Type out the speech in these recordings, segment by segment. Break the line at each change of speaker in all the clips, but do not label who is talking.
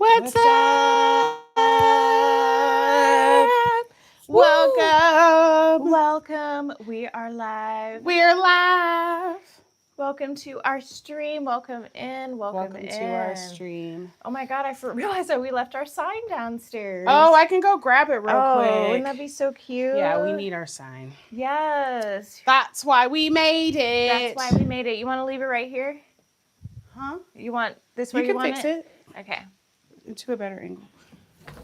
What's up? Welcome.
Welcome. We are live.
We're live.
Welcome to our stream. Welcome in. Welcome in.
to our stream.
Oh my God, I realized that we left our sign downstairs.
Oh, I can go grab it real quick.
Wouldn't that be so cute?
Yeah, we need our sign.
Yes.
That's why we made it.
That's why we made it. You want to leave it right here?
Huh?
You want this way?
You can fix it.
Okay.
To a better angle.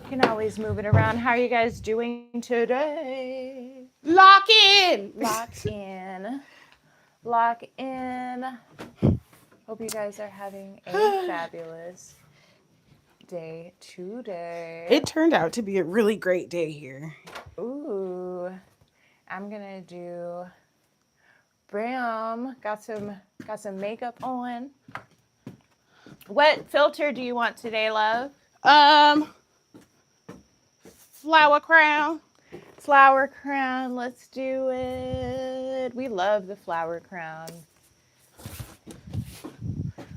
You can always move it around. How are you guys doing today?
Lock in.
Lock in. Lock in. Hope you guys are having a fabulous day today.
It turned out to be a really great day here.
Ooh. I'm gonna do bam. Got some makeup on. What filter do you want today, love?
Flower crown.
Flower crown, let's do it. We love the flower crown.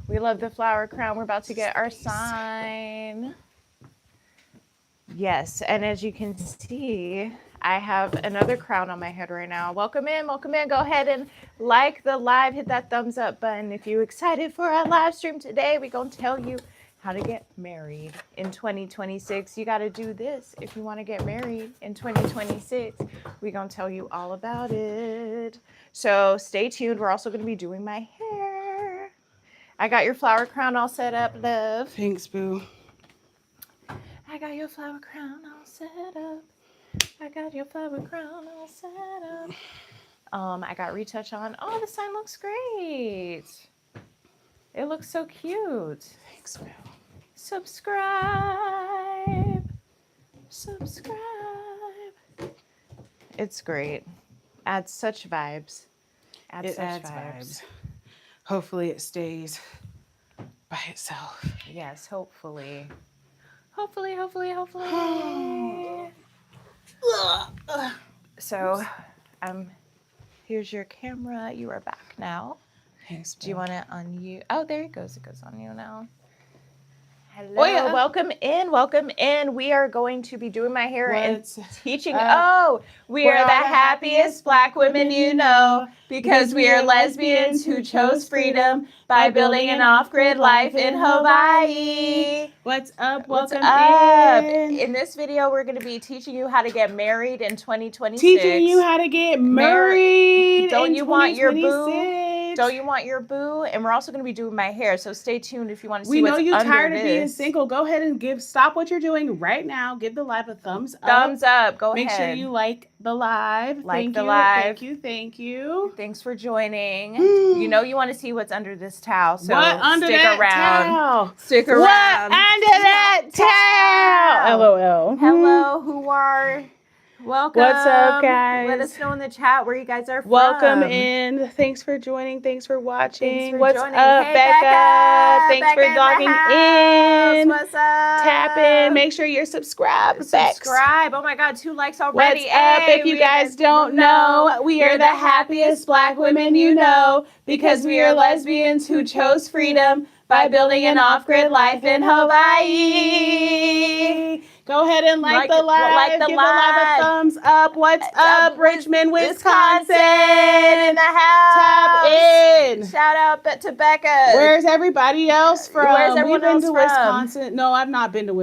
We love the flower crown. We're about to get our sign. Yes, and as you can see, I have another crown on my head right now. Welcome in, welcome in. Go ahead and like the live, hit that thumbs up button. If you're excited for our live stream today, we're going to tell you how to get married in 2026. You got to do this if you want to get married in 2026. We're going to tell you all about it. So stay tuned. We're also going to be doing my hair. I got your flower crown all set up, love.
Thanks, boo.
I got your flower crown all set up. I got your flower crown all set up. I got retouch on. Oh, the sign looks great. It looks so cute.
Thanks, boo.
Subscribe. It's great. Adds such vibes.
It adds vibes. Hopefully it stays by itself.
Yes, hopefully. Hopefully. So, here's your camera. You are back now.
Thanks,
Do you want it on you? Oh, there it goes. It goes on you now. Hello.
Oh, yeah.
Welcome in. We are going to be doing my hair and teaching. We
we're
are the happiest Black women you know because we are lesbians who chose freedom by building an off-grid life in Hawaii.
What's up?
What's
Welcome
up?
in.
In this video, we're going to be teaching you how to get married in 2026.
Teaching you how to get married.
Don't you want your boo?
2026.
Don't you want your boo? And we're also going to be doing my hair, so stay tuned if you want to see
We
what's
know you're
under
tired of being
this.
single. Go ahead and stop what you're doing right now. Give the live a thumbs up.
Thumbs up. Go
Make
ahead.
sure you like the live.
Like the live.
Thank you.
Thanks for joining. You know you want to see what's under this towel, so
What under
stick
that
around.
towel?
Stick around.
What under that towel? LOL.
Hello, who are? Welcome.
What's up, guys?
Let us know in the chat where you guys are from.
Welcome in. Thanks for joining. Thanks for watching.
Thanks for
What's
joining.
up,
Hey,
Becca? Thanks
Becca
for
in the
logging
house.
in.
What's up?
Tap in. Make sure you're subscribed. Bex.
Subscribe. Oh my God, 2 likes already.
What's up?
Hey,
If you guys don't know, we are the happiest Black women you know because we are lesbians who chose freedom by building an off-grid life in Hawaii. Go ahead and like the live. Give the live a thumbs up. What's up, Richmond, Wisconsin?
In the house.
Tap in.
Shout out to Becca.
Where's everybody else from?
Where's everyone
We've been
else
to
from?
Wisconsin. No, I've not been to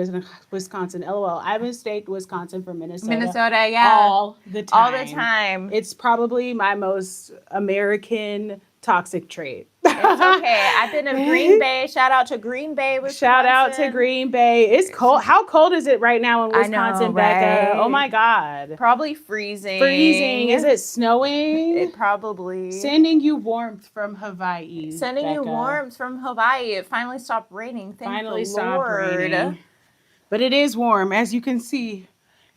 Wisconsin. LOL. I mistake Wisconsin for Minnesota.
Minnesota, yeah.
All the time.
All the time.
It's probably my most American toxic trait.
It's okay. I've been to Green Bay. Shout out to Green Bay, Wisconsin.
Shout out to Green Bay. It's cold. How cold is it right now in Wisconsin,
I know,
Becca?
right?
Oh my God.
Probably freezing.
Freezing. Is it snowing?
It probably.
Sending you warmth from Hawaii.
Sending
Becca.
you warmth from Hawaii. It finally stopped raining. Thank the
Stopped
Lord.
raining. But it is warm, as you can see.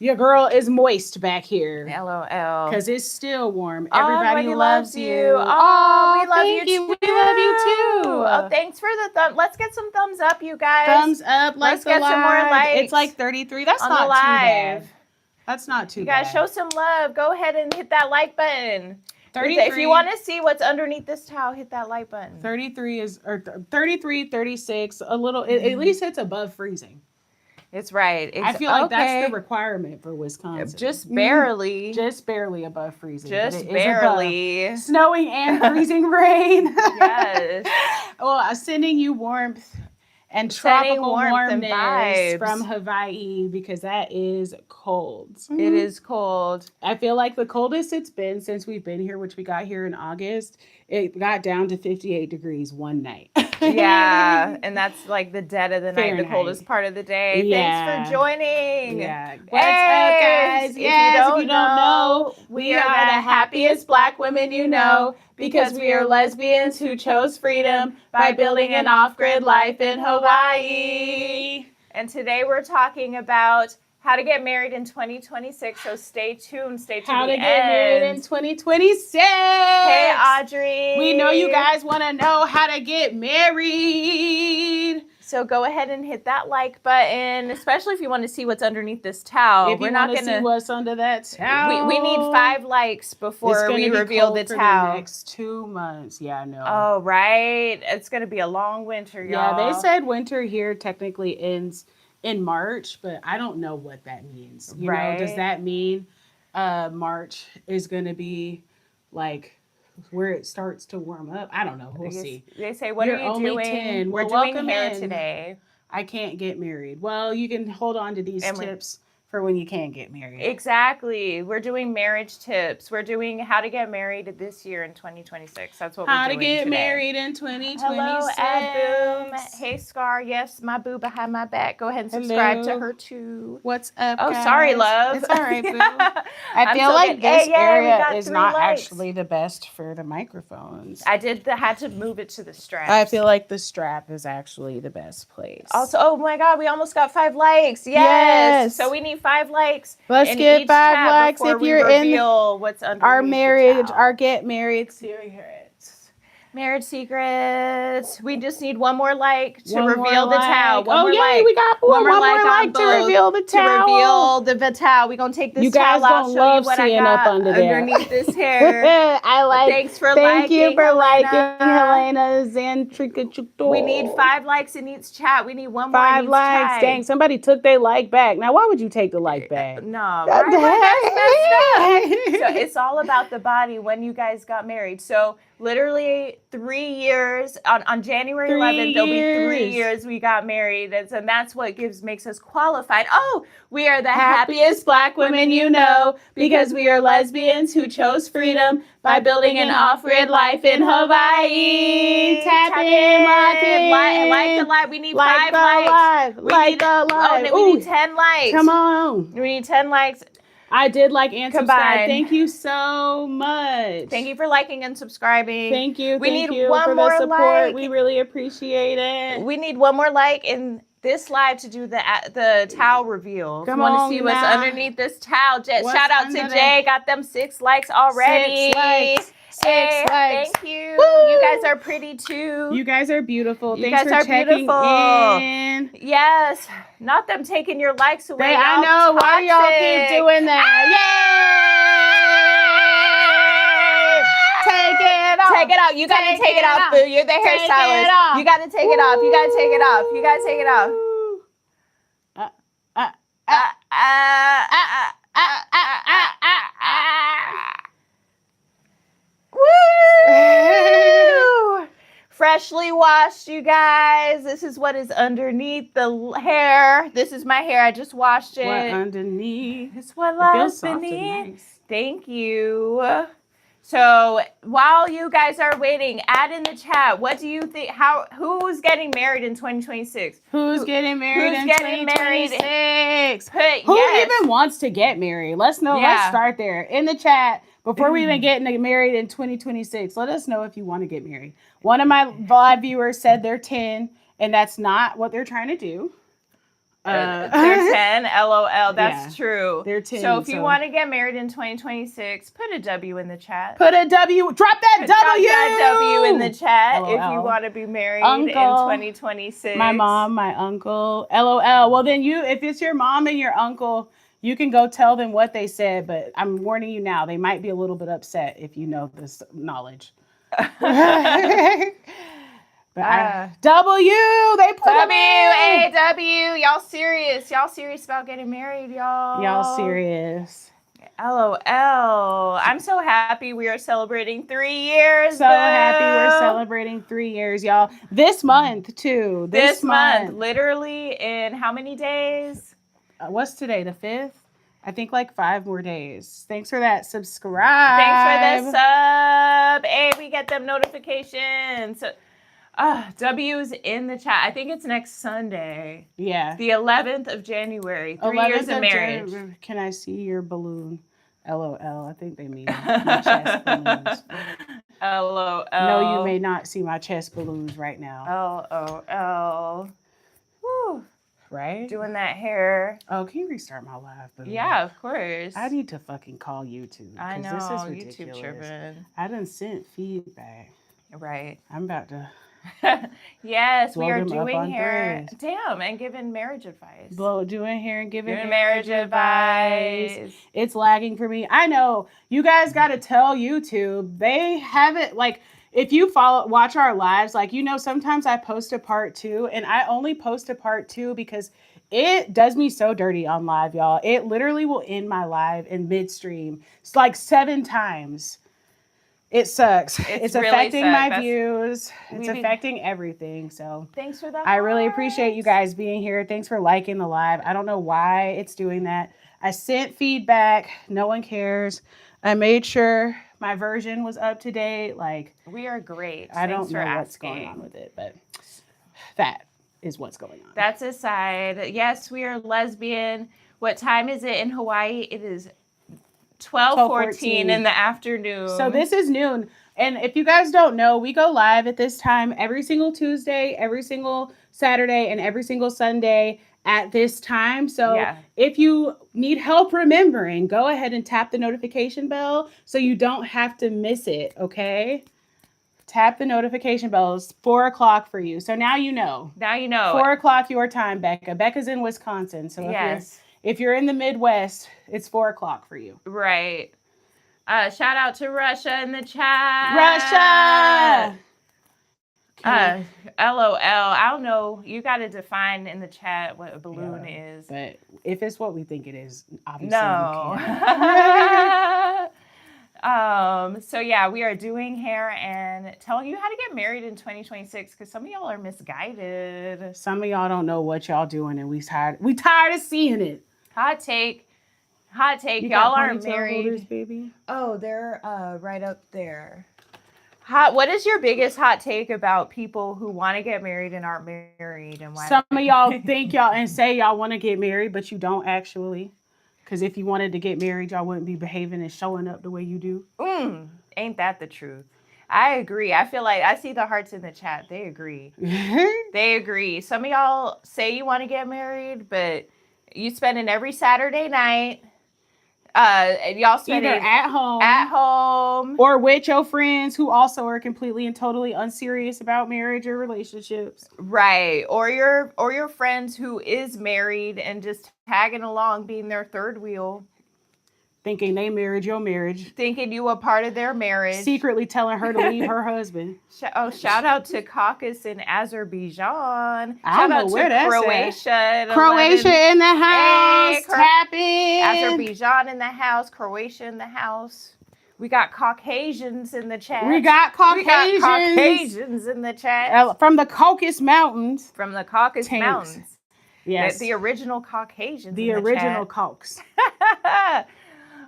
Your girl is moist back here.
LOL.
Because it's still warm.
Everybody loves you.
Oh,
we love
thank
you too.
We love you too.
Oh, thanks for the thumb. Let's get some thumbs up, you guys.
Thumbs up.
Let's get some more likes.
It's like 33. That's
on
not
the
too
live.
bad. That's not too
You
bad.
guys show some love. Go ahead and hit that like button.
33.
If you want to see what's underneath this towel, hit that like button.
33 is, or 33, 36, a little, at least it's above freezing.
It's right.
I feel like that's the requirement for Wisconsin.
Just barely.
Just barely above freezing.
Just barely.
Snowing and freezing rain.
Yes.
Well, sending you warmth and tropical warmness from Hawaii because that is cold.
It is cold.
I feel like the coldest it's been since we've been here, which we got here in August, it got down to 58 degrees one night.
Yeah, and that's like the dead of the night,
Fahrenheit.
the coldest part of the day.
Yeah.
Thanks for joining.
Yeah. What's up, guys?
If you don't know,
we are the happiest Black women you know because we are lesbians who chose freedom by building an off-grid life in Hawaii.
And today we're talking about how to get married in 2026. So stay tuned. Stay to
How
the
to get married in 2026.
Hey, Audrey.
We know you guys want to know how to get married.
So go ahead and hit that like button, especially if you want to see what's underneath this towel.
If you want to see what's under that towel.
We need 5 likes before we reveal the towel.
The next 2 months. Yeah, I know.
Oh, right. It's going to be a long winter, y'all.
Yeah, they said winter here technically ends in March, but I don't know what that means. You know, does that mean March is going to be like where it starts to warm up? I don't know. We'll see.
They say, what are you doing?
10.
We're doing hair today.
I can't get married. Well, you can hold on to these tips for when you can get married.
Exactly. We're doing marriage tips. We're doing how to get married this year in 2026. That's what we're doing
How to get
today.
married in 2026.
Hello, Ad Boom. Hey, Scar. Yes, my boo behind my back. Go ahead and subscribe to her too.
What's up,
Oh,
guys?
sorry, love.
It's all right, boo. I feel like this area is not actually the best for the microphones.
I had to move it to the strap.
I feel like the strap is actually the best place.
Also, oh my God, we almost got 5 likes. Yes. So we need 5 likes.
Let's get 5 likes if you're in
what's
our marriage, our get married secrets.
Marriage secrets. We just need 1 more like to reveal the towel.
We got one more like to reveal the towel.
To reveal the towel. We're gonna take this towel off.
You guys gonna love seeing up under there.
Underneath this hair.
Thank you for liking Helena's Zantrica.
We need 5 likes in each chat. We need 1 more.
5 likes. Dang, somebody took their like back. Now, why would you take the like back?
No, that's messed up. So it's all about the body when you guys got married. So literally 3 years on January 11th, there'll be 3 years we got married, and that's what makes us qualified. Oh, we are the happiest Black women you know because we are lesbians who chose freedom by building an off-grid life in Hawaii.
Tap in,
like the live. We need 5 likes.
Like the live.
We need 10 likes.
Come on.
We need 10 likes.
I did like and subscribe. Thank you so much.
Thank you for liking and subscribing.
Thank you.
We
need
one
for
more
the support.
like.
We really appreciate it.
We need 1 more like in this live to do the towel reveal.
Come
on,
on,
to see what's underneath this towel. Shout out to Jay. Got them 6 likes already.
6 likes. 6 likes.
Thank you. Woo! You guys are pretty too.
You guys are beautiful.
You
Thanks
guys
for
are
checking
beautiful.
in.
Yes. Not them taking your likes away.
I know. Why y'all keep doing that? Yay! Take it off.
Take it off. You gotta take it off, boo. You're the hairstylist. You gotta take it off. You gotta take it off. You gotta take it off. Woo! Freshly washed, you guys. This is what is underneath the hair. This is my hair. I just washed it.
What underneath?
It's what lies beneath. Nice. Thank you. So while you guys are waiting, add in the chat. What do you think? Who's getting married in 2026?
Who's getting married in 2026? Who
yes.
even wants to get married? Let's know. Let's start there in the chat. Before we even get married in 2026, let us know if you want to get married. One of my live viewers said they're 10, and that's not what they're trying to do.
They're 10, LOL. That's true.
They're 10.
So if you want to get married in 2026, put a W in the chat.
Put a W. Drop that W.
Drop that W in the chat
LOL.
if you want to be married in 2026.
My mom, my uncle. LOL. Well, then if it's your mom and your uncle, you can go tell them what they said, but I'm warning you now. They might be a little bit upset if you know this knowledge. But W, they put
W-A-W. W. Y'all serious? Y'all serious about getting married, y'all?
Y'all serious?
LOL. I'm so happy we are celebrating 3 years.
So happy we're celebrating 3 years, y'all. This month, too.
This month. Literally in how many days?
What's today? The 5th? I think like 5 more days. Thanks for that subscribe.
Thanks for the sub. Hey, we get them notifications. W's in the chat. I think it's next Sunday.
Yeah.
The 11th of January. 3 years of marriage.
Can I see your balloon? LOL. I think they mean my chest balloons.
LOL.
No, you may not see my chest balloons right now.
LOL. Whew.
Right?
Doing that hair.
Oh, can you restart my live? Balloon?
Yeah, of course.
I need to fucking call YouTube.
I know.
This is ridiculous.
YouTube tripping.
I done sent feedback.
Right.
I'm about to.
Yes, we are doing hair.
Threads.
Damn, and giving marriage advice.
Doing hair and giving
marriage advice.
It's lagging for me. I know. You guys got to tell YouTube. They have it like. If you watch our lives, like, you know, sometimes I post a part 2, and I only post a part 2 because it does me so dirty on live, y'all. It literally will end my live in midstream. It's like 7 times. It sucks. It's really affecting my views. It's affecting everything. So
thanks for that.
I really appreciate you guys being here. Thanks for liking the live. I don't know why it's doing that. I sent feedback. No one cares. I made sure my version was up to date. Like,
we are great.
I don't know what's going on with it, but that is what's going on.
That's aside. Yes, we are lesbian. What time is it in Hawaii? It is 12:14 in the afternoon.
So this is noon. And if you guys don't know, we go live at this time every single Tuesday, every single Saturday, and every single Sunday at this time. So if you need help remembering, go ahead and tap the notification bell so you don't have to miss it, okay? Tap the notification bell. It's 4 o'clock for you. So now you know.
Now you know.
4 o'clock your time, Becca. Becca's in Wisconsin. So if you're in the Midwest, it's 4 o'clock for you.
Right. Shout out to Russia in the chat.
Russia!
LOL. I don't know. You got to define in the chat what a balloon is.
But if it's what we think it is, obviously
no. So yeah, we are doing hair and telling you how to get married in 2026 because some of y'all are misguided.
Some of y'all don't know what y'all doing, and we tired of seeing it.
Hot take. Y'all aren't married. Holders, baby? Oh, they're right up there. What is your biggest hot take about people who want to get married and aren't married, and why?
Some of y'all think y'all and say y'all want to get married, but you don't actually. Because if you wanted to get married, y'all wouldn't be behaving and showing up the way you do.
Ain't that the truth? I agree. I feel like I see the hearts in the chat. They agree. They agree. Some of y'all say you want to get married, but you spending every Saturday night. Y'all spend
either at home or with your friends who also are completely and totally unserious about marriage or relationships.
Right. Or your friends who is married and just tagging along, being their third wheel.
Thinking they married your marriage.
Thinking you a part of their marriage.
Secretly telling her to leave her husband.
Shout out to Caucasus in Azerbaijan.
I don't know where that's
Croatia.
At. Croatia in the house. Hey, tap in.
Azerbaijan in the house. Croatia in the house. We got Caucasians in the chat.
We got Caucasians
in the chat.
From the Caucasus Mountains.
From the Caucasus Mountains.
Yes.
The original Caucasians.
The original Caucs.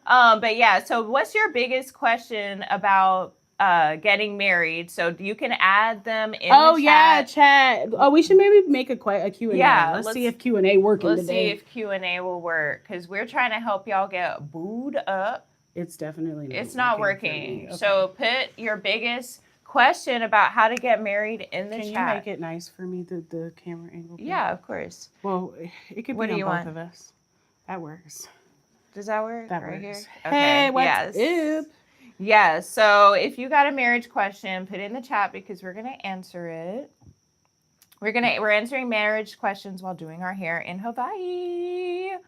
But yeah, so what's your biggest question about getting married? So you can add them in the chat.
Chat. Oh, we should maybe make a Q&A.
Yeah,
let's see if Q&A working today.
Let's see if Q&A will work because we're trying to help y'all get booed up.
It's definitely not
It's not working. Okay. So put your biggest question about how to get married in the chat.
Can you make it nice for me, the camera angle? Please?
Yeah, of course.
Well, it could be on both of us. That works.
Does that work?
That
right
works.
Here?
Okay. Hey, what's up?
Yeah, so if you got a marriage question, put it in the chat because we're gonna answer it. We're answering marriage questions while doing our hair in Hawaii.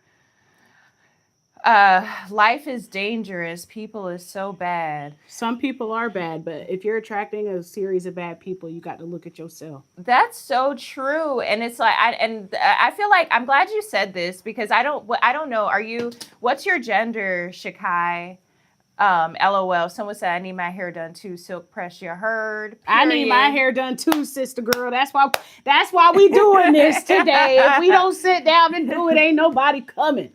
Life is dangerous. People is so bad.
Some people are bad, but if you're attracting a series of bad people, you got to look at yourself.
That's so true, and it's like, I feel like I'm glad you said this because I don't know. What's your gender, Shakai? LOL. Someone said I need my hair done too. Silk press, you heard. Period.
I need my hair done too, sister girl. That's why we doing this today. If we don't sit down and do it, ain't nobody coming.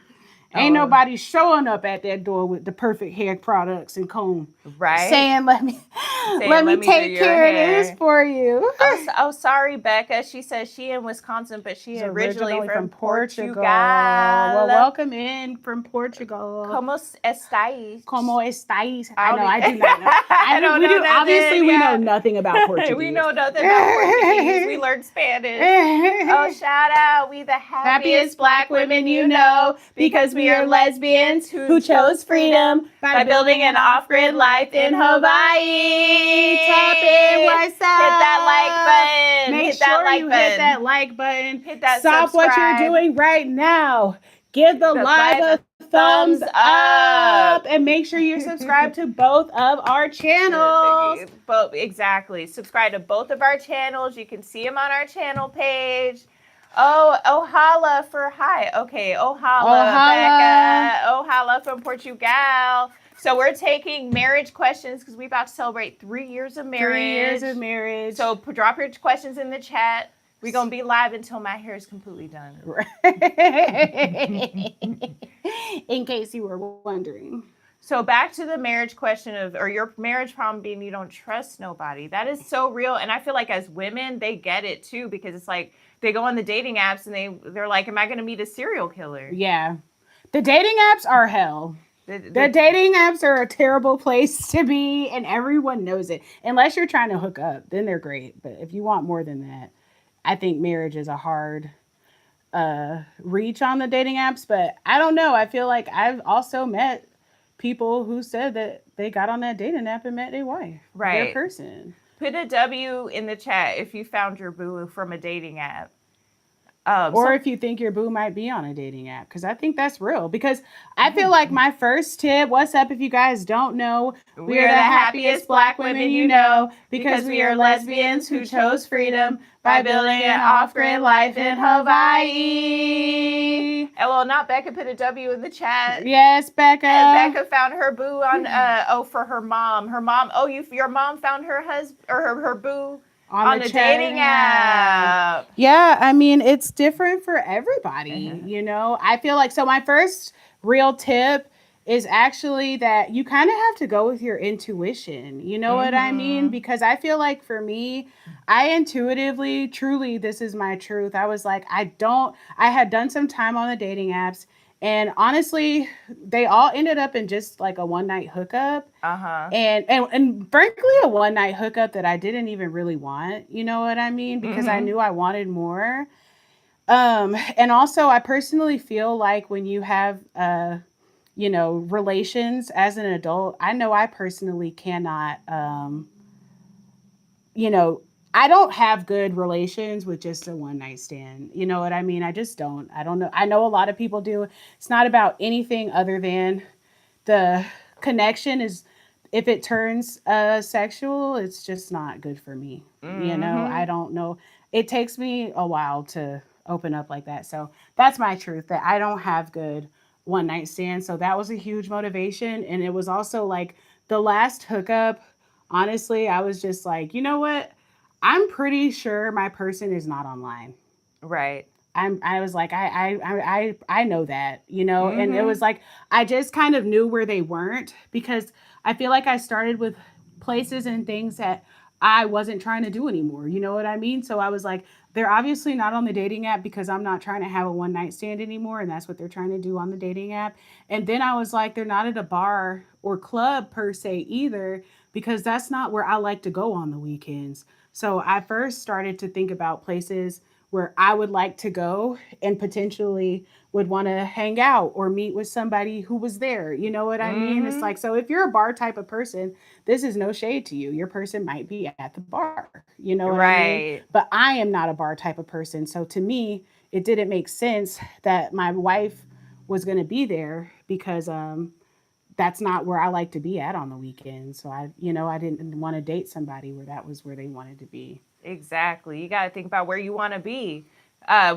Ain't nobody showing up at that door with the perfect hair products and comb.
Right.
Saying, let me take care of this for you.
Sorry, Becca. She says she in Wisconsin, but she's originally from Portugal.
Well, welcome in from Portugal.
¿Cómo estáis?
¿Cómo estáis? I do not know. I don't know. Obviously, we know nothing about Portuguese.
We know nothing about Portuguese. We learned Spanish. Oh, shout out. We the happiest Black women you know because we are lesbians who chose freedom by building an off-grid life in Hawaii.
Tap in, what's up?
Hit that like button.
Make sure you hit that like button.
Hit that
Stop
subscribe.
what you're doing right now. Give the live a thumbs up. And make sure you subscribe to both of our channels.
Exactly. Subscribe to both of our channels. You can see them on our channel page. Oh, ohala for hi. Okay, ohala, Becca. Ohala from Portugal. So we're taking marriage questions because we're about to celebrate 3 years of marriage.
3 years of marriage.
So drop your questions in the chat. We're going to be live until my hair is completely done.
In case you were wondering.
So back to the marriage question or your marriage problem being you don't trust nobody. That is so real. And I feel like as women, they get it too because it's like they go on the dating apps and they're like, am I going to meet a serial killer?
Yeah. The dating apps are hell. The dating apps are a terrible place to be and everyone knows it. Unless you're trying to hook up, then they're great. But if you want more than that, I think marriage is a hard reach on the dating apps. But I don't know. I feel like I've also met people who said that they got on that dating app and met their wife.
Right.
Their person.
Put a W in the chat if you found your boo from a dating app.
Or if you think your boo might be on a dating app, because I think that's real. Because I feel like my first tip, what's up if you guys don't know, we are the happiest Black women you know, because we are lesbians who chose freedom by building an off-grid life in Hawaii.
LOL, not Becca, put a W in the chat.
Yes, Becca.
And Becca found her boo on, for her mom. Her mom, your mom found her husband, or her boo. On the dating app.
Yeah, I mean, it's different for everybody, you know? I feel like, so my first real tip is actually that you kind of have to go with your intuition. You know what I mean? Because I feel like for me, I intuitively, truly, this is my truth. I was like, I had done some time on the dating apps. And honestly, they all ended up in just like a one-night hookup. And frankly, a one-night hookup that I didn't even really want. You know what I mean? Because I knew I wanted more. And also, I personally feel like when you have, relations as an adult, I know I personally cannot, I don't have good relations with just a one night stand. You know what I mean? I just don't. I don't know. I know a lot of people do. It's not about anything other than the connection is, if it turns sexual, it's just not good for me. You know, I don't know. It takes me a while to open up like that. So that's my truth, that I don't have good one night stands. So that was a huge motivation. And it was also like the last hookup, honestly, I was just like, you know what? I'm pretty sure my person is not online.
Right.
I was like, I know that, you know, and it was like, I just kind of knew where they weren't, because I feel like I started with places and things that I wasn't trying to do anymore. You know what I mean? So I was like, they're obviously not on the dating app because I'm not trying to have a one night stand anymore. And that's what they're trying to do on the dating app. And then I was like, they're not at a bar or club per se either, because that's not where I like to go on the weekends. So I first started to think about places where I would like to go and potentially would want to hang out or meet with somebody who was there. You know what I mean? It's like, so if you're a bar type of person, this is no shade to you. Your person might be at the bar. You know what I mean? But I am not a bar type of person. So to me, it didn't make sense that my wife was going to be there because that's not where I like to be at on the weekend. So I didn't want to date somebody where that was where they wanted to be.
Exactly. You got to think about where you want to be.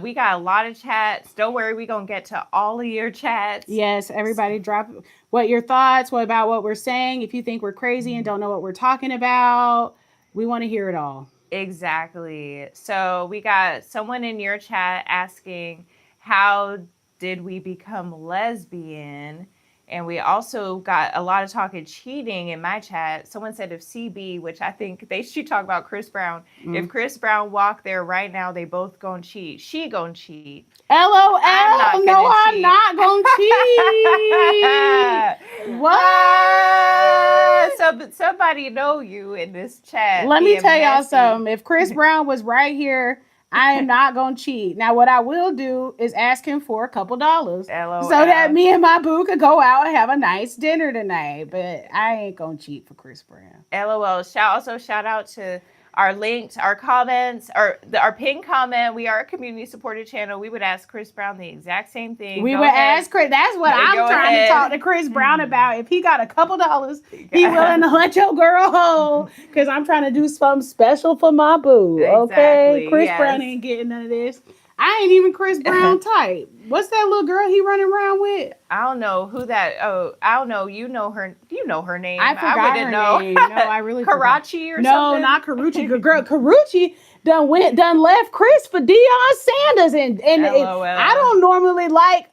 We got a lot of chats. Don't worry, we're going to get to all of your chats.
Yes, everybody drop what your thoughts, what about what we're saying. If you think we're crazy and don't know what we're talking about, we want to hear it all.
Exactly. So we got someone in your chat asking, how did we become lesbian? And we also got a lot of talk of cheating in my chat. Someone said if CB, which I think they should talk about Chris Brown. If Chris Brown walked there right now, they both gonna cheat. She gonna cheat.
LOL. I'm not gonna cheat. What?
So somebody know you in this chat.
Let me tell y'all something. If Chris Brown was right here, I am not gonna cheat. Now, what I will do is ask him for a couple dollars
LOL.
so that me and my boo could go out and have a nice dinner tonight. But I ain't gonna cheat for Chris Brown.
LOL. Also shout out to our links, our comments, our pinned comment. We are a community supported channel. We would ask Chris Brown the exact same thing.
We would ask Chris. That's what I'm trying to talk to Chris Brown about. If he got a couple dollars, he willing to let your girl hold. Because I'm trying to do something special for my boo. Okay, Chris Brown ain't getting none of this. I ain't even Chris Brown type. What's that little girl he running around with?
I don't know who that. Oh, I don't know. You know her. You know her name.
I forgot her name. No, I really
Karachi or something.
No, not Karuchi. Girl, Karuchi done left Chris for Deion Sanders, and I don't normally like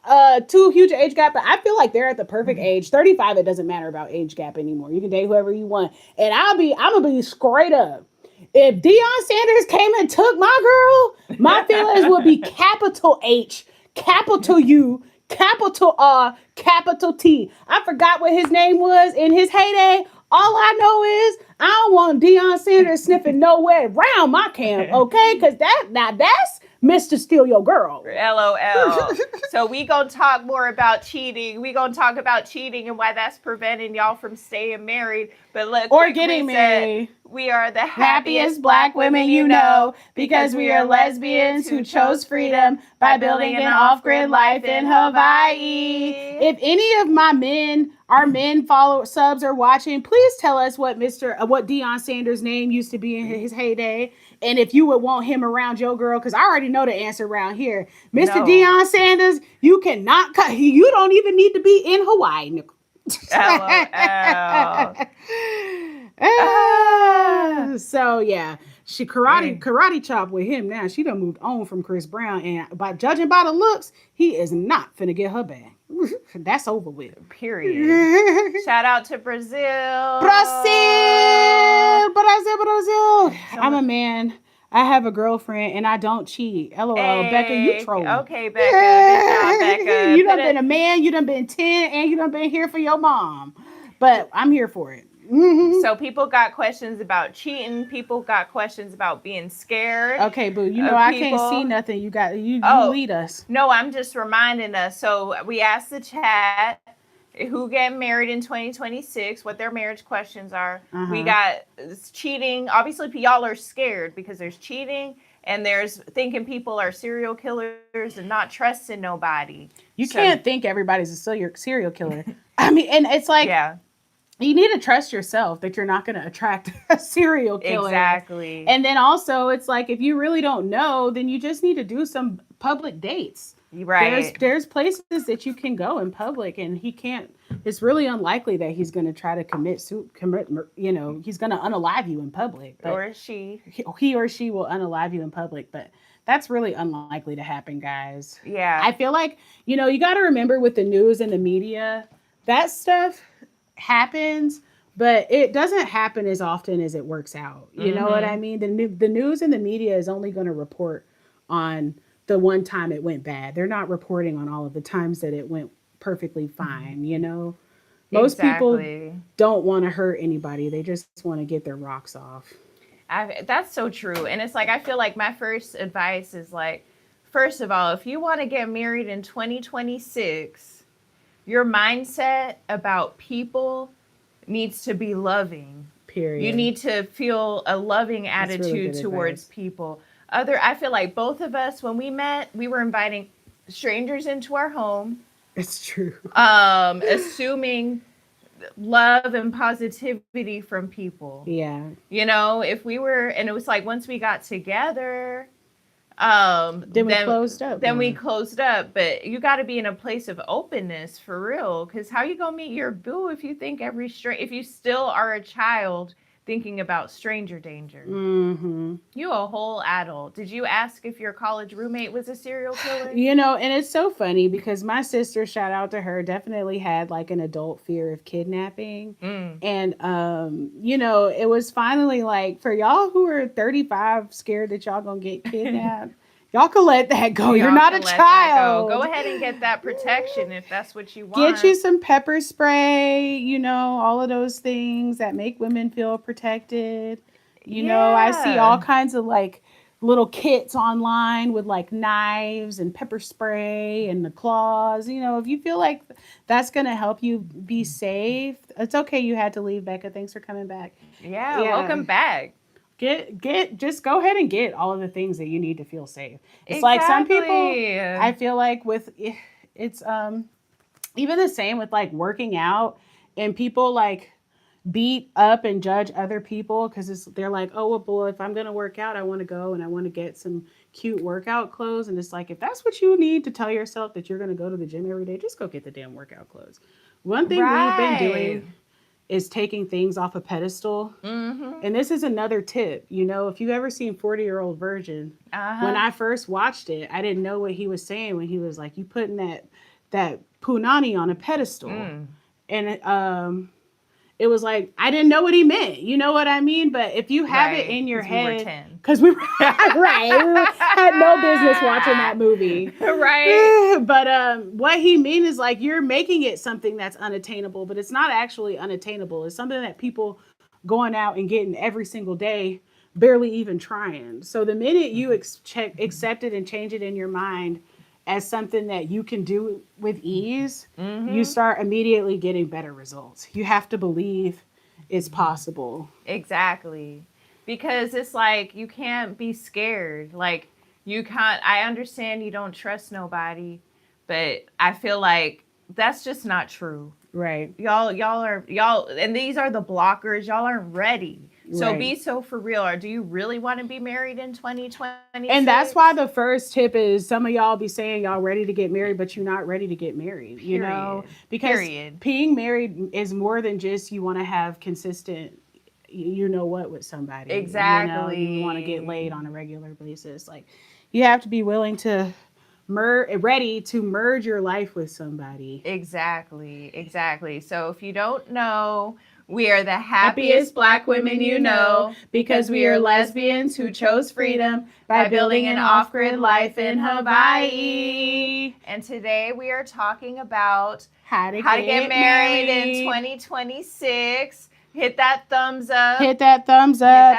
too huge age gap, but I feel like they're at the perfect age. 35. It doesn't matter about age gap anymore. You can date whoever you want, and I'm gonna be straight up. If Deion Sanders came and took my girl, my feelings would be capital H, capital U, capital R, capital T. I forgot what his name was in his heyday. All I know is I don't want Deion Sanders sniffing nowhere around my camp, okay? Because that's Mr. Steal Your Girl.
LOL. So we gonna talk more about cheating. We gonna talk about cheating and why that's preventing y'all from staying married. But look,
or getting married.
We are the happiest Black women you know because we are lesbians who chose freedom by building an off-grid life in Hawaii.
If any of my men, our men subs are watching, please tell us what Deion Sanders' name used to be in his heyday. And if you would want him around your girl, because I already know the answer around here. Mr. No. Deion Sanders, you cannot cut. You don't even need to be in Hawaii, Nicole. So yeah, she karate chop with him now. She done moved on from Chris Brown, and by judging by the looks, he is not finna get her back. That's over with.
Period. Shout out to Brazil.
Brazil. I'm a man. I have a girlfriend and I don't cheat. LOL. Hey, Becca, you trolling.
Okay, Becca. Good job, Becca.
You done been a man, you done been 10, and you done been here for your mom. But I'm here for it. Mm-hmm.
So people got questions about cheating. People got questions about being scared.
Okay, boo. You know I can't see nothing. You lead us.
No, I'm just reminding us. So we asked the chat who get married in 2026, what their marriage questions are. Uh-huh. We got cheating. Obviously, y'all are scared because there's cheating and there's thinking people are serial killers and not trusting nobody.
You can't think everybody's a serial killer. I mean, and it's like, you need to trust yourself that you're not going to attract a serial killer.
Exactly.
And then also, it's like, if you really don't know, then you just need to do some public dates.
Right.
There's places that you can go in public, and he can't. It's really unlikely that he's going to try to commit. He's going to unalive you in public.
Or she.
He or she will unalive you in public, but that's really unlikely to happen, guys.
Yeah.
I feel like, you got to remember with the news and the media, that stuff happens, but it doesn't happen as often as it works out. You know what I mean? The news and the media is only going to report on the one time it went bad. They're not reporting on all of the times that it went perfectly fine, Most people don't want to hurt anybody. They just want to get their rocks off.
That's so true. And it's like, I feel like my first advice is like, first of all, if you want to get married in 2026, your mindset about people needs to be loving.
Period.
You need to feel a loving attitude towards people. I feel like both of us, when we met, we were inviting strangers into our home.
It's true.
Assuming love and positivity from people.
Yeah.
You know, if we were, and it was like once we got together,
then we closed up.
Then we closed up. But you got to be in a place of openness for real. Because how you gonna meet your boo if you think if you still are a child thinking about stranger danger?
Mm-hmm.
You a whole adult. Did you ask if your college roommate was a serial killer?
You know, and it's so funny because my sister, shout out to her, definitely had like an adult fear of kidnapping. And you know, it was finally like, for y'all who are 35 scared that y'all gonna get kidnapped, y'all can let that go. You're not a child.
Go ahead and get that protection if that's what you want.
Get you some pepper spray, you know, all of those things that make women feel protected. You know, I see all kinds of like little kits online with like knives and pepper spray and the claws. You know, if you feel like that's going to help you be safe, it's okay. You had to leave, Becca. Thanks for coming back.
Yeah. Welcome back.
Just go ahead and get all of the things that you need to feel safe. It's like some people, I feel like it's even the same with like working out, and people like beat up and judge other people because they're like, oh well, boy, if I'm gonna work out, I want to go and I want to get some cute workout clothes. And it's like, if that's what you need to tell yourself that you're gonna go to the gym every day, just go get the damn workout clothes. One thing we've been doing is taking things off a pedestal. And this is another tip. You know, if you've ever seen 40-Year-Old Virgin, when I first watched it, I didn't know what he was saying when he was like, you putting that punani on a pedestal. And it was like, I didn't know what he meant. You know what I mean? But if you have it in your head, because we were had no business watching that movie.
Right.
But what he means is like, you're making it something that's unattainable, but it's not actually unattainable. It's something that people going out and getting every single day, barely even trying. So the minute you accept it and change it in your mind as something that you can do with ease, you start immediately getting better results. You have to believe it's possible.
Exactly. Because it's like, you can't be scared. Like, you can't, I understand you don't trust nobody, but I feel like that's just not true.
Right.
Y'all, and these are the blockers. Y'all aren't ready. So be so for real. Or do you really want to be married in 2020?
And that's why the first tip is, some of y'all be saying y'all ready to get married, but you're not ready to get married, you know? Because being married is more than just you want to have consistent, you know what, with somebody.
Exactly.
You want to get laid on a regular basis. Like, you have to be willing to ready to merge your life with somebody.
Exactly. So if you don't know, we are the happiest Black women you know, because we are lesbians who chose freedom by building an off-grid life in Hawaii. And today we are talking about how to get married in 2026. Hit that thumbs up.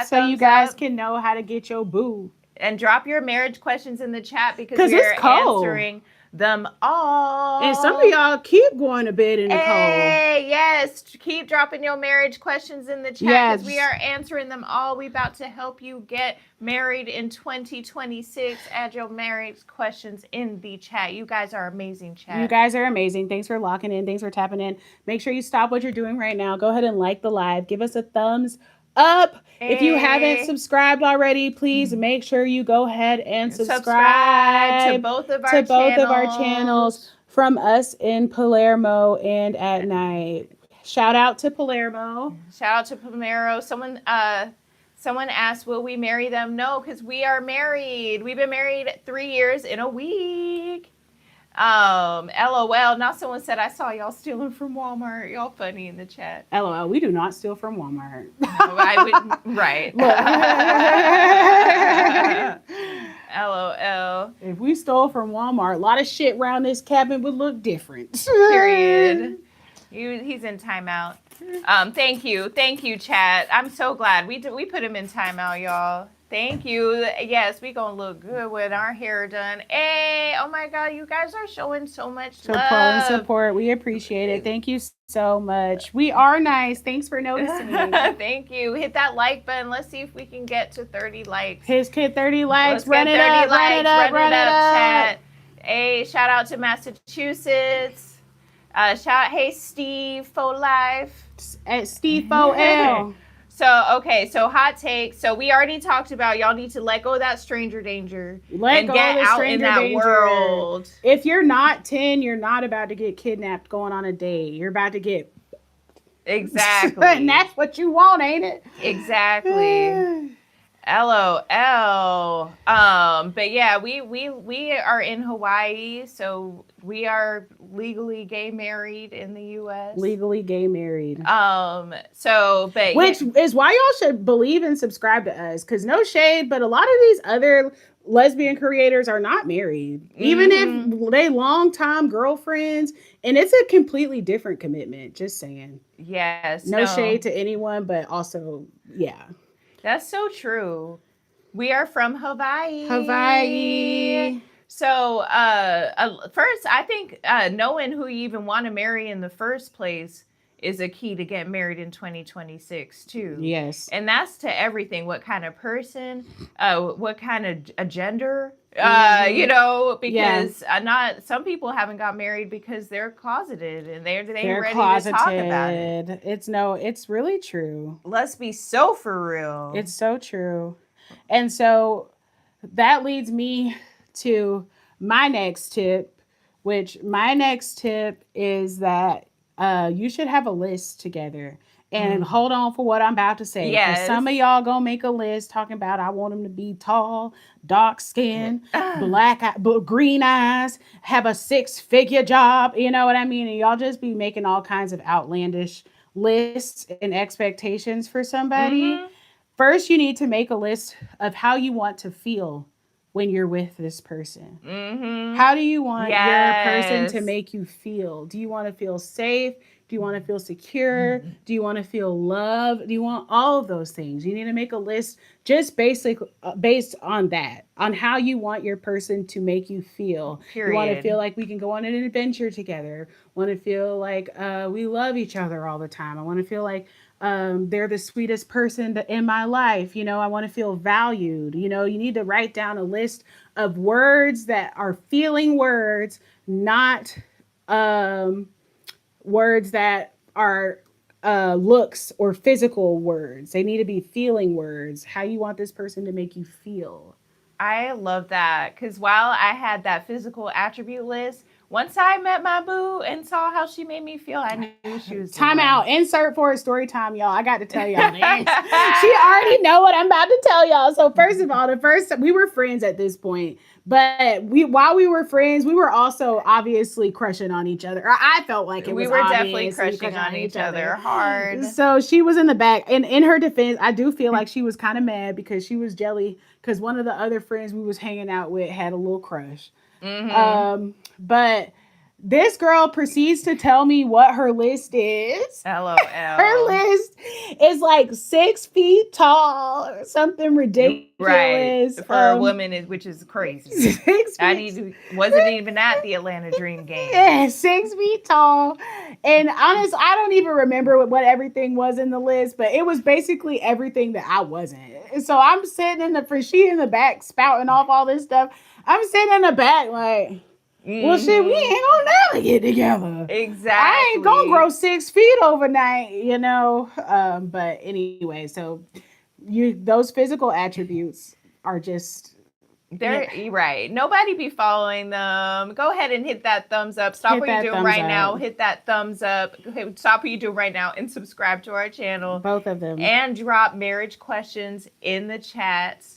So you guys can know how to get your boo.
And drop your marriage questions in the chat because we're answering them all.
And some of y'all keep going to bed in the cold.
Hey, yes. Keep dropping your marriage questions in the chat because we are answering them all. We about to help you get married in 2026. Add your marriage questions in the chat. You guys are amazing, chat.
You guys are amazing. Thanks for locking in. Thanks for tapping in. Make sure you stop what you're doing right now. Go ahead and like the live. Give us a thumbs up. If you haven't subscribed already, please make sure you go ahead and subscribe
to both of our channels
from us in Palermo and at night. Shout out to Palermo.
Someone asked, will we marry them? No, because we are married. We've been married 3 years in a week. LOL. Now someone said, I saw y'all stealing from Walmart. Y'all funny in the chat.
LOL. We do not steal from Walmart.
No, I wouldn't. Right. LOL.
If we stole from Walmart, a lot of shit around this cabin would look different.
Period. He's in timeout. Thank you, chat. I'm so glad we put him in timeout, y'all. Thank you. Yes, we gonna look good with our hair done. Hey, oh my God, you guys are showing so much love
and support. We appreciate it. Thank you so much. We are nice. Thanks for noticing.
Thank you. Hit that like button. Let's see if we can get to 30 likes.
Hit 30 likes.
Run it up, chat. Hey, Hey, shout out to Massachusetts. Hey, Steve, for life.
At Steve OL.
So hot take. So we already talked about y'all need to let go of that stranger danger
and get out in that
world.
If you're not 10, you're not about to get kidnapped going on a date. You're about to get
exactly.
And that's what you want, ain't it?
Exactly. LOL. But yeah, we are in Hawaii, so we are legally gay married in the US.
Legally gay married.
Which
is why y'all should believe and subscribe to us, because no shade, but a lot of these other lesbian creators are not married, even if they long-time girlfriends, and it's a completely different commitment. Just saying.
Yes.
No shade to anyone, but also, yeah.
That's so true. We are from Hawaii.
Hawaii.
So first, I think knowing who you even want to marry in the first place is a key to get married in 2026 too.
Yes.
And that's to everything. What kind of person, what kind of a gender, because not some people haven't got married because they're closeted and they're ready to talk about it.
It's really true.
Let's be so for real.
It's so true. And so that leads me to my next tip, which my next tip is that you should have a list together. And hold on for what I'm about to say. Yes. Some of y'all gonna make a list talking about I want him to be tall, dark skin, green eyes, have a 6-figure job. You know what I mean? And y'all just be making all kinds of outlandish lists and expectations for somebody. First, you need to make a list of how you want to feel when you're with this person. How do you want your person to make you feel? Do you want to feel safe? Do you want to feel secure? Do you want to feel loved? Do you want all of those things? You need to make a list just based on that, on how you want your person to make you feel.
Period.
You want to feel like we can go on an adventure together. Want to feel like we love each other all the time. I want to feel like they're the sweetest person in my life. I want to feel valued. You need to write down a list of words that are feeling words, not words that are looks or physical words. They need to be feeling words. How you want this person to make you feel.
I love that, because while I had that physical attribute list, once I met my boo and saw how she made me feel, I knew she was
time out. Insert for a story time, y'all. I got to tell y'all this. She already know what I'm about to tell y'all. So first of all, we were friends at this point, but while we were friends, we were also obviously crushing on each other. Or I felt like
we were definitely crushing on each other hard.
So she was in the back, and in her defense, I do feel like she was kind of mad because she was jelly because one of the other friends we was hanging out with had a little crush. But this girl proceeds to tell me what her list is.
LOL.
Her list is like 6 feet tall or something ridiculous.
Right. For a woman, which is crazy.
6
feet. Wasn't even at the Atlanta Dream game.
Yeah, 6 feet tall. And honestly, I don't even remember what everything was in the list, but it was basically everything that I wasn't. And so I'm sitting she in the back spouting off all this stuff. I'm sitting in the back like, well, shit, we ain't gonna never get together.
Exactly.
I ain't gonna grow 6 feet overnight, But anyway, so those physical attributes are just...
You're right. Nobody be following them. Go ahead and hit that thumbs up. Stop what you're doing right now. Hit that thumbs up. Stop what you're doing right now and subscribe to our channel.
Both of them. And
drop marriage questions in the chats.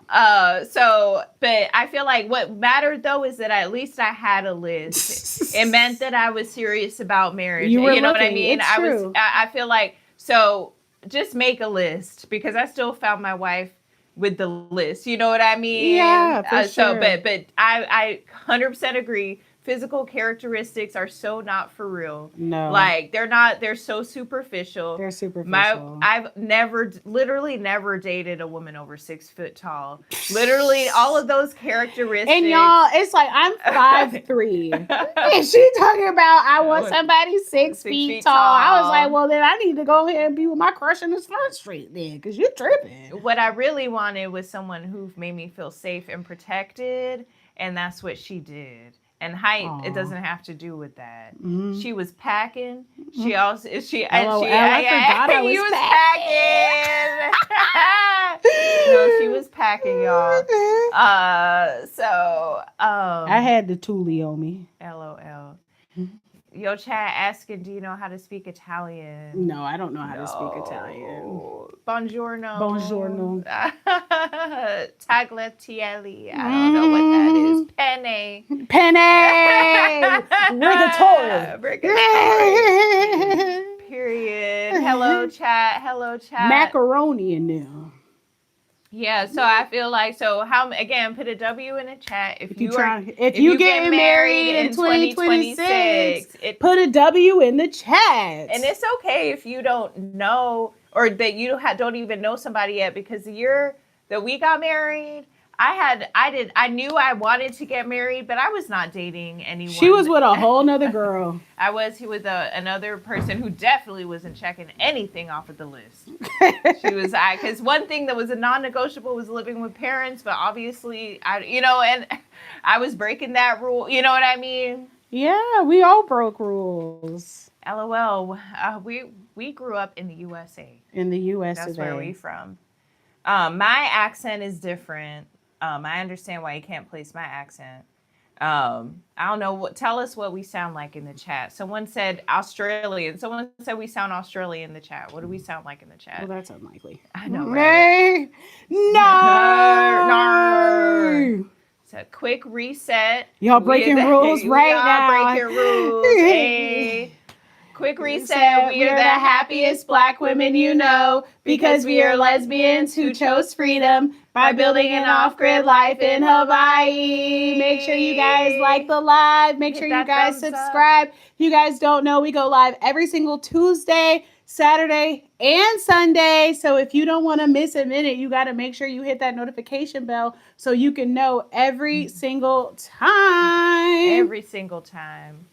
But I feel like what mattered though is that at least I had a list. It meant that I was serious about marriage. You know what I mean?
It's true.
I feel like, so just make a list, because I still found my wife with the list. You know what I mean?
Yeah, for sure.
So, but I 100% agree. Physical characteristics are so not for real.
No.
Like, they're so superficial.
They're superficial.
I've literally never dated a woman over 6 foot tall. Literally, all of those characteristics.
And y'all, it's like, I'm 5'3". And she talking about, I want somebody 6 feet tall. I was like, well, then I need to go ahead and be with my crush in the Front Street then, because you're tripping.
What I really wanted was someone who made me feel safe and protected, and that's what she did. And height, it doesn't have to do with that. She was packing. She also
LOL, I forgot I was
you was packing. No, she was packing, y'all.
I had the Thule on me.
LOL. Yo, chat asking, do you know how to speak Italian?
No, I don't know how to speak Italian.
Buongiorno.
Buongiorno.
Tagliatelle. I don't know what that is. Penne.
Rigatoni.
Period. Hello, chat. Hello, chat.
Macaroni in there.
Yeah, so I feel like put a W in the chat if you
get married in 2026. Put a W in the chat.
And it's okay if you don't know or that you don't even know somebody yet, because the year that we got married, I knew I wanted to get married, but I was not dating anyone.
She was with a whole nother girl.
He was another person who definitely wasn't checking anything off of the list. She was, because one thing that was a non-negotiable was living with parents, but obviously, and I was breaking that rule. You know what I mean?
Yeah, we all broke rules.
LOL. We grew up in the USA.
In the USA.
That's where we from. My accent is different. I understand why you can't place my accent. I don't know. Tell us what we sound like in the chat. Someone said Australian. Someone said we sound Australian in the chat. What do we sound like in the chat?
Well, that's unlikely.
I know, right?
No.
It's a quick reset.
Y'all breaking rules right now.
Breaking rules. Hey. Quick reset. We are the happiest Black women you know, because we are lesbians who chose freedom by building an off-grid life in Hawaii.
Make sure you guys like the live. Make sure you guys subscribe. If you guys don't know, we go live every single Tuesday, Saturday, and Sunday. So if you don't want to miss a minute, you got to make sure you hit that notification bell so you can know every single time.
Every single time.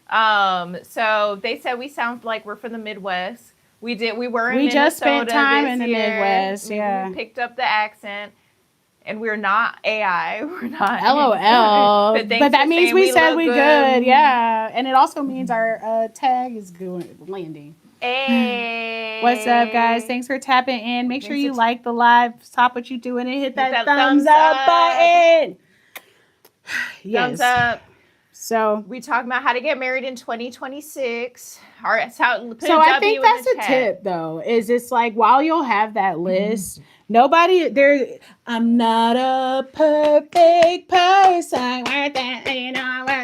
So they said we sound like we're from the Midwest. We were in Minnesota.
We just spent time in the Midwest. Yeah.
We picked up the accent, and we're not AI. We're not
LOL. But that means we said we good. Yeah. And it also means our tag is landing.
Hey.
What's up, guys? Thanks for tapping in. Make sure you like the live. Stop what you're doing and hit that thumbs up button. Yes.
Thumbs up.
So
we talking about how to get married in 2026. I
think that's a tip, though. Is it's like, while you'll have that list, I'm not a perfect person.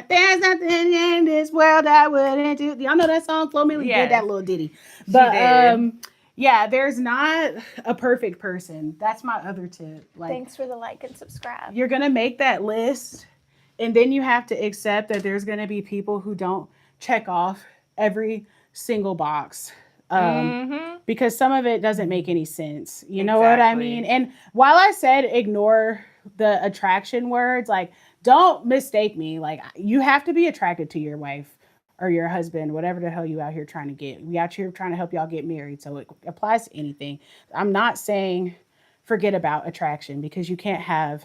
There's nothing in this world I wouldn't do. Y'all know that song? Flo Milli did that little ditty. But yeah, there's not a perfect person. That's my other tip. Like,
thanks for the like and subscribe.
You're gonna make that list. And then you have to accept that there's going to be people who don't check off every single box because some of it doesn't make any sense. You know what I mean? And while I said ignore the attraction words, like, don't mistake me. Like, you have to be attracted to your wife or your husband, whatever the hell you out here trying to get. We out here trying to help y'all get married. So it applies to anything. I'm not saying forget about attraction, because you can't have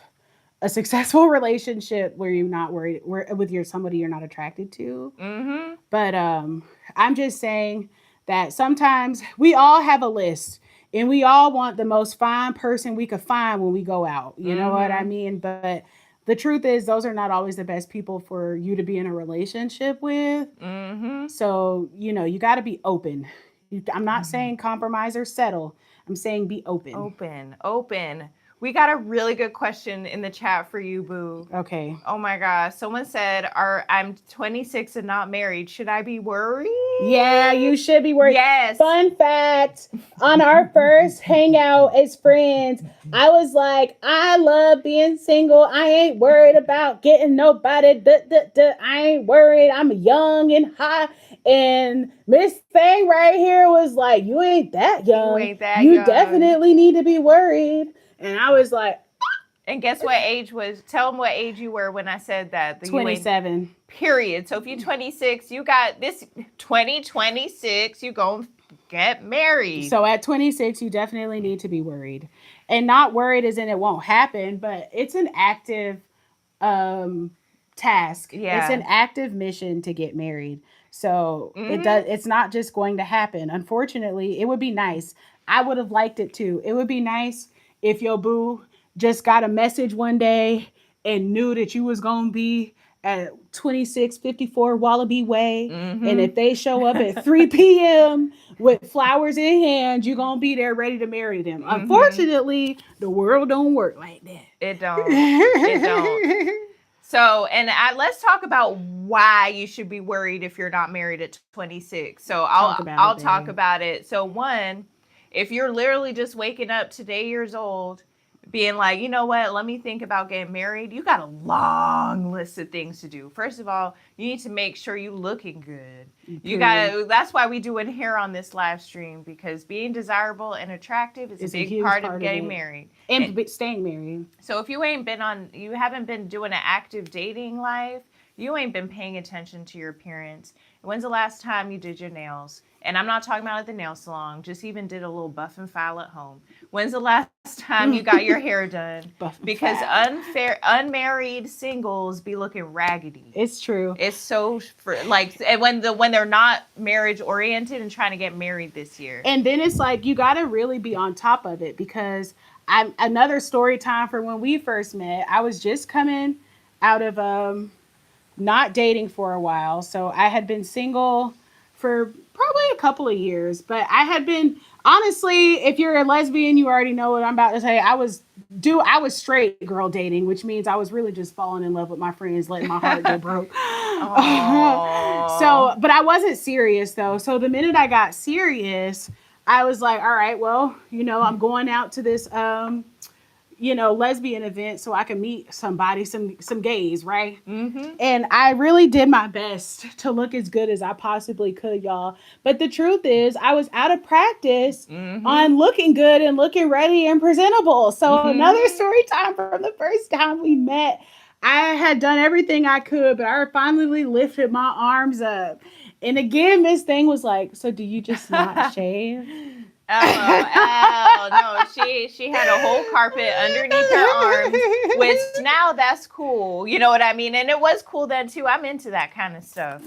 a successful relationship where you're not worried with somebody you're not attracted to. Mm-hmm. But I'm just saying that sometimes we all have a list and we all want the most fine person we could find when we go out. You know what I mean? But the truth is, those are not always the best people for you to be in a relationship with. Mm-hmm. So, you got to be open. I'm not saying compromise or settle. I'm saying be open.
Open. We got a really good question in the chat for you, Boo.
Okay.
Oh my gosh. Someone said, I'm 26 and not married. Should I be worried?
Yeah, you should be worried.
Yes.
Fun fact, on our first hangout as friends, I was like, I love being single. I ain't worried about getting nobody. I ain't worried. I'm young and hot. And Miss Thing right here was like, you ain't that young. You definitely need to be worried. And I was like,
and guess what age was? Tell them what age you were when I said that.
27.
Period. So if you're 26, you got this 2026, you gonna get married.
So at 26, you definitely need to be worried. And not worried as in it won't happen, but it's an active um task. It's an
Yeah.
active mission to get married. So
Hmm.
it's not just going to happen. Unfortunately, it would be nice. I would have liked it too. It would be nice if your boo just got a message one day and knew that you was going to be at 2654 Wallaby Way, and
Hmm.
if they show up at 3 p.m. with flowers in hand, you're going to be there ready to marry them.
Hmm.
Unfortunately, the world don't work like
It don't. It don't.
that.
So, and let's talk about why you should be worried if you're not married at 26. So,
Talk
I'll
about it,
I'll talk
baby.
about it. So, one, if you're literally just waking up today years old, being like, you know what, let me think about getting married, you got a long list of things to do. First of all, you need to make sure you looking good. You
Period.
got that's why we doing hair on this live stream, because being desirable and attractive is a
It's a
big
huge
part of
part of
getting
it.
married.
And
And
staying married.
so if you haven't been doing an active dating life, you ain't been paying attention to your appearance. When's the last time you did your nails? And I'm not talking about at the nail salon, just even did a little buff and file at home. When's the last time you got your hair done?
Buff and
Because
fat.
unmarried singles be looking raggedy.
It's true.
It's so for like, and when they're not marriage oriented and trying to get married this year.
And then it's like you got to really be on top of it, because I'm another story time for when we first met. I was just coming out of not dating for a while. So I had been single for probably a couple of years, but I had been, honestly, if you're a lesbian, you already know what I'm about to say. I was straight girl dating, which means I was really just falling in love with my friends, letting my heart get broke.
Oh.
So, but I wasn't serious though. So the minute I got serious, I was like, all right, well, I'm going out to this lesbian event so I can meet somebody, some gays, right?
Mm-hmm.
And I really did my best to look as good as I possibly could, y'all. But the truth is, I was out of practice
Mm-hmm.
on looking good and looking ready and presentable. So, another
Mm-hmm.
story time from the first time we met. I had done everything I could, but I finally lifted my arms up. And again, Miss Thing was like, "So, do you just not shave?"
LOL. No, she had a whole carpet underneath her arms, which now that's cool. You know what I mean? And it was cool then too. I'm into that kind of stuff.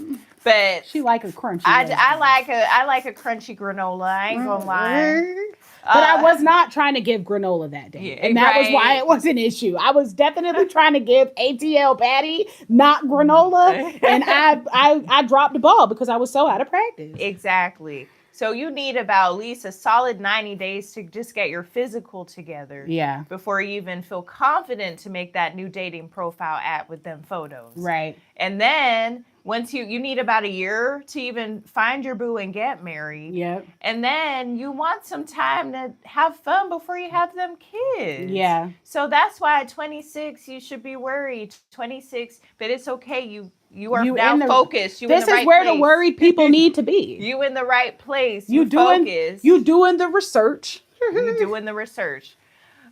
But
She like a crunchy
I like a crunchy granola. I ain't gonna lie.
lesbian. But I
Uh,
was not trying to give granola that day.
yeah,
And that was why
right.
it was an issue. I was definitely trying to give ATL patty, not granola. And I dropped the ball because I was so out of practice.
Exactly. So you need about at least a solid 90 days to just get your physical together
Yeah.
before you even feel confident to make that new dating profile app with them photos.
Right.
And then once you need about a year to even find your boo and get married.
Yep.
And then you want some time to have fun before you have them kids.
Yeah.
So that's why at 26 you should be worried. 26, but it's okay. You are now focused. You in
This
the
is
right
where
place.
the worried people need to be.
You in the right place.
You doing
focused.
you doing the research.
You doing the research.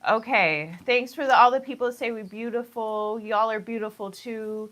Okay. Thanks for all the people that say we're beautiful. Y'all are beautiful too.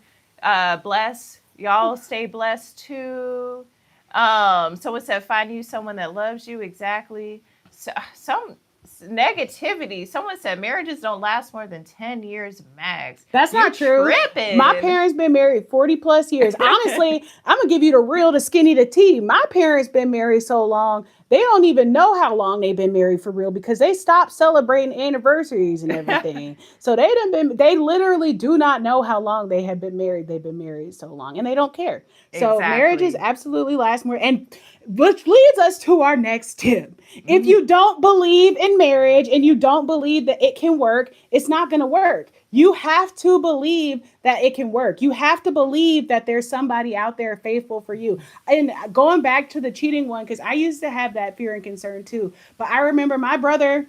Bless. Y'all stay blessed too. Someone said find you someone that loves you. Exactly. So, some negativity. Someone said marriages don't last more than 10 years max.
That's
You're
not true.
Tripping.
My parents been married 40 plus years. Honestly, I'm gonna give you the real, the skinny, the tea. My parents been married so long, they don't even know how long they've been married for real, because they stopped celebrating anniversaries and everything. So they literally do not know how long they have been married. They've been married so long, and they don't care. So marriages
Exactly.
absolutely last more. And which leads us to our next tip. If
Mhm.
you don't believe in marriage and you don't believe that it can work, it's not going to work. You have to believe that it can work. You have to believe that there's somebody out there faithful for you. And going back to the cheating one, because I used to have that fear and concern too. But I remember my brother,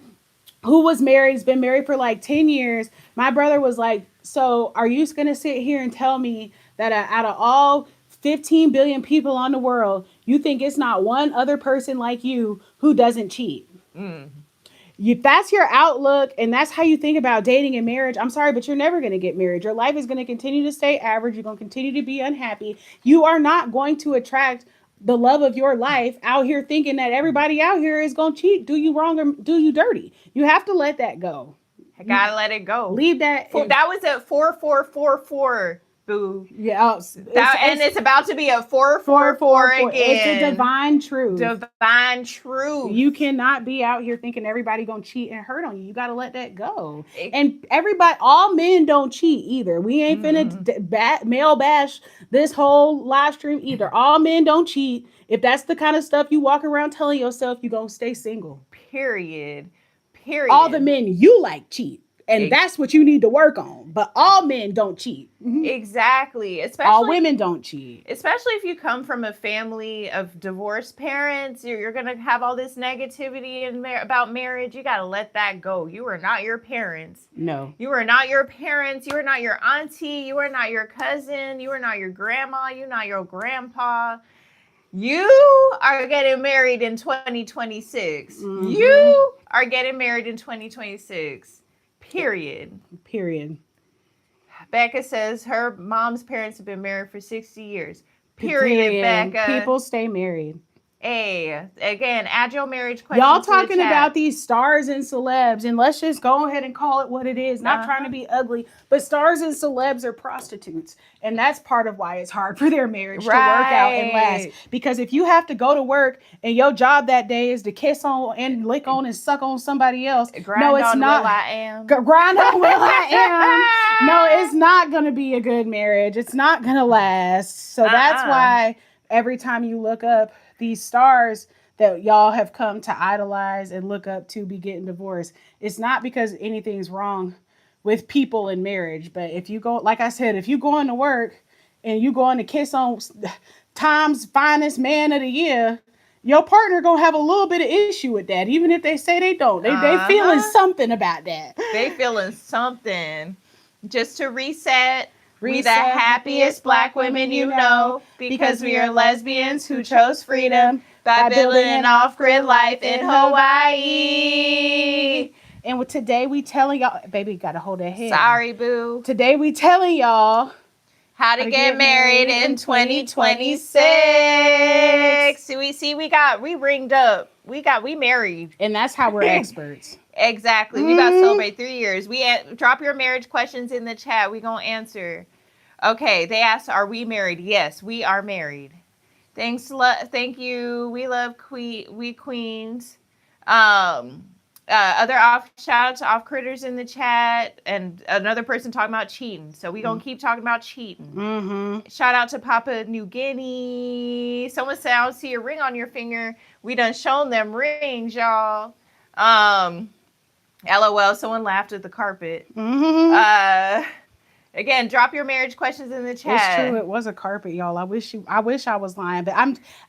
who was married, has been married for like 10 years. My brother was like, "So are you going to sit here and tell me that out of all 15 billion people on the world, you think it's not one other person like you who doesn't cheat?"
Mm.
If that's your outlook and that's how you think about dating and marriage, I'm sorry, but you're never going to get married. Your life is going to continue to stay average. You're going to continue to be unhappy. You are not going to attract the love of your life out here thinking that everybody out here is going to cheat, do you wrong, or do you dirty. You have to let that go.
I gotta let it go.
Leave that.
That was at 4444. Boo.
Yeah,
it's about to be a 444 again.
It's a divine truth.
Divine truth.
You cannot be out here thinking everybody gonna cheat and hurt on you. You got to let that go. And everybody, all men don't cheat either. We ain't finna male bash this whole live stream either. All men don't cheat. If that's the kind of stuff you walk around telling yourself, you gonna stay single.
Period.
All the men you like cheat. And that's what you need to work on. But all men don't cheat.
Exactly. Especially
all women don't cheat.
Especially if you come from a family of divorced parents, you're going to have all this negativity about marriage. You got to let that go. You are not your parents.
No.
You are not your parents. You are not your auntie. You are not your cousin. You are not your grandma. You're not your grandpa. You are getting married in 2026. You are getting married in 2026. Period. Becca says her mom's parents have been married for 60 years. Period. Becca.
People stay married.
Hey, again, add your marriage questions.
Y'all talking about these stars and celebs, and let's just go ahead and call it what it is. Not trying to be ugly, but stars and celebs are prostitutes, and that's part of why it's hard for their marriage to work out and last. Because if you have to go to work and your job that day is to kiss on and lick on and suck on somebody else,
grind no, it's on not. Will I am.
Grind on will I am. No, it's not going to be a good marriage. It's not going to last. So that's why every time you look up these stars that y'all have come to idolize and look up to be getting divorced, it's not because anything's wrong with people in marriage. But if you go, like I said, if you going to work and you going to kiss on Time's finest man of the year, your partner gonna have a little bit of issue with that, even if they say they don't. They feeling something about that.
They feeling something. Just to reset. We the happiest Black women you know, because we are lesbians who chose freedom by building an off-grid life in Hawaii.
And today we telling y'all, baby, gotta hold that head.
Sorry, boo.
Today we telling y'all
how to get married in 2026. We ringed up. We married.
And that's how we're experts.
Exactly. We about to celebrate 3 years. Drop your marriage questions in the chat. We gonna answer. Okay. They asked, "Are we married?" Yes, we are married. Thank you. We love we queens. Other shout out to off critters in the chat, and another person talking about cheating. So we gonna keep talking about cheating. Shout out to Papua New Guinea. Someone said, "I don't see a ring on your finger." We done shown them rings, y'all. LOL, someone laughed at the carpet. Again, drop your marriage questions in the chat.
It's true, it was a carpet, y'all. I wish I was lying, but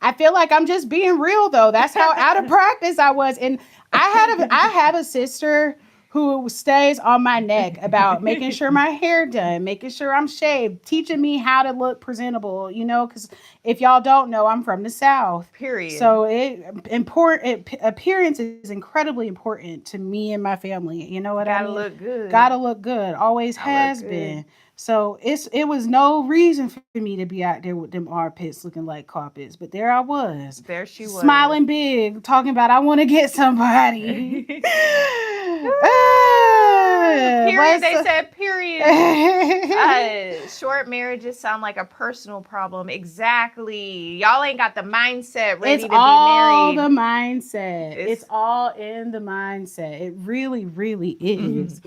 I feel like I'm just being real though. That's how out of practice I was. And I have a sister who stays on my neck about making sure my hair done, making sure I'm shaved, teaching me how to look presentable, because if y'all don't know, I'm from the South.
Period.
So appearance is incredibly important to me and my family. You know what I mean?
Gotta look good.
Gotta look good. Always has been. So it was no reason for me to be out there with them armpits looking like carpets, but there I was.
There she was.
Smiling big, talking about I want to get somebody.
Period. They said period. Short marriages sound like a personal problem. Exactly. Y'all ain't got the mindset ready to be married. It's all
the mindset. It's all in the mindset. It really, really is.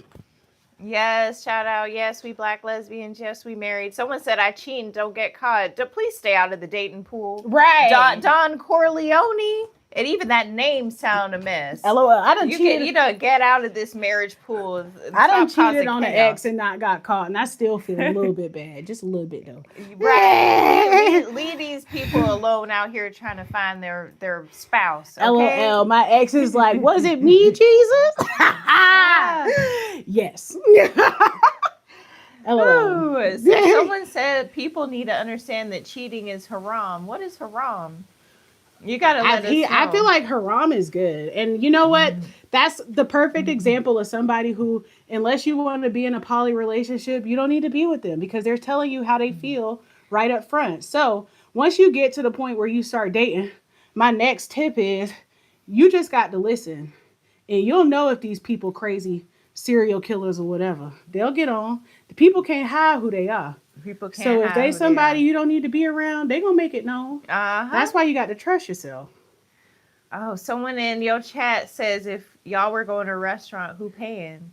Yes, shout out. Yes, we Black lesbians. Yes, we married. Someone said, "I cheat and don't get caught." Please stay out of the dating pool.
Right.
Don Corleone. And even that name sound a mess.
LOL. I done cheated.
You know, get out of this marriage pool.
I done cheated on an ex and not got caught, and I still feel a little bit bad. Just a little bit though.
Right. Leave these people alone out here trying to find their spouse. Okay?
LOL. My ex is like, "Was it me, Jesus?" Yes.
LOL. Someone said people need to understand that cheating is haram. What is haram? You gotta let us know.
I feel like haram is good. And you know what? That's the perfect example of somebody who, unless you want to be in a poly relationship, you don't need to be with them because they're telling you how they feel right up front. So once you get to the point where you start dating, my next tip is you just got to listen. And you'll know if these people crazy serial killers or whatever. They'll get on. The people can't hide who they are.
People can't
So if
hide
they
who they
somebody
are.
you don't need to be around, they gonna make it known.
Uh-huh.
That's why you got to trust yourself.
Oh, someone in your chat says if y'all were going to a restaurant, who paying?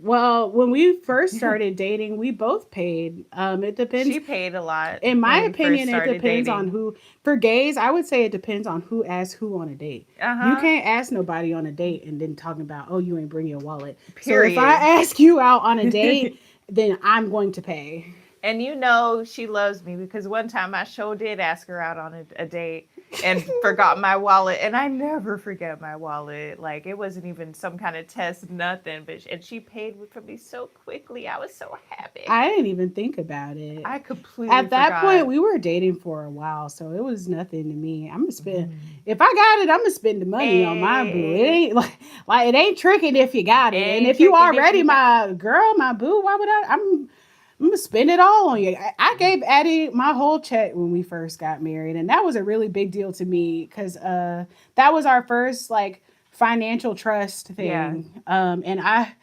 Well, when we first started dating, we both paid. It depends.
She paid a lot
In my
when we first
opinion, it
started
depends on
dating.
who. For gays, I would say it depends on who asks who on a date. You
Uh-huh.
can't ask nobody on a date and then talking about, oh, you ain't bring your wallet. So if
Period.
I ask you out on a date, then I'm going to pay.
And you know she loves me because one time I sure did ask her out on a date and forgot my wallet. And I never forget my wallet. Like, it wasn't even some kind of test, nothing. And she paid for me so quickly. I was so happy.
I didn't even think about it.
I completely
At that
forgot.
point, we were dating for a while, so it was nothing to me. I'm gonna spend if I got it, I'm gonna spend the money on my boo. It ain't like it ain't tricking if you got it, and if you already my girl, my boo, why would I'm gonna spend it all on you. I gave Addie my whole check when we first got married, and that was a really big deal to me because that was our first like financial trust thing.
Yeah.
And I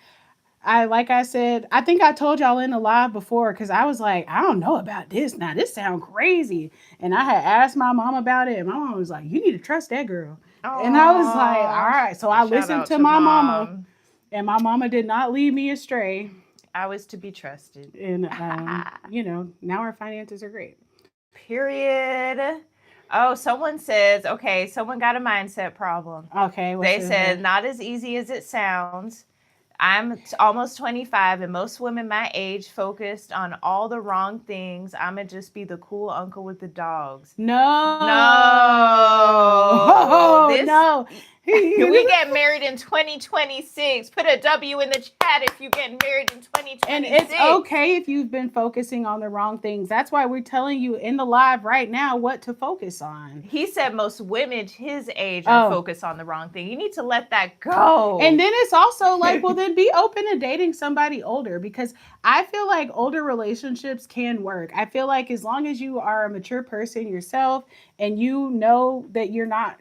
like I said, I think I told y'all in the live before because I was like, I don't know about this now. This sounds crazy. And I had asked my mom about it, and my mom was like, you need to trust that girl.
Aww.
And I was like, all right. So I
Shout
listened
out
to
to
my
Mom.
mama, and my mama did not lead me astray.
I was to be trusted.
And, now our finances are great.
Period. Oh, someone says, okay, someone got a mindset problem.
Okay.
They said, not as easy as it sounds. I'm almost 25, and most women my age focused on all the wrong things. I'm going to just be the cool uncle with the dogs.
No.
No. We get married in 2026. Put a W in the chat if you get married in 2026.
And it's okay if you've been focusing on the wrong things. That's why we're telling you in the live right now what to focus on.
He said most women his age are focused on the wrong thing. You need to let that go.
And then it's also like, well, then be open to dating somebody older, because I feel like older relationships can work. I feel like as long as you are a mature person yourself and you know that you're not,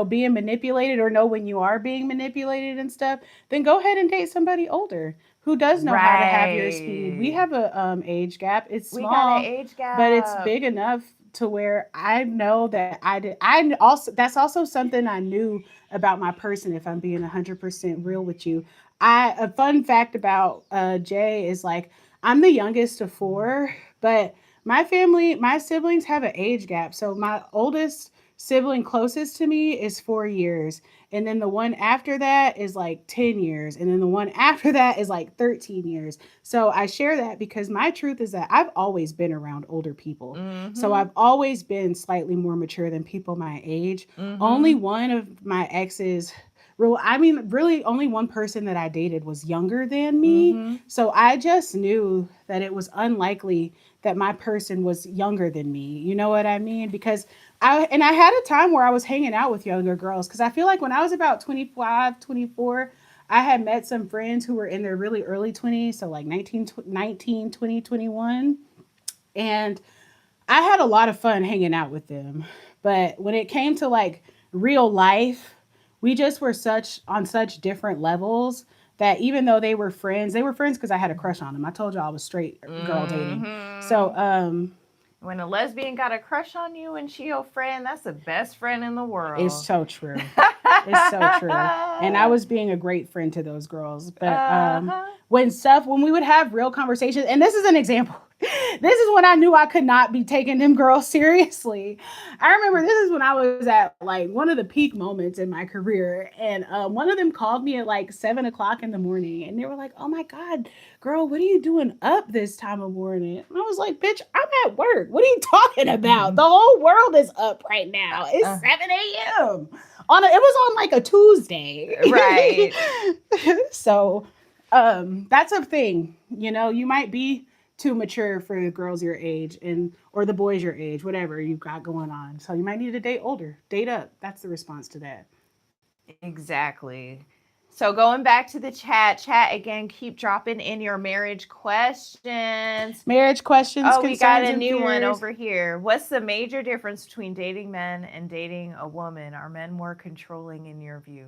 being manipulated, or know when you are being manipulated and stuff, then go ahead and date somebody older who does know how to have your speed. We have a age gap. It's small,
we got an age gap,
but it's big enough to where I know that that's also something I knew about my person, if I'm being 100% real with you. A fun fact about Jay is like, I'm the youngest of 4, but my siblings have an age gap. So my oldest sibling closest to me is 4 years. And then the one after that is like 10 years. And then the one after that is like 13 years. So I share that because my truth is that I've always been around older people. Mm-hmm. So I've always been slightly more mature than people my age. Mm-hmm. Only one of my exes, really only one person that I dated was younger than me. Mm-hmm. So I just knew that it was unlikely that my person was younger than me. You know what I mean? Because I had a time where I was hanging out with younger girls, because I feel like when I was about 25, 24, I had met some friends who were in their really early 20s, so like 19, 20, 21. And I had a lot of fun hanging out with them. But when it came to like real life, we just were on such different levels that even though they were friends because I had a crush on them. I told you I was straight girl dating. So
when a lesbian got a crush on you and she your friend, that's the best friend in the world.
It's so true. It's so true. And I was being a great friend to those girls. But when we would have real conversations, and this is an example. This is when I knew I could not be taking them girls seriously. I remember this is when I was at like one of the peak moments in my career. And one of them called me at like 7:00 in the morning. And they were like, oh my God, girl, what are you doing up this time of morning? And I was like, bitch, I'm at work. What are you talking about? The whole world is up right now. It's 7 a.m. It was on like a Tuesday.
Right.
So that's a thing. You might be too mature for the girls your age or the boys your age, whatever you've got going on. So you might need to date older. Date up. That's the response to that.
Exactly. So going back to the chat again, keep dropping in your marriage questions.
Marriage questions.
Oh, we got a new one over here. What's the major difference between dating men and dating a woman? Are men more controlling in your view?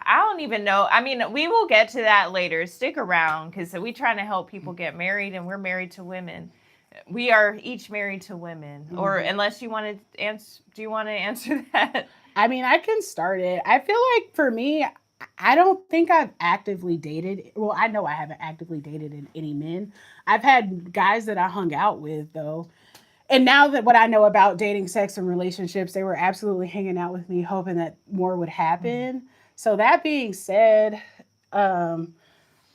I don't even know. I mean, we will get to that later. Stick around because we're trying to help people get married, and we're married to women. We are each married to women. Mm-hmm. Or unless you want to answer, do you want to answer that?
I mean, I can start it. I feel like for me, I don't think I've actively dated. Well, I know I haven't actively dated any men. I've had guys that I hung out with though. And now that what I know about dating, sex, and relationships, they were absolutely hanging out with me, hoping that more would happen. Mm-hmm. So that being said, I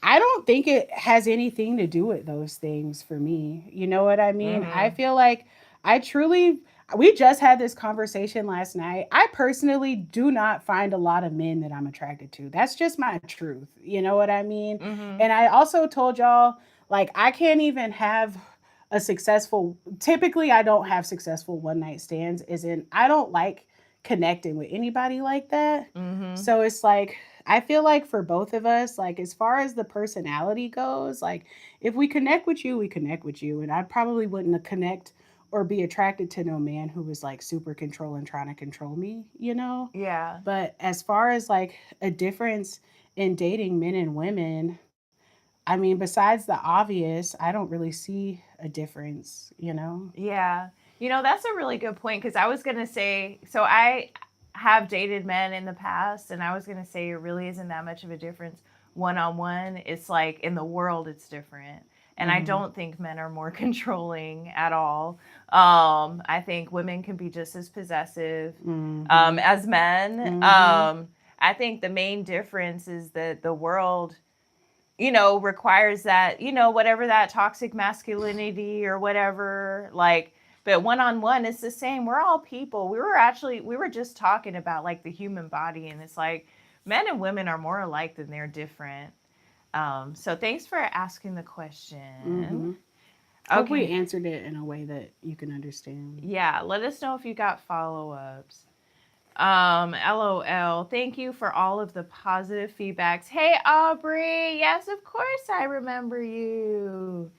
don't think it has anything to do with those things for me. You know what I mean? Mm-hmm. I feel like I truly, we just had this conversation last night. I personally do not find a lot of men that I'm attracted to. That's just my truth. You know what I mean? Mm-hmm. And I also told y'all, like, I can't even have a successful, typically, I don't have successful one night stands, as in, I don't like connecting with anybody like that. Mm-hmm. So it's like, I feel like for both of us, like as far as the personality goes, like if we connect with you, we connect with you. And I probably wouldn't connect or be attracted to no man who was like super controlling, trying to control me, you know?
Yeah.
But as far as like a difference in dating men and women, I mean, besides the obvious, I don't really see a difference, you know?
Yeah. You know, that's a really good point because I was going to say, so I have dated men in the past, and I was going to say it really isn't that much of a difference one-on-one. It's like in the world, it's different. And I don't think men are more controlling at all. I think women can be just as possessive as men. I think the main difference is that the world, you know, requires that, you know, whatever that toxic masculinity or whatever, like, but one-on-one it's the same. We're all people. We were just talking about like the human body, and it's like men and women are more alike than they're different. So thanks for asking the question.
Mm-hmm. Hope we answered it in a way that you can understand.
Yeah, let us know if you got follow-ups. LOL. Thank you for all of the positive feedbacks. Hey, Aubrey. Yes, of course I remember you.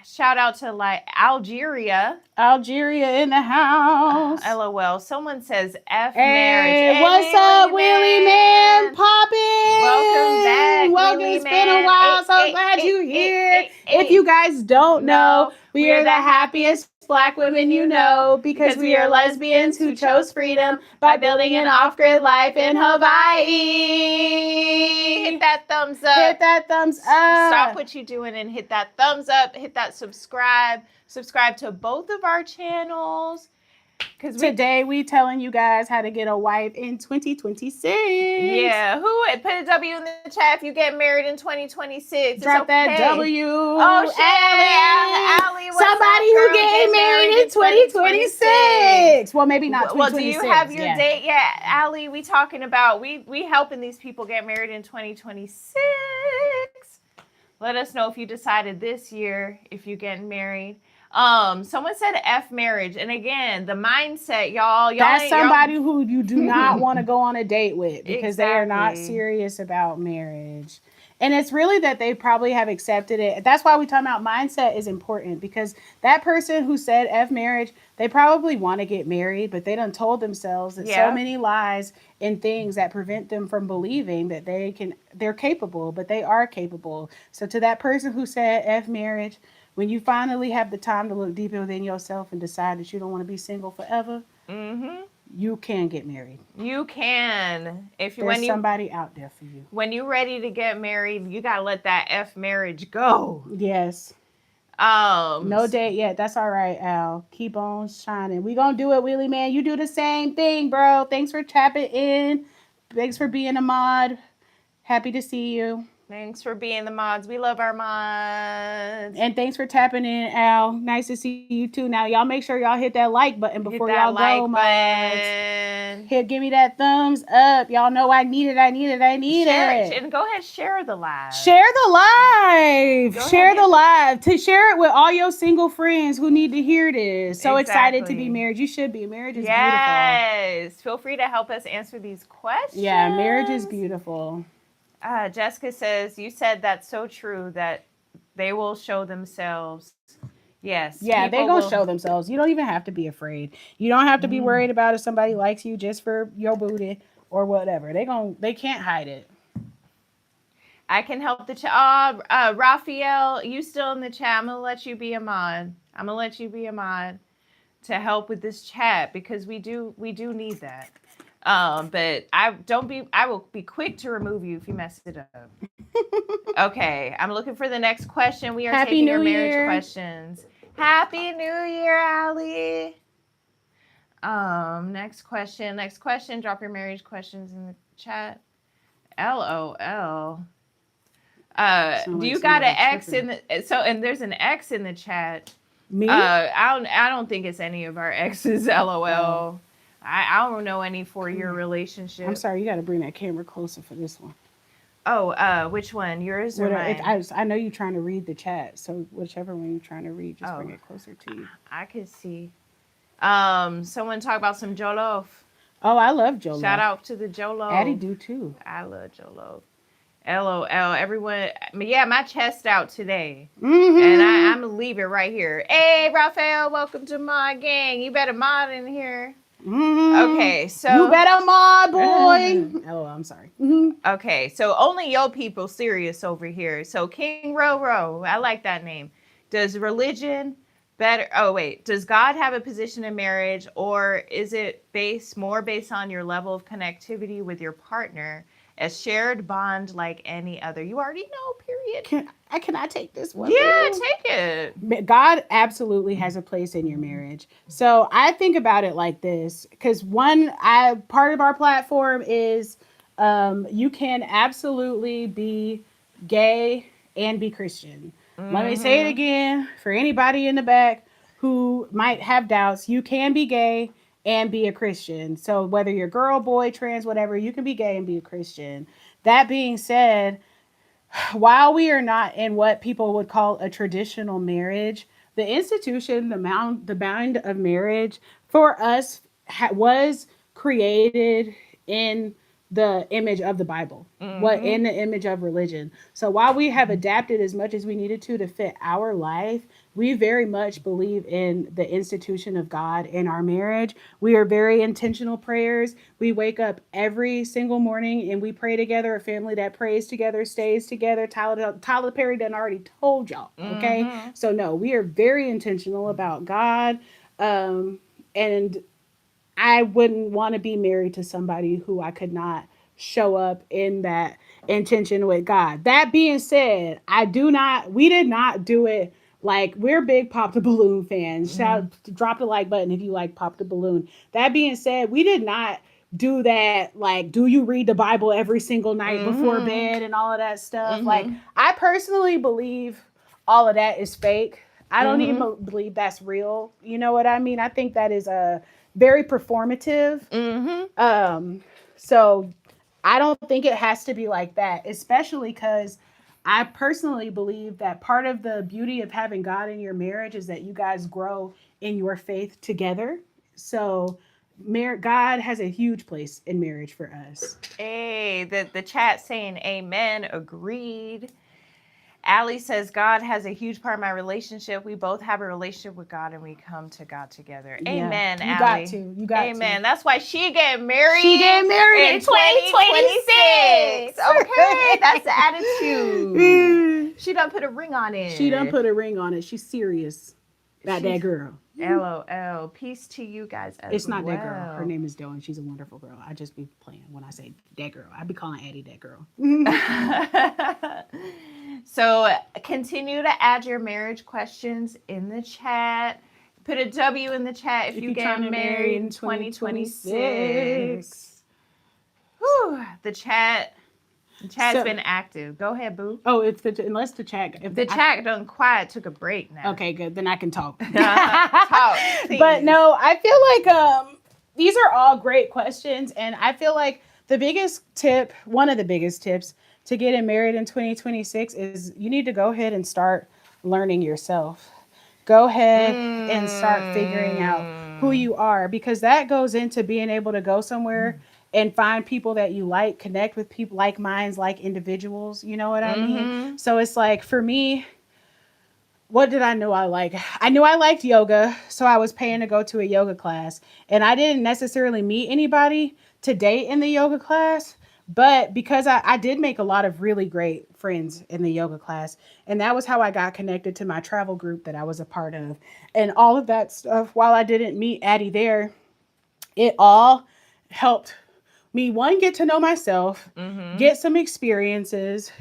Shout out to like Algeria.
Algeria in the house.
LOL. Someone says F marriage. Hey,
what's up, Willie Man? Poppin'.
Welcome back.
Welcome. It's been a while. So glad you're here. If you guys don't know, we are the happiest Black women you know, because we are lesbians who chose freedom by building an off-grid life in Hawaii.
Hit that thumbs up.
Hit that thumbs up.
Stop what you're doing and hit that thumbs up. Hit that subscribe. Subscribe to both of our channels.
Today we telling you guys how to get a wife in 2026.
Yeah, put a W in the chat if you get married in 2026.
Drop that W.
Oh shit, Allie,
somebody who getting married in 2026. Well, maybe not 2026.
Well, do you have your date yet, Allie? We talking about we helping these people get married in 2026. Let us know if you decided this year if you're getting married. Someone said F marriage, and again, the mindset, y'all.
That's somebody who you do not want to go on a date with because they are not serious about marriage. And it's really that they probably have accepted it. That's why we talk about mindset is important, because that person who said F marriage, they probably want to get married, but they done told themselves that so many lies and things that prevent them from believing that they're capable, but they are capable. So to that person who said F marriage, when you finally have the time to look deeper within yourself and decide that you don't want to be single forever, you can get married.
You can.
There's somebody out there for you.
When you're ready to get married, you got to let that F marriage go.
Yes. No date yet. That's all right, Al. Keep on shining. We gonna do it, Willie Man. You do the same thing, bro. Thanks for tapping in. Thanks for being a mod. Happy to see you.
Thanks for being the mods. We love our mods.
And thanks for tapping in, Al. Nice to see you too. Now, y'all make sure y'all hit that like button before y'all go, mods. Give me that thumbs up. Y'all know I need it. Share it.
And go ahead, share the live.
Share the live. Share the live. To share it with all your single friends who need to hear this. So excited to be married. You should be. Marriage is beautiful.
Yes. Feel free to help us answer these questions.
Yeah, marriage is beautiful.
Jessica says, you said that's so true that they will show themselves. Yes.
Yeah, they're going to show themselves. You don't even have to be afraid. You don't have to be worried about if somebody likes you just for your booty or whatever. They can't hide it.
I can help the chat. Raphael, you still in the chat? I'm gonna let you be a mod. To help with this chat because we do need that. But I will be quick to remove you if you mess it up. Okay, I'm looking for the next question. We are taking your marriage questions. Happy New Year, Allie. Next question. Drop your marriage questions in the chat. LOL. Do you got an X in the and there's an X in the chat.
Me?
I don't think it's any of our exes. LOL. I don't know any 4-year relationship.
I'm sorry, you got to bring that camera closer for this one.
Oh, which one? Yours or mine?
I know you're trying to read the chat, so whichever one you're trying to read, just bring it closer to you.
I could see. Someone talk about some jollof.
Oh, I love jollof.
Shout out to the jollof.
Addie do too.
I love jollof. LOL. Everyone, yeah, my chest out today.
Mm-hmm.
And I'm going to leave it right here. Hey, Raphael, welcome to my gang. You better mod in here.
Mm-hmm.
Okay, so.
You better mod, boy. Oh, I'm sorry. Mm-hmm.
Okay, so only yo people serious over here. So King Roro, I like that name. Does religion does God have a position in marriage, or is it more based on your level of connectivity with your partner? A shared bond like any other. You already know, period.
Can I take this one?
Yeah, take it.
God absolutely has a place in your marriage. So I think about it like this, because part of our platform is you can absolutely be gay and be Christian. Mm-hmm. Let me say it again for anybody in the back who might have doubts. You can be gay and be a Christian. So whether you're girl, boy, trans, whatever, you can be gay and be a Christian. That being said, while we are not in what people would call a traditional marriage, the institution, the bound of marriage for us was created in the image of the Bible, in the image of religion. So while we have adapted as much as we needed to fit our life, we very much believe in the institution of God in our marriage. We are very intentional prayers. We wake up every single morning and we pray together. A family that prays together stays together. Tyler Perry done already told y'all. Okay. Mm-hmm. So no, we are very intentional about God. And I wouldn't want to be married to somebody who I could not show up in that intention with God. That being said, we did not do it like we're big Pop the Balloon fans. Drop the like button if you like Pop the Balloon. That being said, we did not do that. Like, do you read the Bible every single night before bed and all of that stuff? Like, I personally believe all of that is fake. I don't even believe that's real. You know what I mean? I think that is very performative. So I don't think it has to be like that, especially because I personally believe that part of the beauty of having God in your marriage is that you guys grow in your faith together. So God has a huge place in marriage for us.
Hey, the chat saying amen, agreed. Allie says, God has a huge part of my relationship. We both have a relationship with God and we come to God together. Yeah. Amen, Allie.
You got to.
Amen. That's why she getting married.
In
2026. Okay, that's the attitude. She done put a ring on it.
She's serious about that girl.
LOL. Peace to you guys as
It's not that girl. Her name is Doe and she's a wonderful girl. I just be playing when I say that girl. I be calling Addie that girl.
So continue to add your marriage questions in the chat. Put a W in the chat if you get married in 2026. Whew, the chat's been active. Go ahead, boo.
Oh, unless the chat.
If the chat done quiet, took a break now.
Okay, good. Then I can talk.
Talk.
But no, I feel like these are all great questions, and I feel like one of the biggest tips to getting married in 2026 is you need to go ahead and start learning yourself. Go ahead and start figuring out who you are, because that goes into being able to go somewhere and find people that you like, connect with people like minds, like individuals. You know what I mean? So it's like, for me, what did I know I like? I knew I liked yoga, so I was paying to go to a yoga class. And I didn't necessarily meet anybody to date in the yoga class. But because I did make a lot of really great friends in the yoga class, and that was how I got connected to my travel group that I was a part of. And all of that stuff, while I didn't meet Addie there, it all helped me, one, get to know myself,
Mm-hmm.
get some experiences,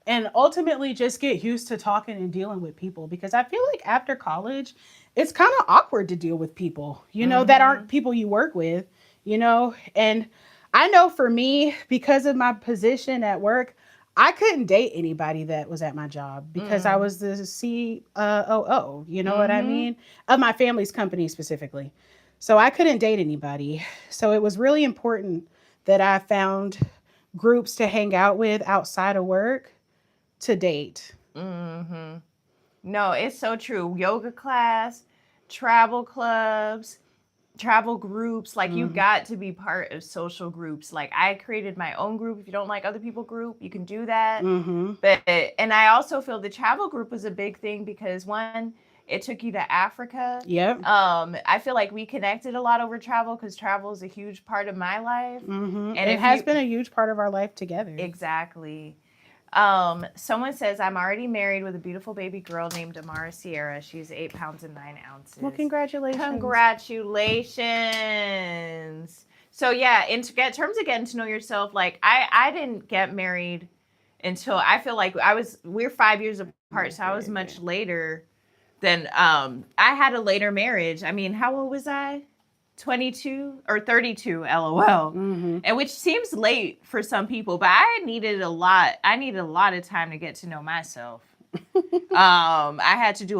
and ultimately just get used to talking and dealing with people, because I feel like after college it's kind of awkward to deal with people, that
Mm-hmm.
aren't people you work with, and I know for me, because of my position at work, I couldn't date anybody that was at my job because I
Mm.
was the COO, you know what I
Mm-hmm.
mean? Of my family's company specifically. So I couldn't date anybody. So it was really important that I found groups to hang out with outside of work to date.
Mm-hmm. No, it's so true. Yoga class, travel clubs, travel groups, like you
Mm-hmm.
got to be part of social groups. Like I created my own group. If you don't like other people group, you can do that.
Mm-hmm.
But and I also feel the travel group was a big thing because one, it took you to Africa.
Yep.
I feel like we connected a lot over travel because travel is a huge part of my life.
Mm-hmm.
And
It
if
has
you
been a huge part of our life together.
exactly. Someone says I'm already married with a beautiful baby girl named Amara Sierra. She's 8 pounds and 9 ounces.
Well, congratulations.
Congratulations. So yeah, in terms of getting to know yourself, like I didn't get married until I feel like we're 5 years apart, so I was much later than I had a later marriage. I mean, how old was I? 22 or 32, lol.
Mm-hmm.
And which seems late for some people, but I needed a lot of time to get to know myself. I had to do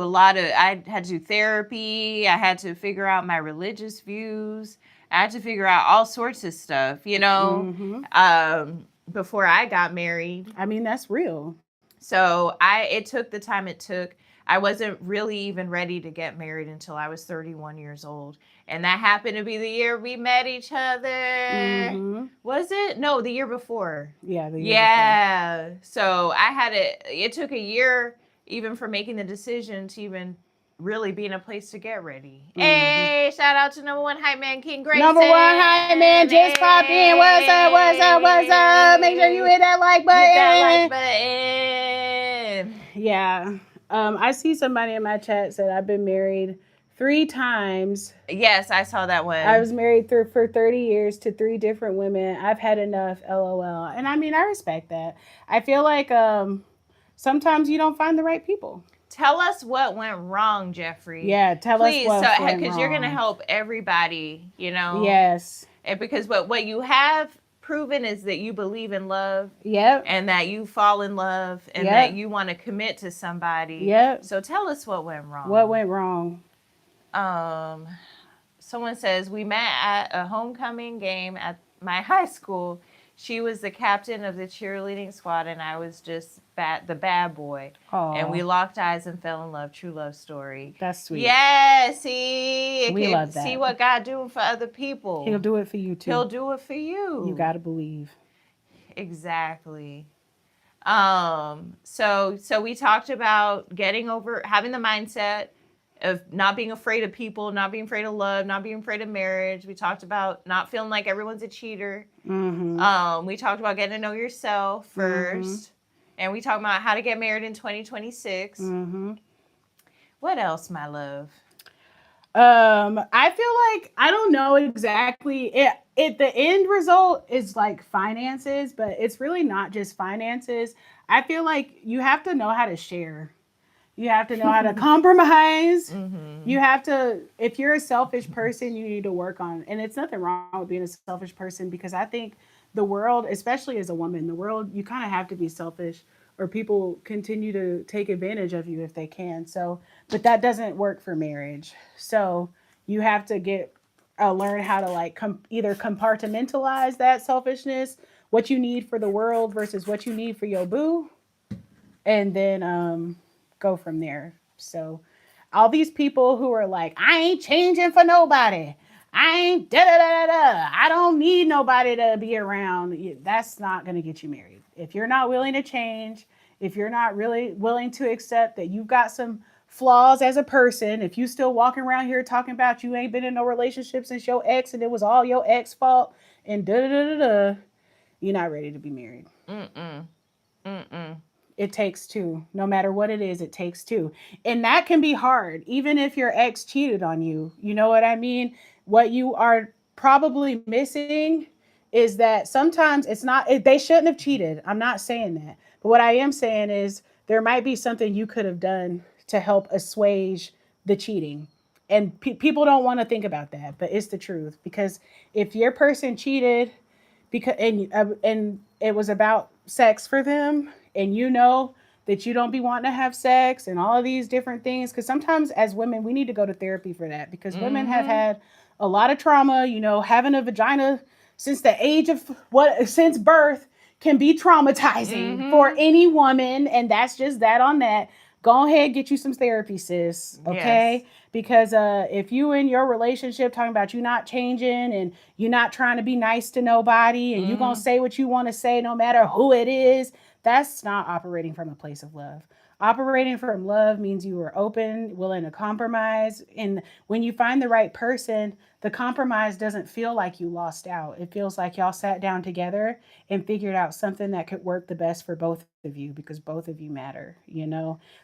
therapy. I had to figure out my religious views. I had to figure out all sorts of stuff,
Mm-hmm.
before I got married.
I mean, that's real.
So it took the time it took. I wasn't really even ready to get married until I was 31 years old. And that happened to be the year we met each other.
Mm-hmm.
Was it? No, the year before.
Yeah, the year before.
Yeah. So it took a year even for making the decision to even really be in a place to get ready.
Mm-hmm.
Hey, shout out to number one hype man, King Grayson.
Number one hype man just popped in. What's up? What's up? What's up? Make sure you hit that like button.
Hit that like button.
Yeah. I see somebody in my chat said I've been married 3 times.
Yes, I saw that one.
I was married for 30 years to 3 different women. I've had enough, LOL. And I mean, I respect that. I feel like sometimes you don't find the right people.
Tell us what went wrong, Jeffrey.
Yeah, tell us what went wrong.
Because you're going to help everybody,
Yes.
And because what you have proven is that you believe in love.
Yep.
And that you fall in love and that you want to commit to somebody.
Yep.
So tell us what went wrong.
What went wrong?
Someone says we met at a homecoming game at my high school. She was the captain of the cheerleading squad, and I was just the bad boy.
Aww.
And we locked eyes and fell in love. True love story.
That's sweet.
Yeah, see?
We love that.
See what God doing for other people.
He'll do it for you, too.
He'll do it for you.
You got to believe.
Exactly. So we talked about having the mindset of not being afraid of people, not being afraid of love, not being afraid of marriage. We talked about not feeling like everyone's a cheater.
Mm-hmm.
We talked about getting to know yourself first. Mm-hmm. And we talked about how to get married in 2026.
Mm-hmm.
What else, my love?
I feel like I don't know exactly. The end result is like finances, but it's really not just finances. I feel like you have to know how to share. You have to know how to compromise.
Mm-hmm.
You have to, if you're a selfish person, you need to work on, and it's nothing wrong with being a selfish person, because I think the world, especially as a woman, you kind of have to be selfish, or people continue to take advantage of you if they can. So, but that doesn't work for marriage. So you have to learn how to like either compartmentalize that selfishness, what you need for the world versus what you need for your boo, and then go from there. So all these people who are like, I ain't changing for nobody. I ain't da da da da. I don't need nobody to be around. That's not going to get you married. If you're not willing to change, if you're not really willing to accept that you've got some flaws as a person, if you still walking around here talking about you ain't been in no relationship since your ex and it was all your ex fault, and da da da da, you're not ready to be married.
Mm-mm. Mm-mm.
It takes two. No matter what it is, it takes two. And that can be hard, even if your ex cheated on you. You know what I mean? What you are probably missing is that sometimes it's not, they shouldn't have cheated. I'm not saying that. But what I am saying is there might be something you could have done to help assuage the cheating. And people don't want to think about that, but it's the truth. Because if your person cheated, because and it was about sex for them, and you know that you don't be wanting to have sex and all of these different things, because sometimes as women we need to go to therapy for that, because women have
Mm-hmm.
had a lot of trauma. Having a vagina since the age of what since birth can be traumatizing for
Mm-hmm.
any woman, and that's just that on that. Go ahead, get you some therapy, sis.
Yes.
Okay, because if you in your relationship talking about you not changing and you not trying to be nice to nobody and you gonna
Mm-hmm.
say what you want to say no matter who it is, that's not operating from a place of love. Operating from love means you are open, willing to compromise, and when you find the right person, the compromise doesn't feel like you lost out. It feels like y'all sat down together and figured out something that could work the best for both of you, because both of you matter.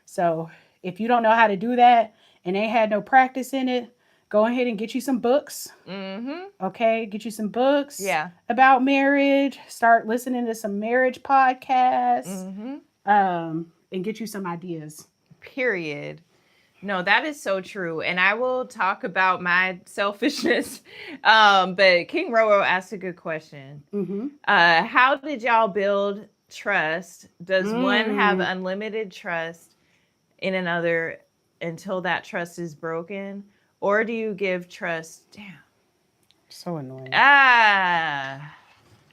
So if you don't know how to do that and ain't had no practice in it, go ahead and get you some books.
Mm-hmm.
Okay, get you some books
Yeah.
about marriage. Start listening to some marriage podcasts,
Mm-hmm.
and get you some ideas.
Period. No, that is so true. And I will talk about my selfishness. But King Roro asked a good question.
Mm-hmm.
How did y'all build trust? Does one have
Mm.
unlimited trust in another until that trust is broken? Or do you give trust? Damn.
So annoying.
Ah,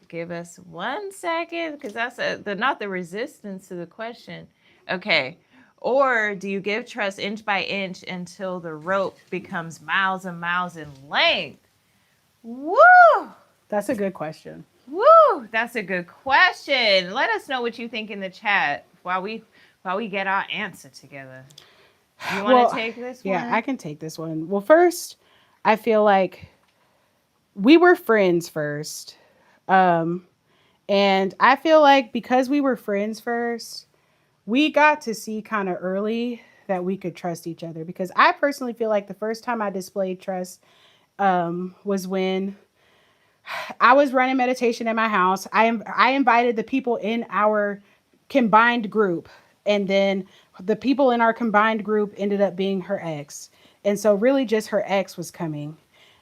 give us 1 second because that's not the resistance to the question. Okay. Or do you give trust inch by inch until the rope becomes miles and miles in length? Woo!
That's a good question.
Woo! That's a good question. Let us know what you think in the chat while we get our answer together. You want to
Well,
take this
yeah, I
one?
can take this one. Well, first, I feel like we were friends first. Um, and I feel like because we were friends first, we got to see kind of early that we could trust each other. Because I personally feel like the first time I displayed trust was when I was running meditation in my house. I invited the people in our combined group, and then the people in our combined group ended up being her ex. And so really just her ex was coming.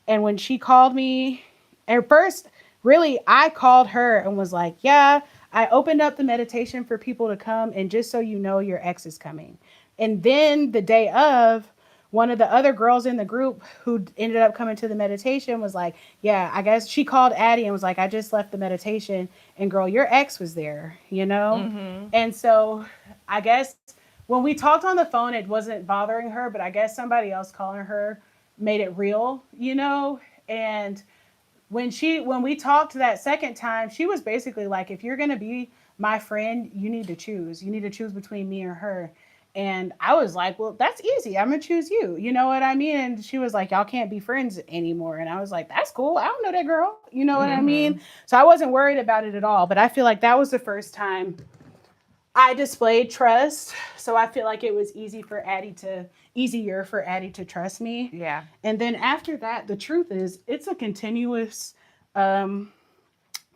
And when she called me, at first, really I called her and was like, "Yeah, I opened up the meditation for people to come, and just so you know, your ex is coming." And then the day of, one of the other girls in the group who ended up coming to the meditation was like, "Yeah, I guess," she called Addie and was like, "I just left the meditation, and girl, your ex was there."
Mm-hmm.
And so I guess when we talked on the phone, it wasn't bothering her, but I guess somebody else calling her made it real. And when we talked that second time, she was basically like, "If you're gonna be my friend, you need to choose. You need to choose between me or her." And I was like, "Well, that's easy. I'm gonna choose you." You know what I mean? And she was like, "Y'all can't be friends anymore." And I was like, "That's cool. I don't know that girl." You know what I mean?
Mm-hmm.
So I wasn't worried about it at all. But I feel like that was the first time I displayed trust. So I feel like it was easier for Addie to trust me.
Yeah.
And then after that, the truth is it's a continuous um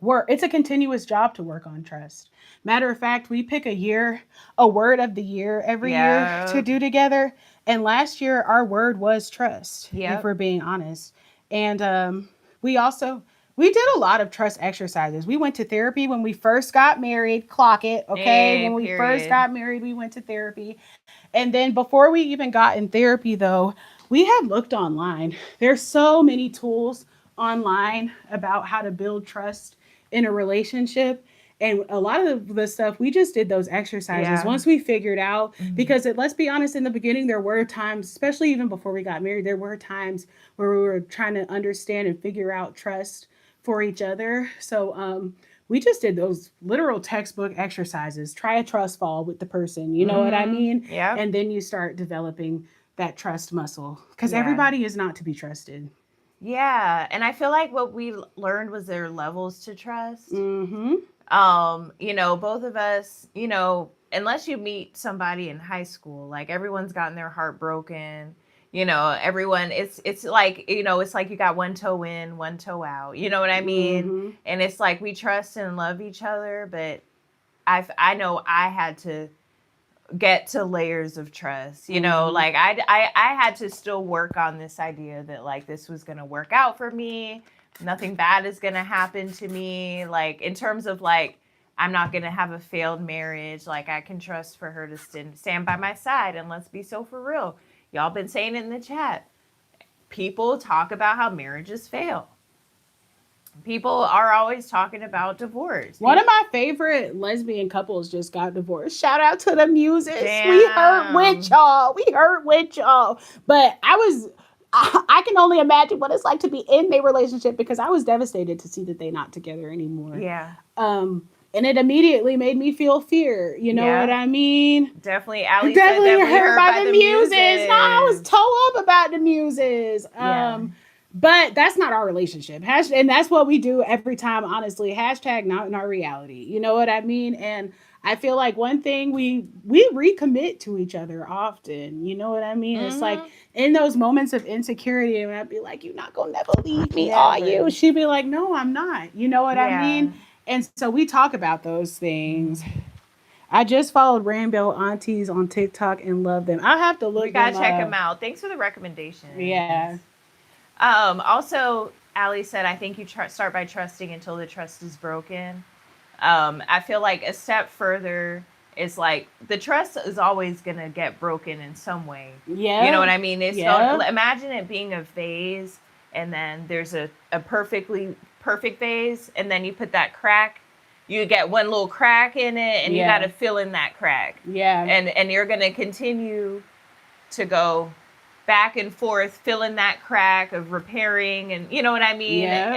work. It's a continuous job to work on trust. Matter of fact, we pick a word of the year every year to
Yep.
do together. And last year our word was trust, if
Yep.
we're being honest. And we also we did a lot of trust exercises. We went to therapy when we first got married. Clock it, okay? When
Hey,
we first
period.
got married, we went to therapy. And then before we even got in therapy, though, we had looked online. There's so many tools online about how to build trust in a relationship. And a lot of the stuff, we just did those exercises
Yeah.
once we figured out,
Mm-hmm.
because let's be honest, in the beginning, there were times, especially even before we got married, there were times where we were trying to understand and figure out trust for each other. So we just did those literal textbook exercises. Try a trust fall with the person. You know what I
Mm-hmm.
mean?
Yep.
And then you start developing that trust muscle, because
Yeah.
everybody is not to be trusted.
Yeah, and I feel like what we learned was there are levels to trust.
Mm-hmm.
Both of us, unless you meet somebody in high school, like everyone's gotten their heart broken. Everyone, it's like, it's like you got one toe in, one toe out. You know what I mean?
Mm-hmm.
And it's like we trust and love each other, but I know I had to get to layers of trust. Like I had to still work on this idea that like this was gonna work out for me. Nothing bad is gonna happen to me. Like in terms of like I'm not gonna have a failed marriage. Like I can trust for her to stand by my side. And let's be so for real. Y'all been saying it in the chat. People talk about how marriages fail. People are always talking about divorce.
One of my favorite lesbian couples just got divorced. Shout out to the Muses.
Damn.
We hurt with y'all. We hurt with y'all. But I can only imagine what it's like to be in their relationship because I was devastated to see that they're not together anymore.
Yeah.
And it immediately made me feel fear. You know what I mean?
Definitely. Allie
definitely
said definitely
hurt by the Muses. No, I was toe up about the Muses. But that's not our relationship. And that's what we do every time, honestly. Hashtag not in our reality. You know what I mean? And I feel like one thing we recommit to each other often. You know what I mean? Mm-hmm. It's like in those moments of insecurity, and I'd be like, "You're not gonna never leave me, are you?" She'd be like, "No, I'm not." You know what I mean? And so we talk about those things. I just followed Rainbow Aunties on TikTok and love them. I'll have to look.
We gotta check them out. Thanks for the recommendation.
Yeah.
Also, Allie said, I think you start by trusting until the trust is broken. I feel like a step further is like the trust is always going to get broken in some way.
Yeah.
You know what I mean? Imagine it being a vase and then there's a perfectly perfect vase and then you put that crack. You get one little crack in it and you got to fill in that crack.
Yeah.
And you're going to continue to go back and forth, filling that crack of repairing, and you know what I mean?
Yeah.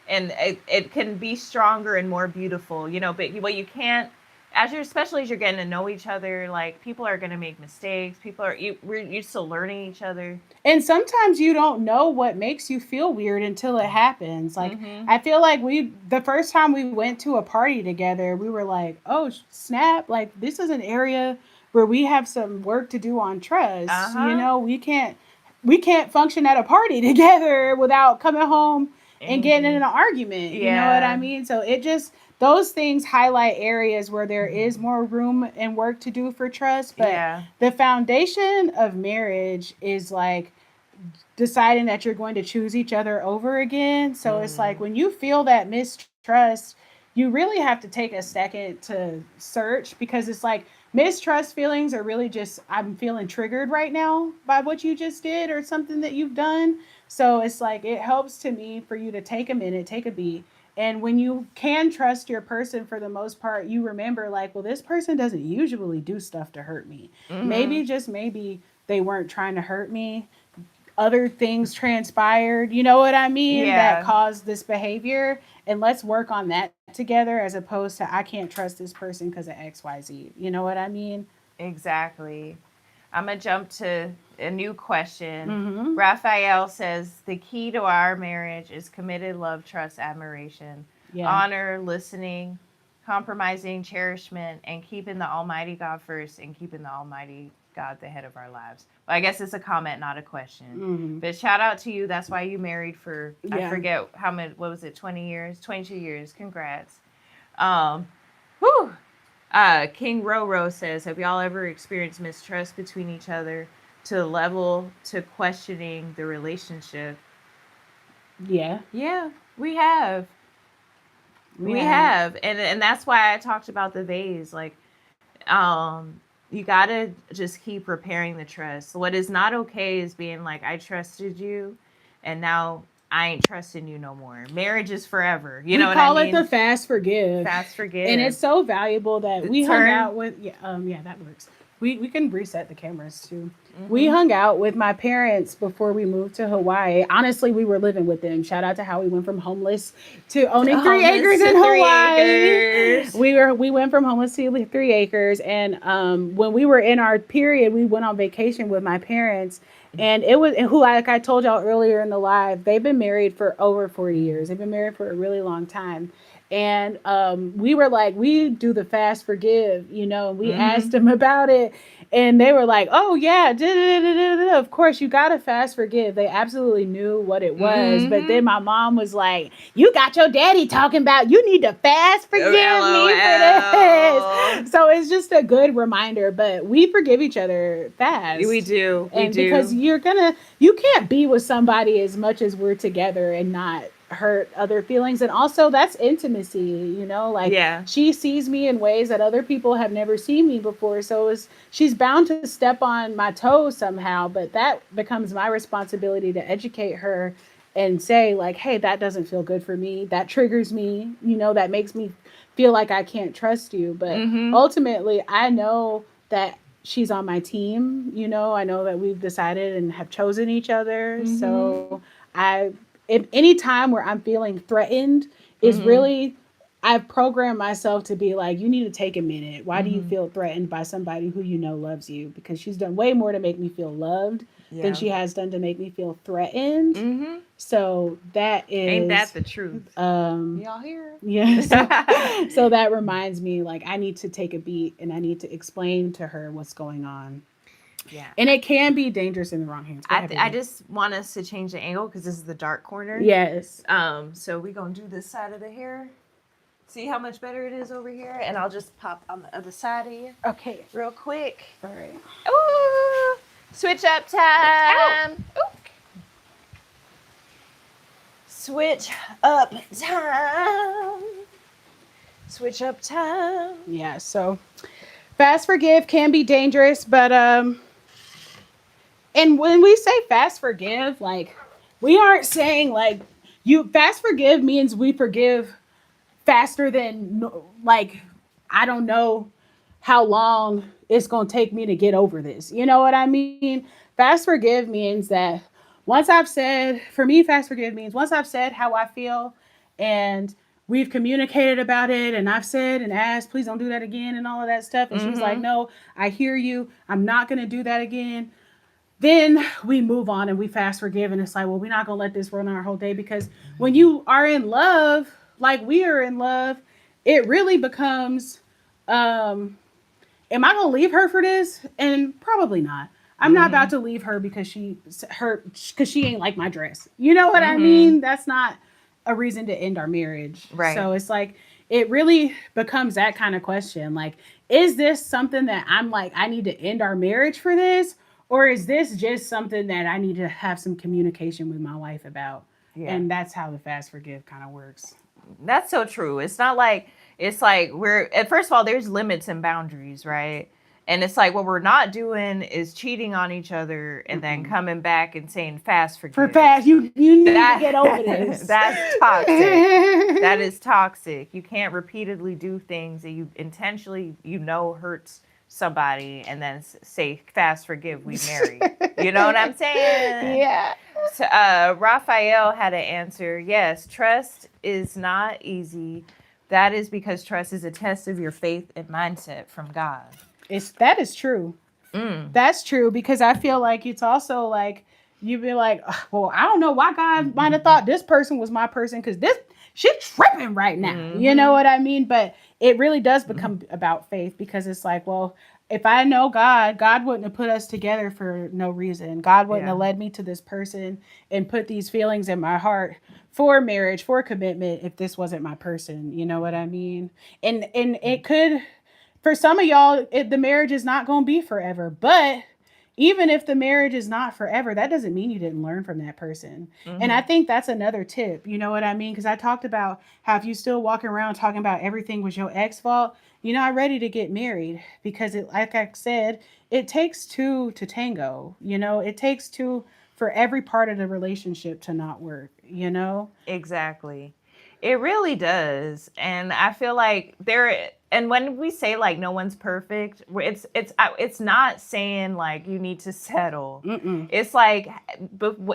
And it can be stronger and more beautiful, but what you can't, especially as you're getting to know each other, like people are going to make mistakes. We're used to learning each other.
And sometimes you don't know what makes you feel weird until it happens. Like, I feel like the first time we went to a party together, we were like, oh, snap. Like, this is an area where we have some work to do on trust. We can't function at a party together without coming home and getting in an argument. You know what I mean? So those things highlight areas where there is more room and work to do for trust. But the foundation of marriage is like deciding that you're going to choose each other over again. So it's like when you feel that mistrust, you really have to take a second to search because it's like mistrust feelings are really just, I'm feeling triggered right now by what you just did or something that you've done. So it's like, it helps to me for you to take a minute, take a beat. And when you can trust your person for the most part, you remember like, well, this person doesn't usually do stuff to hurt me. Maybe they weren't trying to hurt me. Other things transpired, you know what I mean, that caused this behavior. And let's work on that together as opposed to I can't trust this person because of XYZ. You know what I mean?
Exactly. I'm going to jump to a new question. Raphael says, the key to our marriage is committed love, trust, admiration, honor, listening, compromising, cherishment, and keeping the Almighty God first and keeping the Almighty God the head of our lives. Well, I guess it's a comment, not a question. But shout out to you. That's why you married for, I forget how many, what was it, 20 years? 22 years. Congrats. King Roro says, have y'all ever experienced mistrust between each other to the level to questioning the relationship? Yeah, we have. We have. And that's why I talked about the vase. Like, you got to just keep repairing the trust. What is not okay is being like, I trusted you, and now I ain't trusting you no more. Marriage is forever. You know what I mean? We
call it the fast forgive.
Fast forgive.
And it's so valuable that we hung out with, that works. We can reset the cameras too. We
Mm-hmm.
hung out with my parents before we moved to Hawaii. Honestly, we were living with them. Shout out to how we went from homeless to owning 3 acres
Homeless
in
to three
Hawaii.
acres.
We went from homeless to 3 acres, and when we were in our period, we went on vacation with my parents, and it was and who like I told y'all earlier in the live, they've been married for over 40 years. They've been married for a really long time. And we were like, we do the fast forgive, and we asked
Mm-hmm.
them about it, and they were like, oh yeah, of course you gotta fast forgive. They absolutely knew what it was. But then
Mm-hmm.
my mom was like, you got your daddy talking about you need to fast forgive me for
LOL.
this. So it's just a good reminder. But we forgive each other
We
fast.
do. We
And because
do.
you can't be with somebody as much as we're together and not hurt other feelings. And also that's intimacy, like
Yeah.
she sees me in ways that other people have never seen me before. So she's bound to step on my toes somehow, but that becomes my responsibility to educate her and say like, hey, that doesn't feel good for me. That triggers me, that makes me feel like I can't trust you. But
Mm-hmm.
ultimately, I know that she's on my team. I know that we've decided and have chosen each other.
Mm-hmm.
So I, if any time where I'm feeling threatened, is
Mm-hmm.
really, I've programmed myself to be like, you need to take a minute. Why do you
Mm-hmm.
feel threatened by somebody who loves you? Because she's done way more to make me feel loved than
Yeah.
she has done to make me feel threatened.
Mm-hmm.
So that
Ain't that
is,
the truth?
um,
Y'all hear?
yeah. So that reminds me, like, I need to take a beat and I need to explain to her what's going on.
Yeah.
And it can be dangerous in the wrong hands. Go ahead,
I
baby.
just want us to change the angle because this is the dark corner.
Yes.
So we gonna do this side of the hair. See how much better it is over here, and I'll just pop on the other side of you
Okay.
real quick.
All right.
Ooh, switch up time. Ooh. Switch up time. Switch up time.
Yeah. So fast forgive can be dangerous, but and when we say fast forgive, like we aren't saying like you fast forgive means we forgive faster than like I don't know how long it's going to take me to get over this. You know what I mean? Fast forgive means that once I've said, for me, fast forgive means once I've said how I feel and we've communicated about it and I've said and asked, please don't do that again and all of that stuff. And she's like,
Mm-hmm.
no, I hear you. I'm not going to do that again. Then we move on and we fast forgive. And it's like, well, we're not going to let this run our whole day because when you are in love, like we are in love, it really becomes, um, am I going to leave her for this? And probably not. I'm not
Mm-hmm.
about to leave her because she ain't like my dress. You know what I
Mm-hmm.
mean? That's not a reason to end our marriage.
Right.
So it's like it really becomes that kind of question. Like, is this something that I'm like I need to end our marriage for this, or is this just something that I need to have some communication with my wife about?
Yeah.
And that's how the fast forgive kind of works.
That's so true. It's not like it's like we're at first of all, there's limits and boundaries, right? And it's like what we're not doing is cheating on each other and then
Mm-mm.
coming back and saying fast
For
forgive.
fast, you need to get over
That
this.
that's toxic. That is toxic. You can't repeatedly do things that you intentionally hurts somebody and then say fast forgive we married. You know what I'm saying?
Yeah.
So, Raphael had an answer. Yes, trust is not easy. That is because trust is a test of your faith and mindset from God.
That is true.
Mm.
That's true because I feel like it's also like you'd be like, "Ugh, well, I don't know why God might have thought this person was my person because this she's tripping right now. You know
Mm-hmm.
what I mean? But it really does become about faith because it's like, well, if I know God, God wouldn't have put us together for no reason. God wouldn't
Yeah.
have led me to this person and put these feelings in my heart for marriage, for commitment if this wasn't my person. You know what I mean? And it could for some of y'all, the marriage is not going to be forever. But even if the marriage is not forever, that doesn't mean you didn't learn from that person. And
Mm-hmm.
I think that's another tip. You know what I mean? Because I talked about how if you still walking around talking about everything was your ex fault, you're not ready to get married because it, like I said, it takes two to tango. It takes two for every part of the relationship to not work.
Exactly. It really does. And I feel like there and when we say like no one's perfect, it's not saying like you need to settle.
Mm-mm.
It's like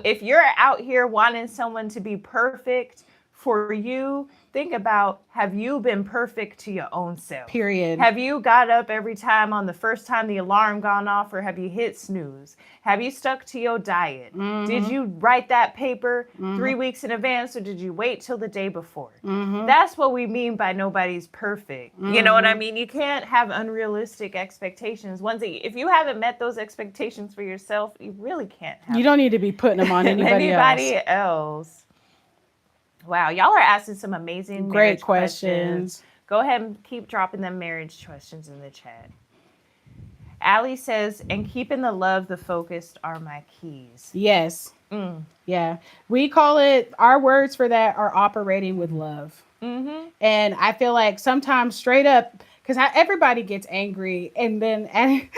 if you're out here wanting someone to be perfect for you, think about, have you been perfect to your own self?
Period.
Have you got up every time on the first time the alarm gone off, or have you hit snooze? Have you stuck to your diet?
Mm-hmm.
Did you write that paper
Mm-hmm.
3 weeks in advance, or did you wait till the day before?
Mm-hmm.
That's what we mean by nobody's perfect.
Mm-hmm.
You know what I mean? You can't have unrealistic expectations. If you haven't met those expectations for yourself, you really can't have
You don't need to be putting them on anybody
else. Wow, y'all are asking some amazing
great
questions. Go ahead and keep dropping them marriage questions in the chat. Allie says, and keeping the love, the focused are my keys.
Yes. Yeah. We call it, our words for that are operating with love.
Mm-hmm.
And I feel like sometimes straight up, because everybody gets angry, and then Annie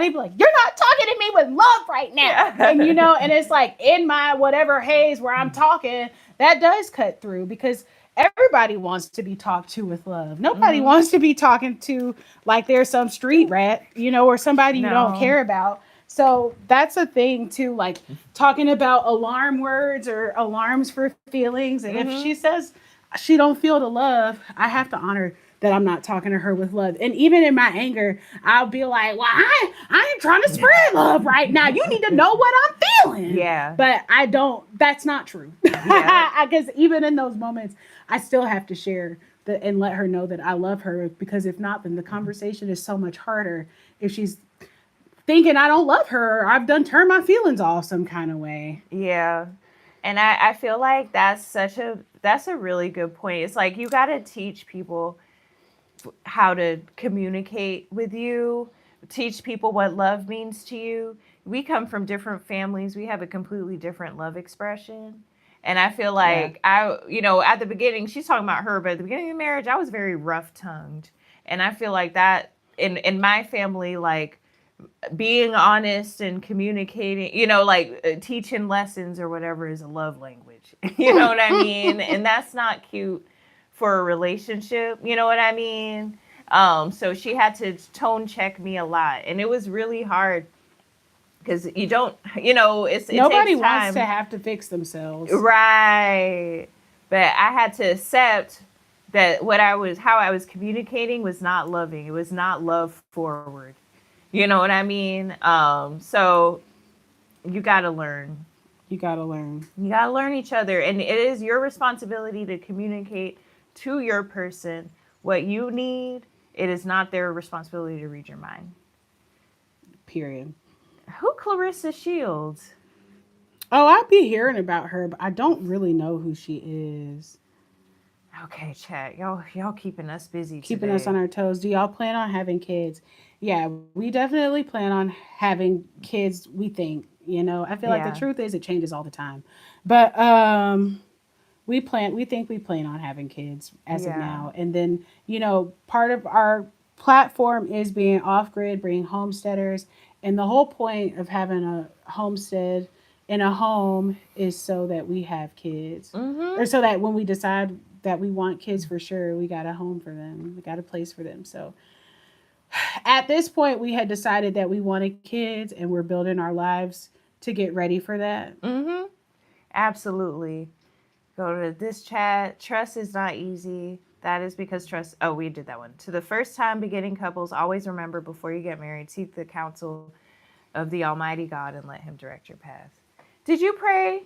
be like, you're not talking to me with love right now. Yeah. And and it's like in my whatever haze where I'm talking, that does cut through, because everybody wants to be talked to with love. Nobody wants to be talking to like there's some street rat, or somebody you don't care about. So that's a thing too, like talking about alarm words or alarms for feelings. And if she says she don't feel the love, I have to honor that I'm not talking to her with love. And even in my anger, I'll be like, well, I ain't trying to spread love right now. You need to know what I'm feeling.
Yeah.
But I don't, that's not true. Yeah. Because even in those moments, I still have to share and let her know that I love her, because if not, then the conversation is so much harder if she's thinking I don't love her, or I've turned my feelings off some kind of way.
Yeah. And I feel like that's a really good point. It's like you got to teach people how to communicate with you, teach people what love means to you. We come from different families. We have a completely different love expression. And I feel like at the beginning, she's talking about her, but at the beginning of marriage, I was very rough-tongued. And I feel like that in my family, like being honest and communicating, teaching lessons or whatever is a love language. You know what I mean? And that's not cute for a relationship. You know what I mean? So she had to tone check me a lot. And it was really hard, because you don't,
nobody wants to have to fix themselves.
Right. But I had to accept that how I was communicating was not loving. It was not love forward. You know what I mean? So you got to learn. You got to learn each other. And it is your responsibility to communicate to your person what you need. It is not their responsibility to read your mind.
Period.
Who Clarissa Shields?
Oh, I'll be hearing about her, but I don't really know who she is.
Okay, chat. Y'all keeping us busy
Keeping
today.
us on our toes. Do y'all plan on having kids? Yeah, we definitely plan on having kids, we think. I feel like the truth is it changes all the time. But we think we plan on having kids as of now. And then, part of our platform is being off-grid, bringing homesteaders. And the whole point of having a homestead in a home is so that we have kids. Mm-hmm. Or so that when we decide that we want kids for sure, we got a home for them. We got a place for them. So at this point, we had decided that we wanted kids, and we're building our lives to get ready for that.
Mm-hmm. Absolutely. Go to this chat. Trust is not easy. That is because trust... Oh, we did that one. To the first time beginning couples, always remember, before you get married, seek the counsel of the Almighty God and let him direct your path. Did you pray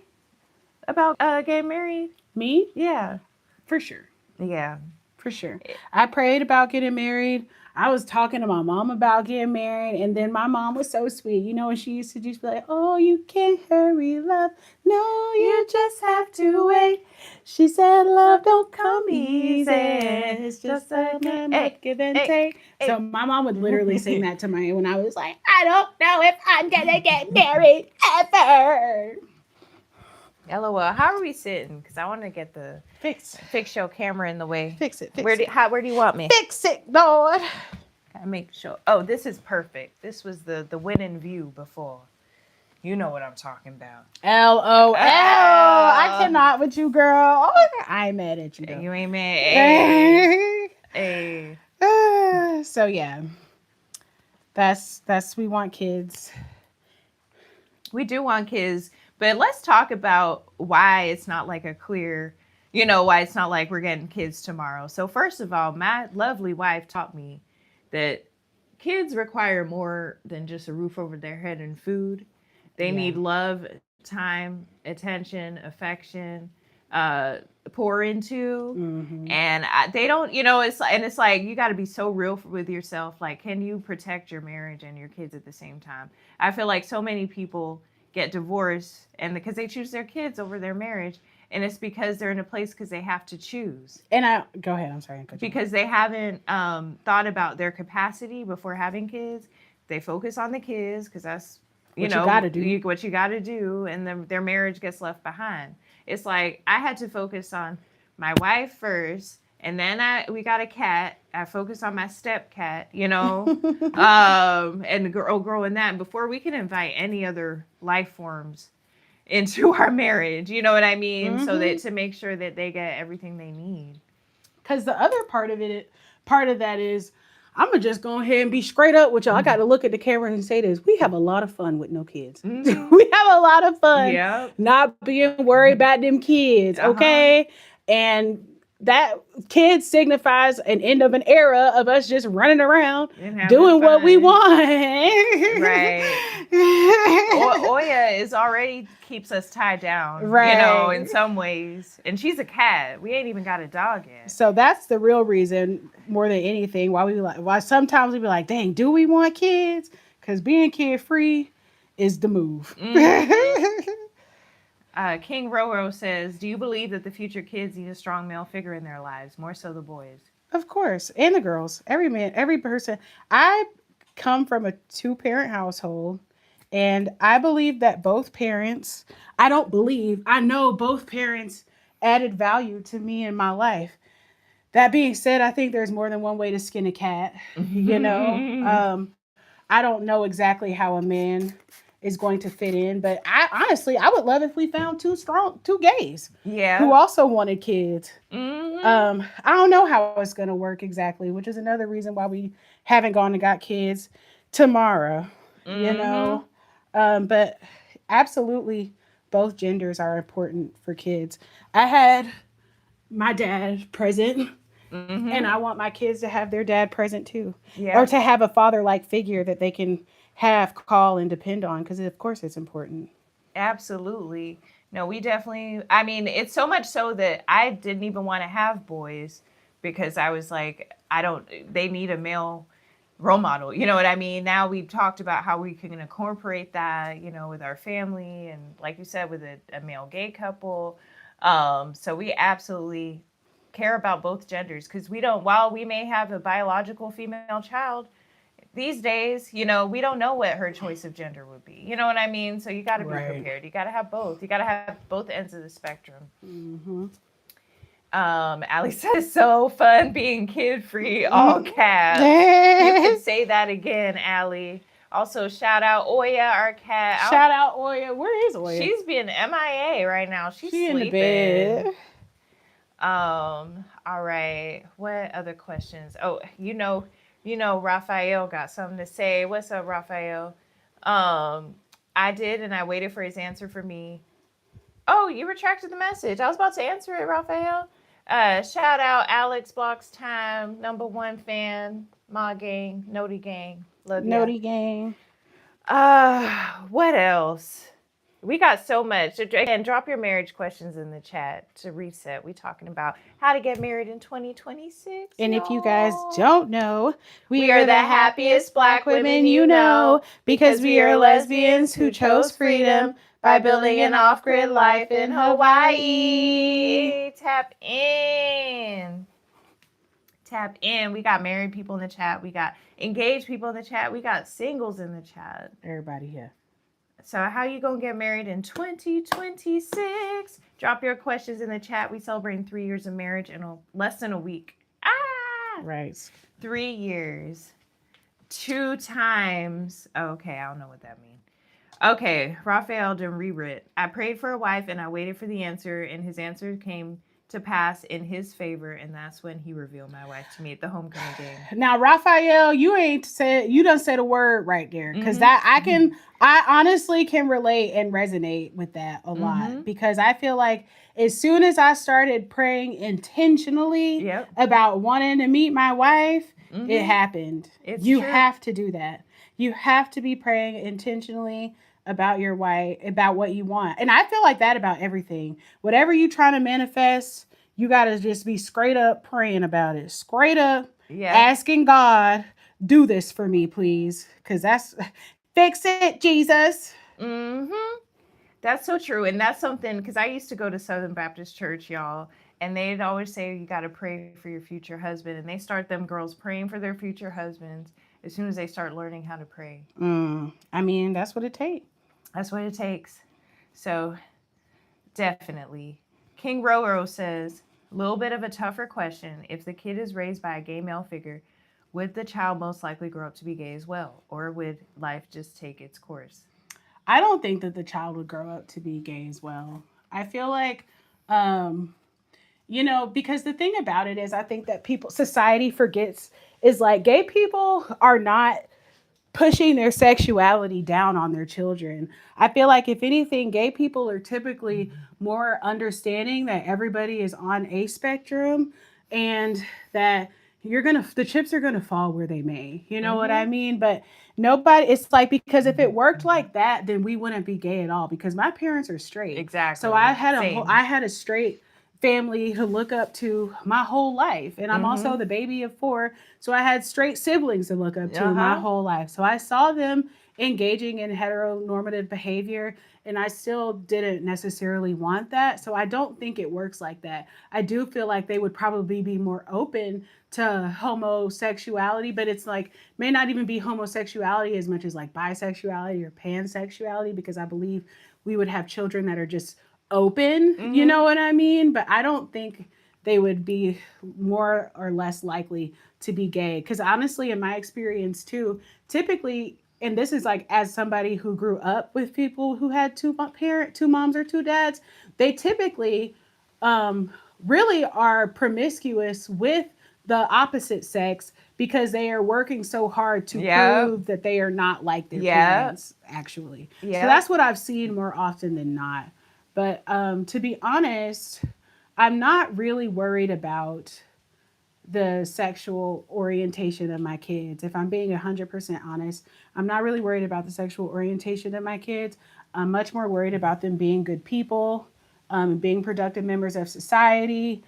about getting married?
Me?
Yeah.
For sure.
Yeah.
For sure. I prayed about getting married. I was talking to my mom about getting married, and then my mom was so sweet. And she used to just be like, oh, you can't hurry, love. No, you just have to wait. She said, love don't come easy. It's just a game of give and take. So my mom would literally sing that to me when I was like, I don't know if I'm going to get married ever.
LOL. How are we sitting? Because I want to get the fix your camera in the way.
Fix it.
Where do you want me?
Fix it, Lord.
Gotta make sure. Oh, this is perfect. This was the winning view before. You know what I'm talking about.
LOL. I cannot with you, girl. Oh, I ain't mad at you, though.
You ain't mad. Hey.
So yeah, that's we want kids.
We do want kids, but let's talk about why it's not like a clear, why it's not like we're getting kids tomorrow. So first of all, my lovely wife taught me that kids require more than just a roof over their head and food. They
Yeah.
need love, time, attention, affection, uh, pour into.
Mm-hmm.
And they don't, it's like you got to be so real with yourself. Like, can you protect your marriage and your kids at the same time? I feel like so many people get divorced and because they choose their kids over their marriage, and it's because they're in a place because they have to choose.
And I go ahead. I'm sorry.
Because they haven't thought about their capacity before having kids. They focus on the kids because that's
what you got to do.
what you got to do, and then their marriage gets left behind. It's like I had to focus on my wife first, and then we got a cat. I focused on my step cat, and growing that before we can invite any other life forms into our marriage. You know what I mean?
Mm-hmm.
So that to make sure that they get everything they need.
Because the other part of that is, I'm going to just go ahead and be straight up with y'all. I got to look at the camera and say this. We have a lot of fun with no kids.
Mm-hmm.
We have a lot of fun
Yep.
not being worried about them kids, okay? And that kid signifies an end of an era of us just running around doing what we want.
Right. Oya is already keeps us tied down,
right?
In some ways. And she's a cat. We ain't even got a dog yet.
So that's the real reason, more than anything, why sometimes we be like, dang, do we want kids? Because being kid free is the move.
Mm-hmm. King Roro says, do you believe that the future kids need a strong male figure in their lives, more so the boys?
Of course. And the girls. Every man, every person. I come from a 2-parent household, and I believe that both parents, I know both parents added value to me in my life. That being said, I think there's more than one way to skin a cat. I don't know exactly how a man is going to fit in, but I would love if we found two gays, who also wanted kids.
Mm-hmm.
I don't know how it's going to work exactly, which is another reason why we haven't gone and got kids tomorrow. But absolutely, both genders are important for kids. I had my dad present. Mm-hmm. And I want my kids to have their dad present too. Or to have a father-like figure that they can call and depend on, because of course it's important.
Absolutely. No, we definitely, it's so much so that I didn't even want to have boys because I was like, they need a male role model. You know what I mean? Now we've talked about how we can incorporate that, with our family and like you said, with a male gay couple. So we absolutely care about both genders because while we may have a biological female child, these days, we don't know what her choice of gender would be. You know what I mean? So you got to be prepared. You got to have both. You got to have both ends of the spectrum.
Mm-hmm.
Allie says, so fun being kid-free, all caps. You can say that again, Allie. Also, shout out Oya, our cat.
Shout out Oya. Where is Oya?
She's being MIA right now. She's sleeping.
In the bed.
All right. What other questions? Oh, Raphael got something to say. What's up, Raphael? I did, and I waited for his answer for me. Oh, you retracted the message. I was about to answer it, Raphael. Shout out Alex Blocks Time, #1 fan, Ma Gang, Noti Gang. Love you.
Noti Gang.
What else? We got so much. Again, drop your marriage questions in the chat to reset. We're talking about how to get married in 2026.
And if you guys don't know, we are the happiest Black women you know, because we are lesbians who chose freedom by building an off-grid life in Hawaii.
Tap in. Tap in. We got married people in the chat. We got engaged people in the chat. We got singles in the chat.
Everybody here.
So how you going to get married in 2026? Drop your questions in the chat. We celebrating 3 years of marriage in less than a week.
Right.
3 years. 2 times. Okay, I don't know what that means. Okay, Raphael done rewrit. I prayed for a wife and I waited for the answer, and his answer came to pass in his favor, and that's when he revealed my wife to me at the homecoming game.
Now, Raphael, you done said a word right there, because that I honestly can relate and resonate with that a lot, because I feel like as soon as I started praying intentionally about wanting to meet my wife, it happened. You have to do that. You have to be praying intentionally about your wife, about what you want. And I feel like that about everything. Whatever you trying to manifest, you got to just be straight up praying about it. Straight up asking God, do this for me, please. Because that's, fix it, Jesus.
That's so true. And that's something, because I used to go to Southern Baptist Church, y'all, and they'd always say, you got to pray for your future husband. And they start them girls praying for their future husbands as soon as they start learning how to pray.
I mean, that's what it takes.
That's what it takes. So definitely. King Roro says, a little bit of a tougher question. If the kid is raised by a gay male figure, would the child most likely grow up to be gay as well? Or would life just take its course?
I don't think that the child would grow up to be gay as well. I feel like, because the thing about it is, I think that society forgets, is like, gay people are not pushing their sexuality down on their children. I feel like, if anything, gay people are typically more understanding that everybody is on a spectrum, and that the chips are gonna fall where they may. You know what I mean? But it's like, because if it worked like that, then we wouldn't be gay at all, because my parents are straight.
Exactly.
So I had a straight family to look up to my whole life, and I'm also the baby of 4, so I had straight siblings to look up to my whole life. So I saw them engaging in heteronormative behavior, and I still didn't necessarily want that. So I don't think it works like that. I do feel like they would probably be more open to homosexuality, but it's like, may not even be homosexuality as much as like bisexuality or pansexuality, because I believe we would have children that are just open, you know what I mean? But I don't think they would be more or less likely to be gay, because honestly, in my experience too, typically, and this is like, as somebody who grew up with people who had two moms or 2 dads, they typically really are promiscuous with the opposite sex, because they are working so hard to prove that they are not like their parents, actually. So that's what I've seen more often than not. But to be honest, I'm not really worried about the sexual orientation of my kids. If I'm being 100% honest, I'm not really worried about the sexual orientation of my kids. I'm much more worried about them being good people, being productive members of society,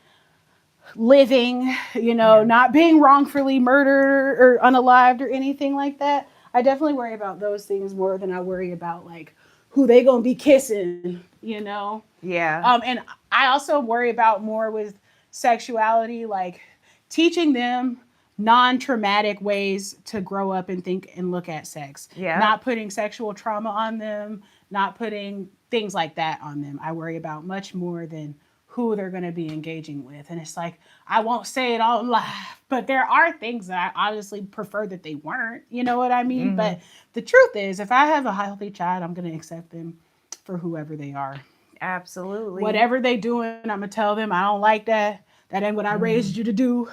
living, not being wrongfully murdered or unalived or anything like that. I definitely worry about those things more than I worry about like who they gonna be kissing, And I also worry about more with sexuality, like teaching them non-traumatic ways to grow up and think and look at sex. Not putting sexual trauma on them, not putting things like that on them. I worry about much more than who they're going to be engaging with. And it's like, I won't say it all live, but there are things that I honestly prefer that they weren't, you know what I mean? But the truth is, if I have a healthy child, I'm going to accept them for whoever they are.
Absolutely.
Whatever they doing, I'm going to tell them, I don't like that. That ain't what I raised you to do.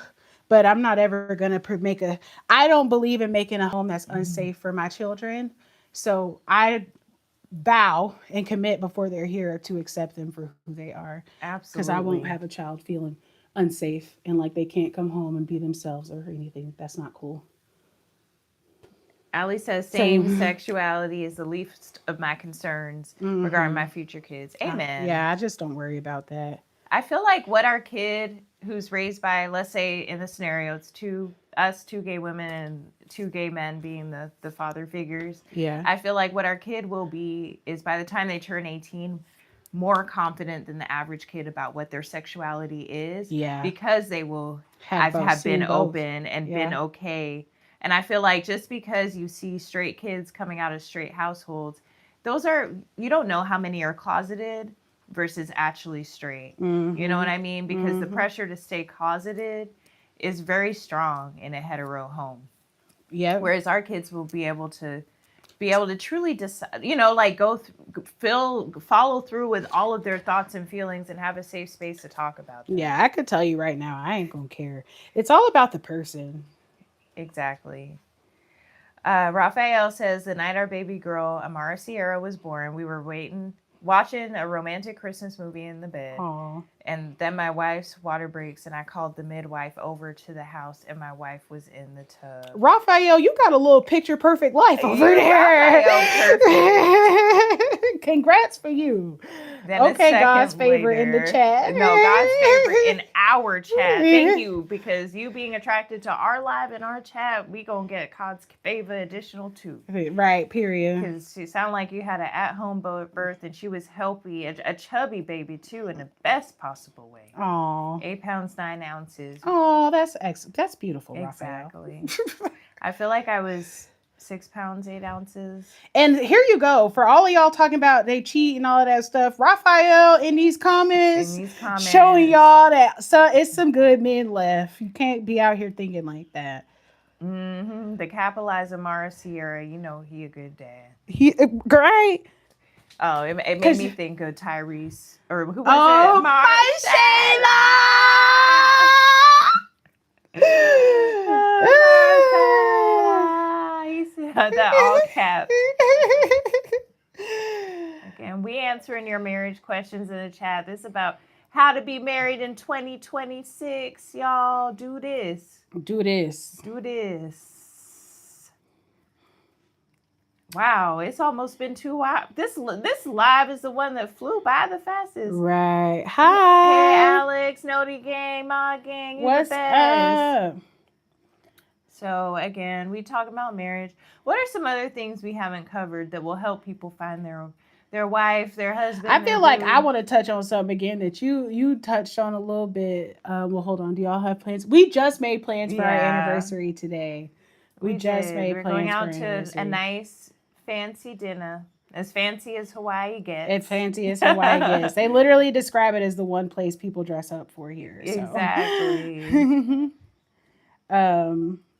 But I'm not ever going to I don't believe in making a home that's unsafe for my children. So I vow and commit before they're here to accept them for who they are.
Absolutely.
Because I won't have a child feeling unsafe and like they can't come home and be themselves or anything. That's not cool.
Allie says same sexuality is the least of my concerns regarding my future kids. Amen.
I just don't worry about that.
I feel like what our kid who's raised by, let's say in the scenario, it's 2 gay women and 2 gay men being the father figures.
Yeah.
I feel like what our kid will be is, by the time they turn 18, more confident than the average kid about what their sexuality is.
Yeah.
Because they will have been open and been okay. And I feel like just because you see straight kids coming out of straight households, you don't know how many are closeted versus actually straight. You know what I mean? Because the pressure to stay closeted is very strong in a hetero home.
Yeah.
Whereas our kids will be able to be able to truly decide, like follow through with all of their thoughts and feelings and have a safe space to talk about them.
Yeah, I could tell you right now, I ain't gonna care. It's all about the person.
Exactly. Raphael says the night our baby girl Amara Sierra was born, we were watching a romantic Christmas movie in the bed.
Aw.
And then my wife's water breaks, and I called the midwife over to the house, and my wife was in the tub.
Raphael, you got a little picture perfect life over there. Perfect. Congrats for you.
Then
okay, God's favor in the chat.
No, God's favor in our chat. Thank you, because you being attracted to our live and our chat, we gonna get God's favor additional too.
Right, period.
Because she sounded like you had an at-home birth, and she was healthy, a chubby baby too, in the best possible way.
Aw.
8 pounds 9 ounces.
Oh, that's beautiful,
Exactly.
Raphael.
I feel like I was 6 pounds 8 ounces.
And here you go. For all of y'all talking about they cheat and all of that stuff, Raphael in these comments showing y'all that it's some good men left. You can't be out here thinking like that.
Mm-hmm. The capitalized Amara Sierra, he a good dad.
Right.
Oh, it made me think of Tyrese. Or who was
it?
Oh, Marcella! That all caps. Again, we answering your marriage questions in the chat. This is about how to be married in 2026. Y'all, do this.
Do this.
Do this. Wow, it's almost been 2 hours. This live is the one that flew by the fastest.
Right. Hi.
Hey, Alex, Noti Gang, Ma Gang.
What's up?
So, again, we talk about marriage. What are some other things we haven't covered that will help people find their wife, their husband?
I feel like I want to touch on something again that you touched on a little bit. Well, hold on. Do y'all have plans? We just made plans for our anniversary today. We just made
We're
plans
going out
to
a nice, fancy dinner. As fancy as Hawaii gets.
As fancy as Hawaii gets. They literally describe it as the one place people dress up for here. So.
Exactly.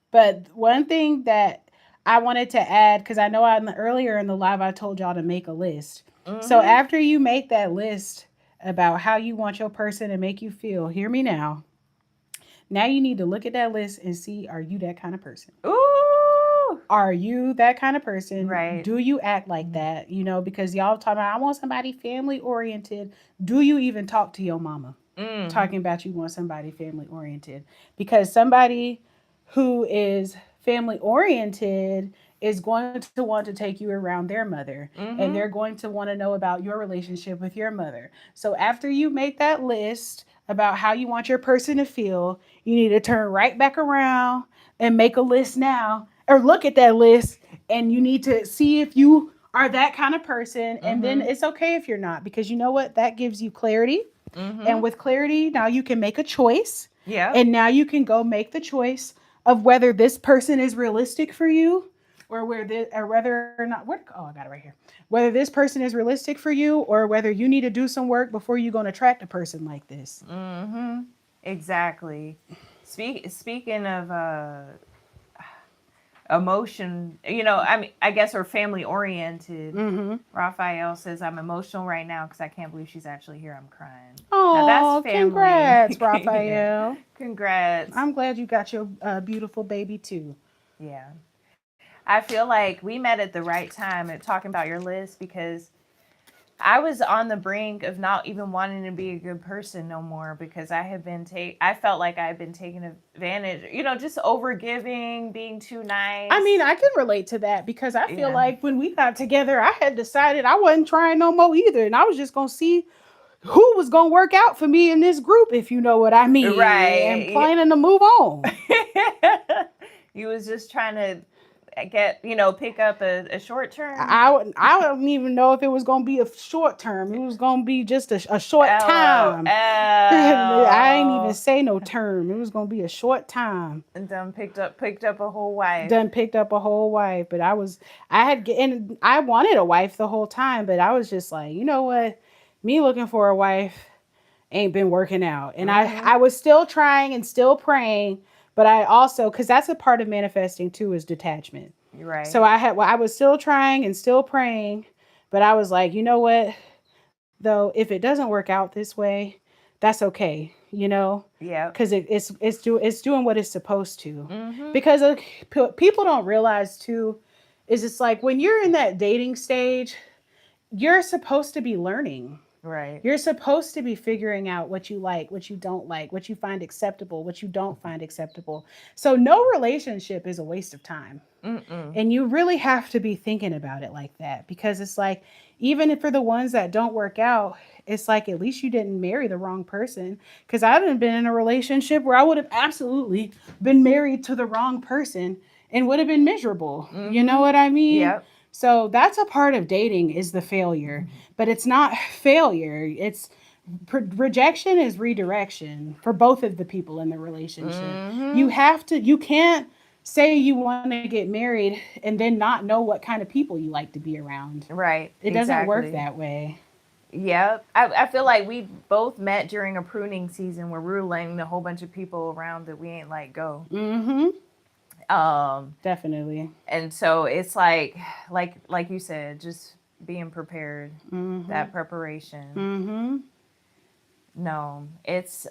But one thing that I wanted to add, because I know earlier in the live I told y'all to make a list. Mm-hmm. So after you make that list about how you want your person to make you feel, hear me now. Now you need to look at that list and see, are you that kind of person?
Ooh!
Are you that kind of person?
Right.
Do you act like that? Because y'all talking about, I want somebody family oriented. Do you even talk to your mama? Talking about you want somebody family oriented. Because somebody who is family oriented is going to want to take you around their mother. Mm-hmm. And they're going to want to know about your relationship with your mother. So after you make that list about how you want your person to feel, you need to turn right back around and make a list now, or look at that list, and you need to see if you are that kind of person. Mm-hmm. And then it's okay if you're not, because you know what? That gives you clarity. Mm-hmm. And with clarity, now you can make a choice.
Yeah.
And now you can go make the choice of whether this person is realistic for you, or whether or not. I got it right here. Whether this person is realistic for you, or whether you need to do some work before you're going to attract a person like this.
Mm-hmm. Exactly. Speaking of emotion, I guess we're family oriented. Mm-hmm. Raphael says, I'm emotional right now because I can't believe she's actually here. I'm crying.
Oh, that's family. Congrats, Raphael.
Yeah. Congrats.
I'm glad you got your beautiful baby too.
Yeah. I feel like we met at the right time at talking about your list, because I was on the brink of not even wanting to be a good person no more, because I felt like I had been taken advantage, just overgiving, being too nice.
I mean, I can relate to that, because I feel like when we got together, I had decided I wasn't trying no more either. And I was just going to see who was going to work out for me in this group, if you know what I mean.
Right.
And planning to move on.
You was just trying to pick up a short term.
I don't even know if it was going to be a short term. It was going to be just a short time. I ain't even say no term. It was going to be a short time.
And done picked up a whole wife.
But I wanted a wife the whole time, but I was just like, you know what? Me looking for a wife ain't been working out. And I was still trying and still praying. But I also, because that's a part of manifesting too, is detachment.
Right.
So I was still trying and still praying, but I was like, you know what? Though if it doesn't work out this way, that's okay,
Yep.
because it's doing what it's supposed to.
Mm-hmm.
Because people don't realize too, is it's like when you're in that dating stage, you're supposed to be learning.
Right.
You're supposed to be figuring out what you like, what you don't like, what you find acceptable, what you don't find acceptable. So no relationship is a waste of time.
Mm-mm.
And you really have to be thinking about it like that, because it's like, even for the ones that don't work out, it's like at least you didn't marry the wrong person. Because I would have been in a relationship where I would have absolutely been married to the wrong person and would have been miserable. You know
Mm-hmm.
what I mean?
Yep.
So that's a part of dating, is the failure. But it's not failure. It's rejection is redirection for both of the people in the relationship.
Mm-hmm.
You can't say you want to get married and then not know what kind of people you like to be around.
Right.
It doesn't work
Exactly.
that way.
Yep. I feel like we both met during a pruning season where we were letting a whole bunch of people around that we ain't let go.
Mm-hmm.
Um,
Definitely.
and so it's like you said, just being prepared.
Mm-hmm.
That preparation.
Mm-hmm.
No, it's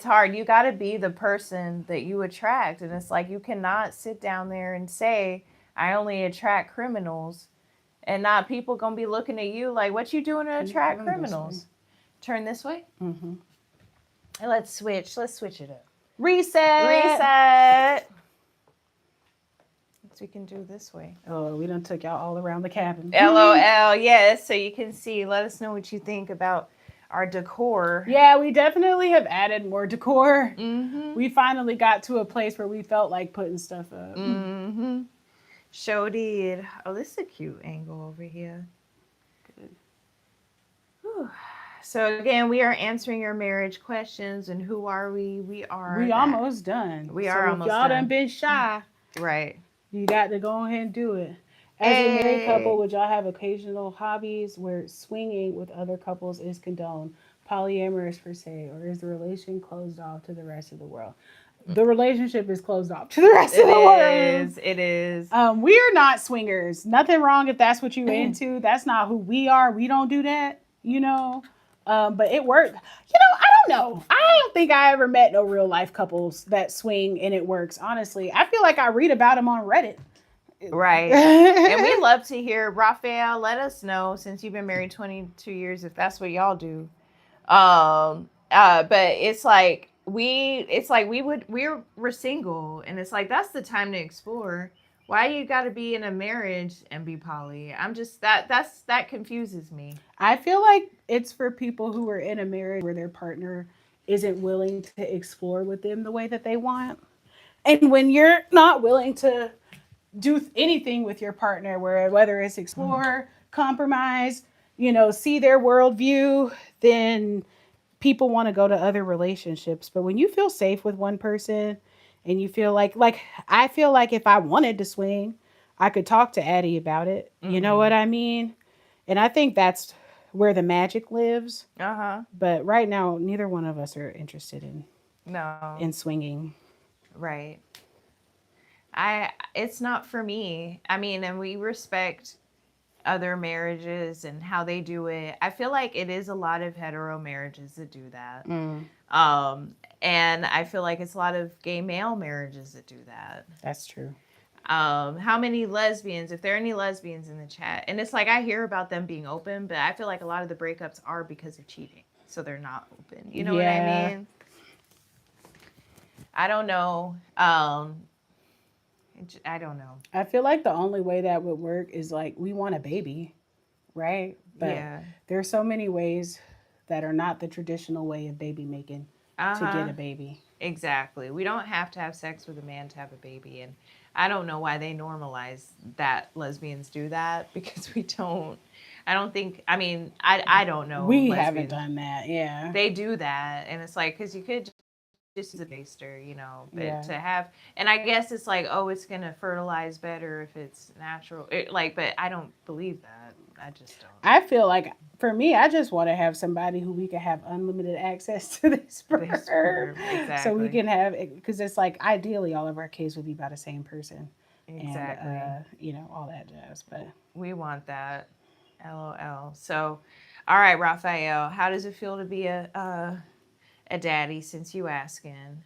hard. You got to be the person that you attract, and it's like you cannot sit down there and say I only attract criminals, and not people gonna be looking at you like, what you doing to attract criminals? Turn this way.
Mm-hmm.
Let's switch. Let's switch it up.
Reset.
Reset. We can do this way.
Oh, we done took y'all all around the cabin.
LOL. Yes. So you can see. Let us know what you think about our decor.
Yeah, we definitely have added more decor.
Mm-hmm.
We finally got to a place where we felt like putting stuff up.
Mm-hmm. Show did. Oh, this is a cute angle over here.
Good.
Whew. So again, we are answering your marriage questions, and who are we? We
almost done.
We
so
are
if
almost
y'all
done.
done been shy,
right.
You got to go ahead and do it. As a married couple, would y'all have occasional hobbies where swinging with other couples is condoned, polyamorous per se, or is the relation closed off to the rest of the world? The relationship is closed off to the rest of the world.
It is.
We are not swingers. Nothing wrong if that's what you're into. That's not who we are. We don't do that, But it worked. I don't know. I don't think I ever met no real life couples that swing and it works. Honestly, I feel like I read about them on Reddit.
Right. And we love to hear, Raphael, let us know, since you've been married 22 years, if that's what y'all do. But it's like we're single, and it's like that's the time to explore. Why you got to be in a marriage and be poly? I'm just that confuses me.
I feel like it's for people who are in a marriage where their partner isn't willing to explore with them the way that they want. And when you're not willing to do anything with your partner, whether it's explore, compromise, see their worldview, then people want to go to other relationships. But when you feel safe with one person and you feel like I feel like if I wanted to swing, I could talk to Addie about it. You know what I mean? And I think that's where the magic lives. But right now, neither one of us are interested in swinging.
Right. It's not for me. I mean, and we respect other marriages and how they do it. I feel like it is a lot of hetero marriages that do that. And I feel like it's a lot of gay male marriages that do that.
That's true.
How many lesbians, if there are any lesbians in the chat, and it's like I hear about them being open, but I feel like a lot of the breakups are because of cheating. So they're not open. You know what I mean? I don't know. I don't know.
I feel like the only way that would work is like we want a baby, right? But there's so many ways that are not the traditional way of baby making to get a baby.
Exactly. We don't have to have sex with a man to have a baby. And I don't know why they normalize that lesbians do that, because we don't. I don't think, I mean, I don't know.
We haven't done that, yeah.
They do that. And it's like, because you could just as a baster, but to have, and I guess it's like, oh, it's going to fertilize better if it's natural. But I don't believe that. I just don't.
I feel like, for me, I just want to have somebody who we can have unlimited access to their sperm.
Exactly.
So we can have, because it's like, ideally, all of our kids would be by the same person.
Exactly.
And, all that jazz. But
we want that. LOL. So, all right, Raphael, how does it feel to be a daddy since you asking?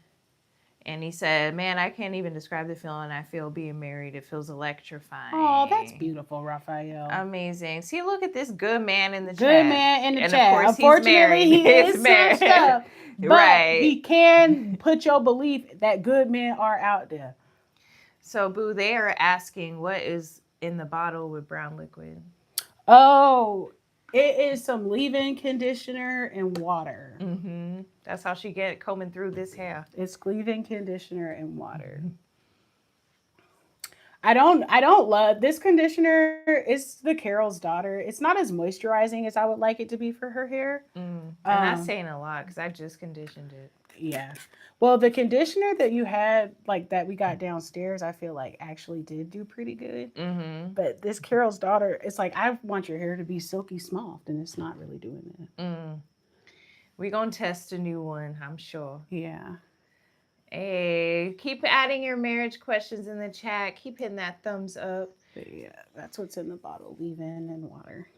And he said, man, I can't even describe the feeling I feel being married. It feels electrifying.
Oh, that's beautiful, Raphael.
Amazing. See, look at this good man in the chat.
Good man in the
and
chat.
Of course,
Unfortunately, he is
married.
snatched up. But
right.
he can put your belief that good men are out there.
So, Boo, they are asking what is in the bottle with brown liquid.
Oh, it is some leave-in conditioner and water.
Mm-hmm. That's how she get combing through this hair.
It's leave-in conditioner and water. I don't love this conditioner. It's the Carol's Daughter. It's not as moisturizing as I would like it to be for her hair.
And that's saying a lot because I just conditioned it.
Yeah. Well, the conditioner that you had, like that we got downstairs, I feel like actually did do pretty good.
Mm-hmm.
But this Carol's Daughter, it's like I want your hair to be silky smooth, and it's not really doing that.
We're going to test a new one, I'm sure.
Yeah.
Hey, keep adding your marriage questions in the chat. Keep hitting that thumbs up.
But yeah, that's what's in the bottle, leave-in and water.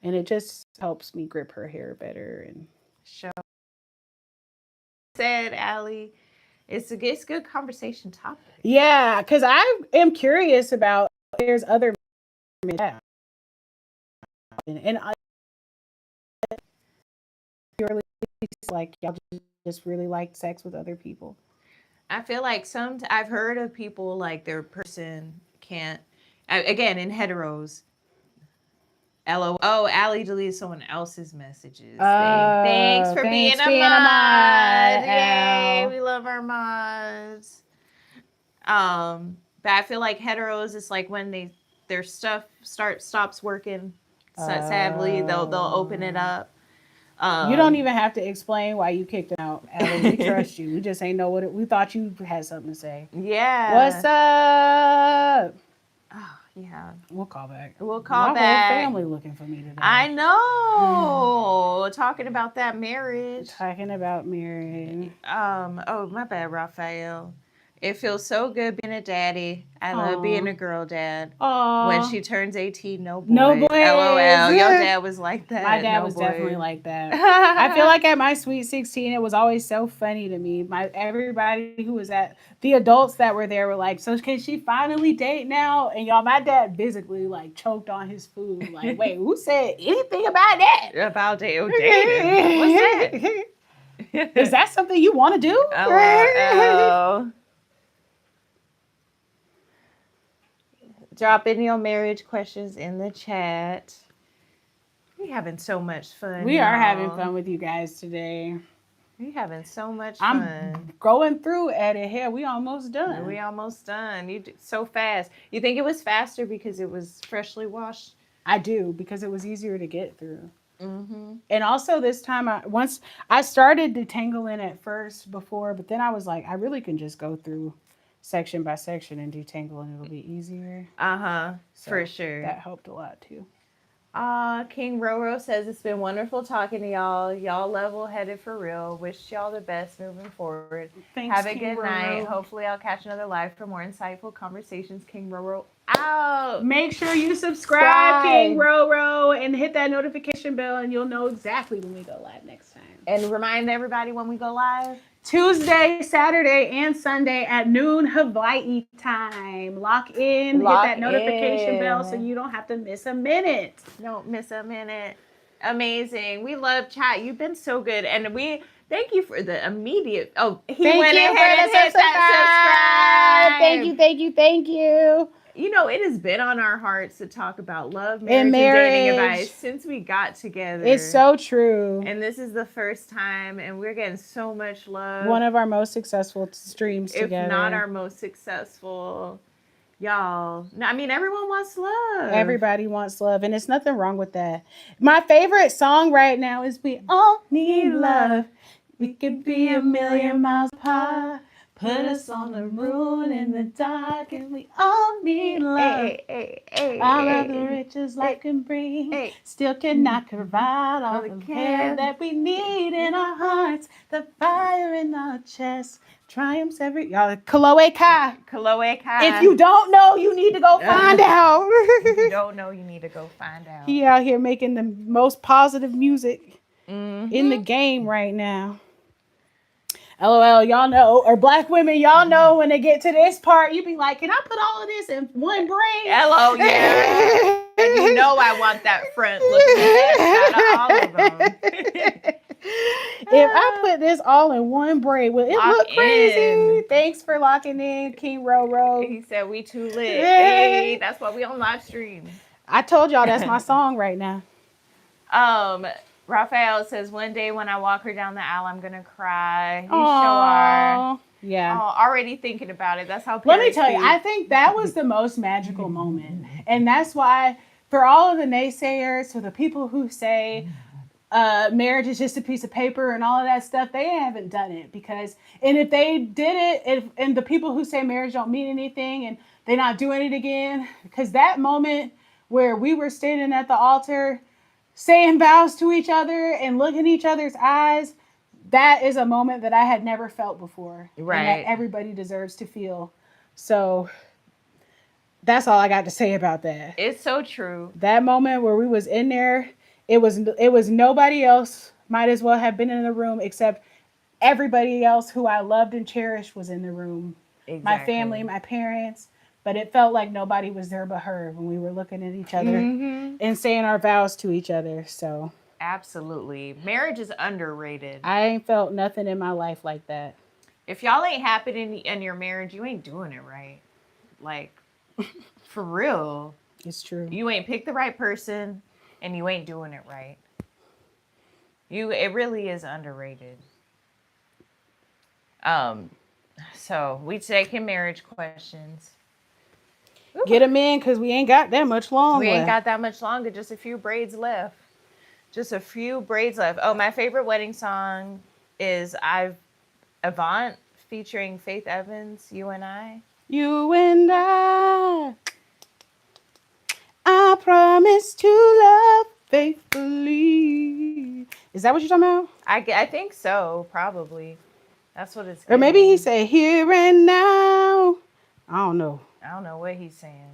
And it just helps me grip her hair better and
show. Said Allie, it's a good conversation topic.
Yeah, because I am curious about if there's other and I really like y'all just really like sex with other people.
I feel like I've heard of people like their person can't, again in heteros. LOL. Oh, Allie deleted someone else's messages. Thanks for being a mod. Yay, we love our mods. But I feel like heteros, it's like when their stuff stops working. Sadly, they'll open it up.
You don't even have to explain why you kicked them out, Allie. We trust you. We just ain't know we thought you had something to say.
Yeah.
What's up?
Oh, yeah.
We'll call back.
My
back. Whole family looking for me today.
I know. Talking about that marriage.
Talking about marriage.
Oh, my bad, Raphael. It feels so good being a daddy. I love being a girl dad.
Aww.
When she turns 18, no boys.
No boys.
LOL. Your dad was like that.
My dad was definitely like that. I feel like at my Sweet 16, it was always so funny to me. Everybody who was the adults that were there were like, so can she finally date now? And y'all, my dad physically like choked on his food. Like, wait, who said anything about that?
About dating? What's that?
Is that something you want to do?
Oh. Drop in your marriage questions in the chat. We're having so much fun.
We are having fun with you guys today.
We're having so much fun.
I'm going through at it here. We almost done.
We almost done. You did so fast. You think it was faster because it was freshly washed?
I do, because it was easier to get through. Mm-hmm. And also this time, once I started detangling at first before, but then I was like, I really can just go through section by section and detangle, and it'll be easier. So
for sure.
That helped a lot too.
King Roro says it's been wonderful talking to y'all. Y'all level-headed for real. Wish y'all the best moving forward.
Thanks,
Have a
King
good
Roro.
night. Hopefully I'll catch another live for more insightful conversations. King Roro out.
Make sure you subscribe, King Roro, and hit that notification bell, and you'll know exactly when we go live next time.
And remind everybody when we go live.
Tuesday, Saturday, and Sunday at noon Hawai'i time. Lock in, hit that notification bell so you don't have to miss a minute.
Don't miss a minute. Amazing. We love chat. You've been so good. And we thank you for the immediate. Oh, he went ahead and hit that subscribe.
Thank you.
You know, it has been on our hearts to talk about love, marriage, and dating advice since we got together.
It's so true.
And this is the first time, and we're getting so much love.
One of our most successful streams together.
If not our most successful. Y'all, I mean, everyone wants love.
Everybody wants love, and there's nothing wrong with that. My favorite song right now is We All Need Love. We could be a million miles apart, Put us on the moon in the dark, and we all need love. All of the riches life can bring, still cannot provide all the care that we need in our hearts, the fire in our chest, triumphs every. Y'all, Kaloe Kai.
Kaloe Kai.
If you don't know, you need to go find out.
If you don't know, you need to go find out.
He out here making the most positive music in the game right now. LOL, y'all know, or black women, y'all know when they get to this part, you be like, can I put all of this in one brain?
LO, yeah. And you know I want that front looking best out of all of them.
If I put this all in one braid, will it look crazy? Thanks for locking in, King Roro.
He said we too lit. Hey, that's why we on live stream.
I told y'all that's my song right now.
Raphael says, one day when I walk her down the aisle, I'm going to cry. You
Aww.
sure are.
Yeah.
Oh, already thinking about it. That's how
Let me tell you, I think that was the most magical moment. And that's why, for all of the naysayers, for the people who say marriage is just a piece of paper and all of that stuff, they haven't done it. And if they did it, and the people who say marriage don't mean anything and they're not doing it again, because that moment where we were standing at the altar saying vows to each other and looking each other's eyes, that is a moment that I had never felt before.
Right.
And that everybody deserves to feel. So that's all I got to say about that.
It's so true.
That moment where we was in there, it was nobody else might as well have been in the room except everybody else who I loved and cherished was in the room. Exactly. My family, my parents. But it felt like nobody was there but her when we were looking at each other and saying our vows to each other. So
absolutely. Marriage is underrated.
I ain't felt nothing in my life like that.
If y'all ain't happy in your marriage, you ain't doing it right. Like, for real.
It's true.
You ain't picked the right person and you ain't doing it right. It really is underrated. So we taking marriage questions.
Get them in because we ain't got that much longer.
We ain't got that much longer. Just a few braids left. Oh, my favorite wedding song is Avant featuring Faith Evans, You and I.
You and I promise to love faithfully. Is that what you're talking about?
I think so, probably. That's what it's
Or maybe he said here and now. I don't know
what he's saying.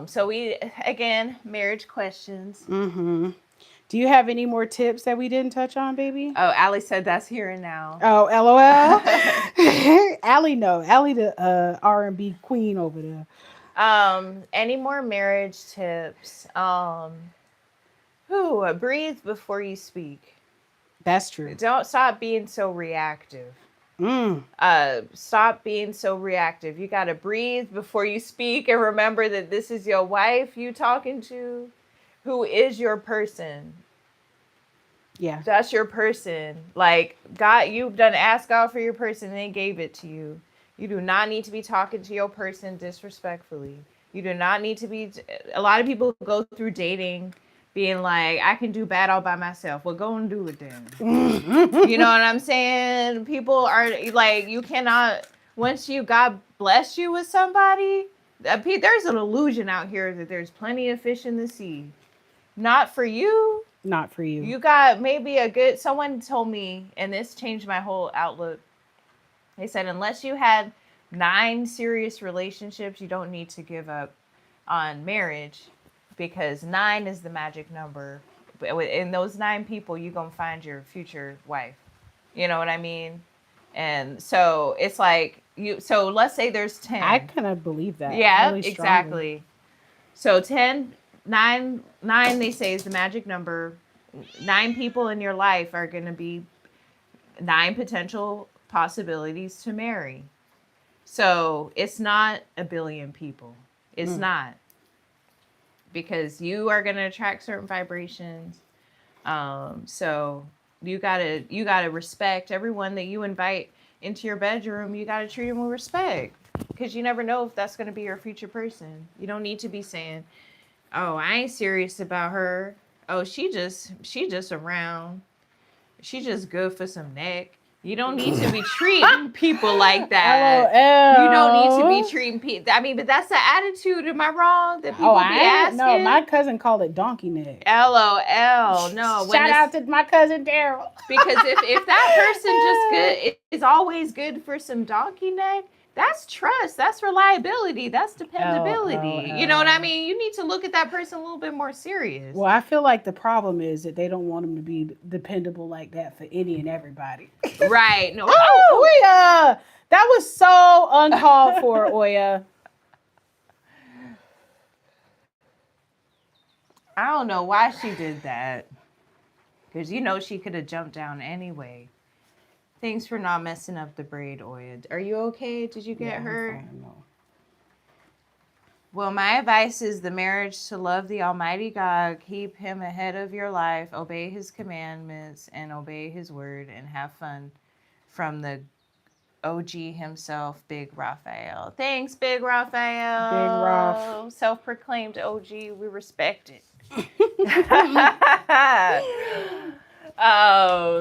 So we, again, marriage questions.
Mm-hmm. Do you have any more tips that we didn't touch on, baby?
Oh, Allie said that's here and now.
Oh, LOL. Allie, no. Allie, the R&B queen over there.
Any more marriage tips? Breathe before you speak.
That's true.
Don't stop being so reactive. Stop being so reactive. You got to breathe before you speak and remember that this is your wife you talking to, who is your person.
Yeah.
That's your person. Like, God, you've done ask God for your person and they gave it to you. You do not need to be talking to your person disrespectfully. You do not need to be. A lot of people go through dating being like, I can do bad all by myself. Well, go and do it then. You know what I'm saying? People are like, you cannot, once God bless you with somebody, there's an illusion out here that there's plenty of fish in the sea. Not for you.
Not for you.
You got maybe someone told me, and this changed my whole outlook. They said, unless you had 9 serious relationships, you don't need to give up on marriage. Because 9 is the magic number. In those 9 people, you're going to find your future wife. You know what I mean? And so it's like, so let's say there's 10.
I kind of believe that.
Yeah,
really
exactly. So 9, they say is the magic number. 9 people in your life are going to be 9 potential possibilities to marry. So it's not a billion people. It's not. Because you are going to attract certain vibrations. So you gotta respect everyone that you invite into your bedroom. You gotta treat them with respect, because you never know if that's going to be your future person. You don't need to be saying, oh, I ain't serious about her. Oh, she just around. She just good for some neck. You don't need to be treating people like that.
LOL.
You don't need to be treating people. I mean, but that's the attitude. Am I wrong? That people be asking?
No, my cousin called it donkey neck.
LOL. No.
Shout out to my cousin Daryl.
Because if that person just good is always good for some donkey neck, that's trust. That's reliability. That's dependability. You know what I mean? You need to look at that person a little bit more serious.
Well, I feel like the problem is that they don't want them to be dependable like that for any and everybody.
Right. No.
Oya! That was so uncalled for, Oya.
I don't know why she did that. Because she could have jumped down anyway. Thanks for not messing up the braid, Oya. Are you okay? Did you get hurt?
I'm fine, no.
Well, my advice is the marriage to love the Almighty God, keep him ahead of your life, obey his commandments, and obey his word, and have fun. From the OG himself, Big Raphael. Thanks, Big Raphael.
Big Raph.
Self-proclaimed OG. We respect it.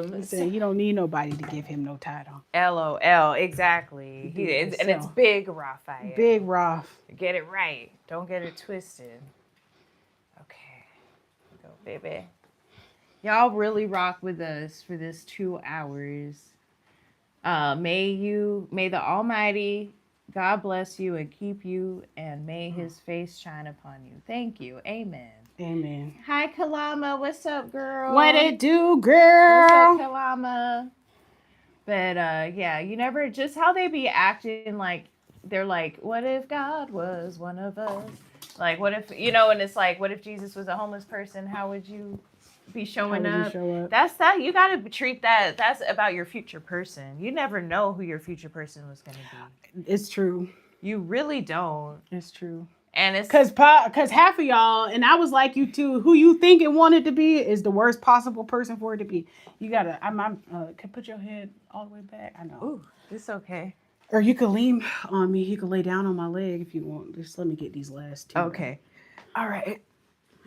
Listen, you don't need nobody to give him no title.
LOL, exactly. And it's Big Raphael.
Big Raph.
Get it right. Don't get it twisted. Okay. Go, baby. Y'all really rock with us for this 2 hours. May the Almighty God bless you and keep you, and may his face shine upon you. Thank you. Amen.
Amen.
Hi, Kalama. What's up, girl?
What it do, girl?
What's up, Kalama? But yeah, you never, just how they be acting like they're like, what if God was one of us? Like, what if, and it's like, what if Jesus was a homeless person? How would you be showing up? That's that. You got to treat that. That's about your future person. You never know who your future person was going to be.
It's true.
You really don't.
It's true.
And it's
because half of y'all, and I was like you too, who you think it wanted to be is the worst possible person for it to be. You gotta, can put your head all the way back. I know.
Ooh, it's okay.
Or you could lean on me. You could lay down on my leg if you want. Just let me get these last two.
Okay.
All right.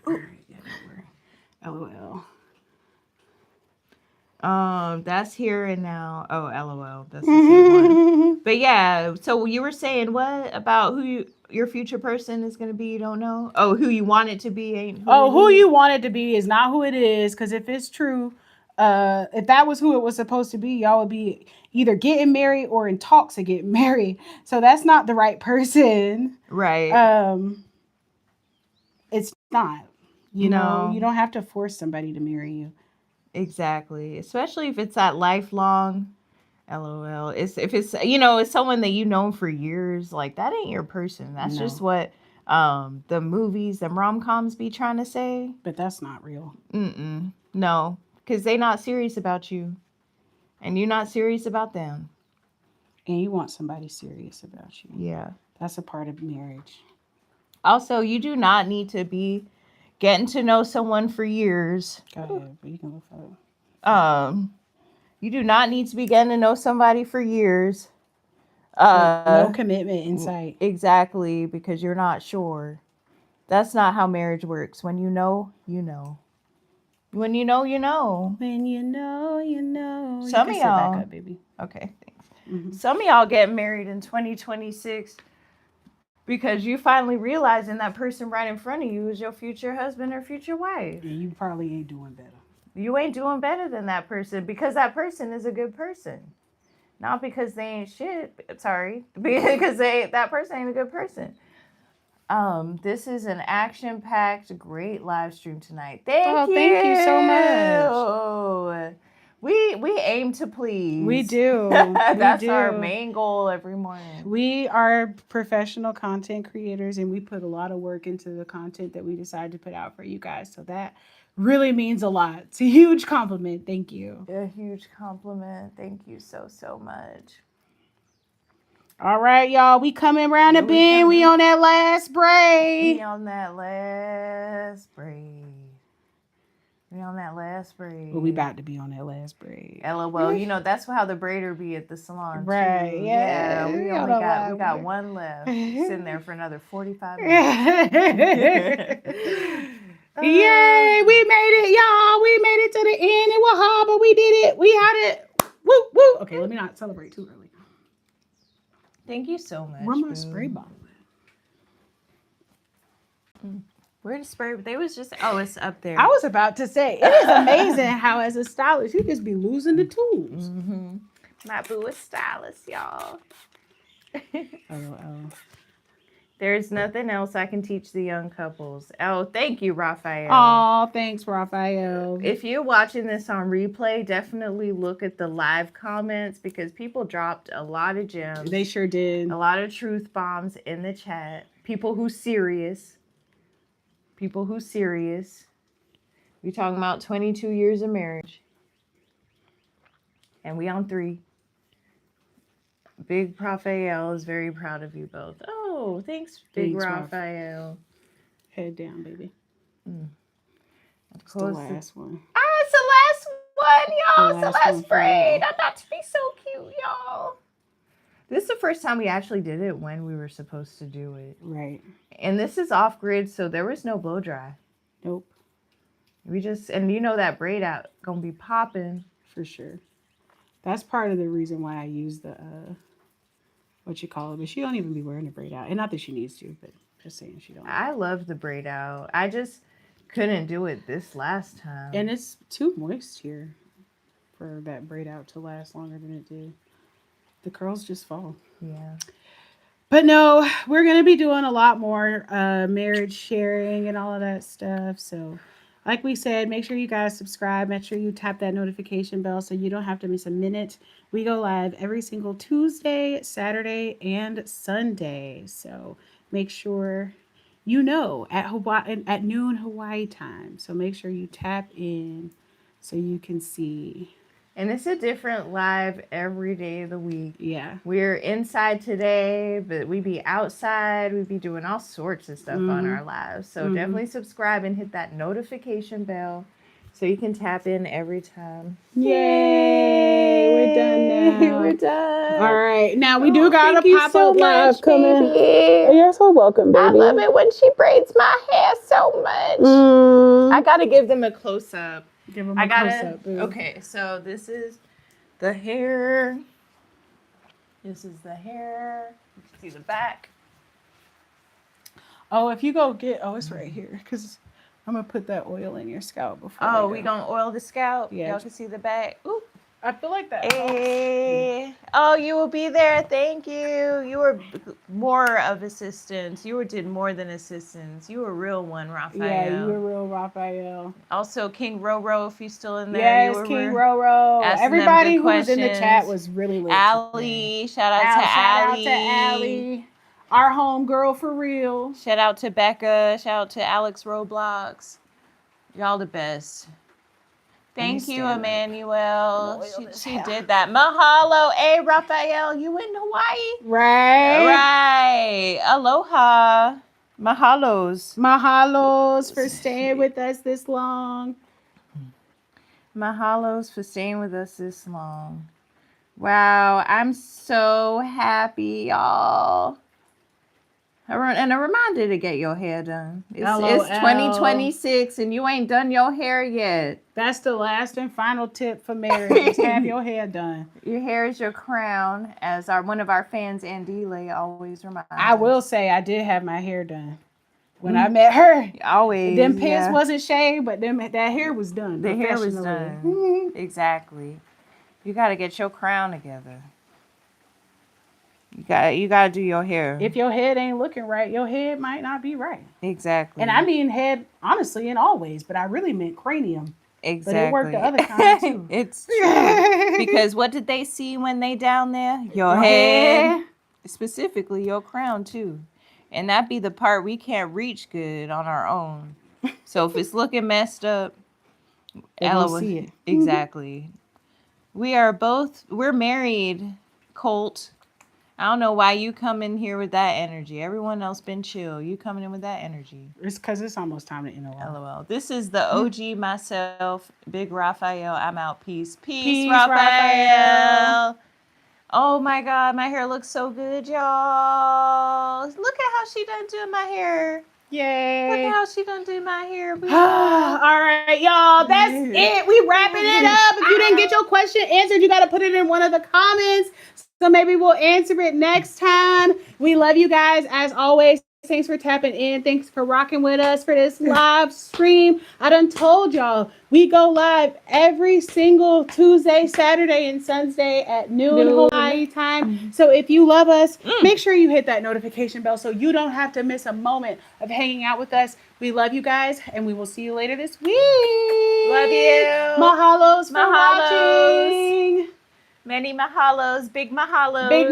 All right. Yeah, don't worry. LOL.
That's here and now. Oh, LOL. That's the same one. But yeah, so you were saying what about who your future person is going to be? You don't know? Oh, who you want it to be ain't who
who you want it to be is not who it is. Because if it's true, if that was who it was supposed to be, y'all would be either getting married or in talks of getting married. So that's not the right person.
Right.
It's not. You know, you don't have to force somebody to marry you.
Exactly. Especially if it's that lifelong. LOL. If it's it's someone that you've known for years, like that ain't your person. That's just what the movies, them rom-coms be trying to say.
But that's not real.
No, because they not serious about you, and you're not serious about them.
And you want somebody serious about you.
Yeah,
that's a part of marriage.
Also, you do not need to be getting to know someone for years.
Go ahead, but you can look for it.
You do not need to be getting to know somebody for years.
No commitment in sight.
Exactly, because you're not sure. That's not how marriage works. When you know, you know. When you know, you know.
When you know, you know.
Some of y'all.
Back up, baby.
Okay, thanks. Mm-hmm. Some of y'all get married in 2026 because you finally realizing that person right in front of you is your future husband or future wife.
And you probably ain't doing better.
You ain't doing better than that person because that person is a good person. Not because they ain't shit. Sorry. Because that person ain't a good person. This is an action-packed, great live stream tonight. Thank you so much. We aim to please.
We do.
That's our main goal every morning.
We are professional content creators, and we put a lot of work into the content that we decide to put out for you guys. So that really means a lot. It's a huge compliment. Thank you.
A huge compliment. Thank you so much.
All right, y'all. We coming round the bend. We on that last braid.
We on that last braid.
Well, we about to be on that last braid.
LOL. That's how the braider be at the salon.
Right.
Too.
Yeah.
We got one left. Sitting there for another 45 minutes.
Yay, we made it, y'all. We made it to the end. It was hard, but we did it. We had it. Woo, woo. Okay, let me not celebrate too early.
Thank you so much.
Where my spray bottle?
Where the spray? They was just. Oh, it's up there.
I was about to say, it is amazing how, as a stylist, you just be losing the tools.
Mm-hmm. My boo is stylist, y'all.
Oh.
There's nothing else I can teach the young couples. Oh, thank you, Raphael.
Oh, thanks, Raphael.
If you're watching this on replay, definitely look at the live comments because people dropped a lot of gems.
They sure did.
A lot of truth bombs in the chat. People who serious. We talking about 22 years of marriage. And we on 3. Big Raphael is very proud of you both. Oh, thanks, Big Raphael.
Head down, baby.
Of
course. The last one.
Ah, it's the last one, y'all. It's the last braid.
You.
I thought to be so cute, y'all. This is the first time we actually did it when we were supposed to do it.
Right.
And this is off grid, so there was no blow dry.
Nope.
We just, and you know that braid out gonna be popping.
For sure. That's part of the reason why I use the, what you call it, but she don't even be wearing the braid out. And not that she needs to, but just saying she don't.
I love the braid out. I just couldn't do it this last time.
And it's too moist here for that braid out to last longer than it did. The curls just fall.
Yeah.
But no, we're going to be doing a lot more marriage sharing and all of that stuff. So like we said, make sure you guys subscribe. Make sure you tap that notification bell so you don't have to miss a minute. We go live every single Tuesday, Saturday, and Sunday. So make sure you know at noon Hawaii time. So make sure you tap in so you can see.
And it's a different live every day of the week.
Yeah.
We're inside today, but we be outside. We be doing all sorts of stuff on our lives. So definitely subscribe and hit that notification bell so you can tap in every time.
Yay! We're done now.
We're done.
All right. Now we do got a pop-up
so
live coming.
Baby.
You're so welcome, baby.
I love it when she braids my hair so much. I got to give them a close-up.
Give them a close-up.
Okay, so this is the hair. This is the hair. You can see the back.
Oh, if you go get, it's right here. Because I'm going to put that oil in your scalp before.
Oh, we going to oil the scalp?
Yeah.
Y'all can see the back. Ooh.
I feel like that.
Hey. Oh, you will be there. Thank you. You were more of assistance. You did more than assistance. You were a real one, Raphael.
Yeah, you were real, Raphael.
Also, King Roro, if you're still in there.
Yes, King Roro. Everybody who was in the chat was really lit.
Allie. Shout out to Allie.
Shout out to Allie. Our home girl for real.
Shout out to Becca. Shout out to Alex Roblox. Y'all the best. Thank you, Emmanuel. She did that. Mahalo. Hey, Raphael, you in Hawaii?
Right.
Aloha. Mahalos.
Mahalos for staying with us this long.
Mahalos for staying with us this long. Wow, I'm so happy, y'all. And a reminder to get your hair done. It's 2026 and you ain't done your hair yet.
That's the last and final tip for marriage. Have your hair done.
Your hair is your crown, as one of our fans, Andile, always reminds us.
I will say I did have my hair done. When I met her,
always.
Them pants wasn't shaved, but that hair was done.
The hair was done. Exactly. You got to get your crown together. You gotta do your hair.
If your head ain't looking right, your head might not be right.
Exactly.
And I mean head, honestly, in all ways, but I really meant cranium.
Exactly.
But it worked the other kind too.
It's true. Because what did they see when they down there? Your head. Specifically your crown too. And that be the part we can't reach good on our own. So if it's looking messed up,
Ella will see it.
Exactly. We're married, Colt. I don't know why you come in here with that energy. Everyone else been chill. You coming in with that energy.
It's because it's almost time to end.
LOL. This is the OG myself, Big Raphael. I'm out. Peace.
Peace,
Raphael. Oh my God, my hair looks so good, y'all. Look at how she done doing my hair.
Yay.
Look at how she done do my hair.
All right, y'all. That's it. We wrapping it up. If you didn't get your question answered, you got to put it in one of the comments. So maybe we'll answer it next time. We love you guys as always. Thanks for tapping in. Thanks for rocking with us for this live stream. I done told y'all we go live every single Tuesday, Saturday, and Sunday at noon Hawaii time. So if you love us, make sure you hit that notification bell so you don't have to miss a moment of hanging out with us. We love you guys, and we will see you later this week.
Love you.
Mahalos for watching.
Many mahalos. Big mahalos.
Big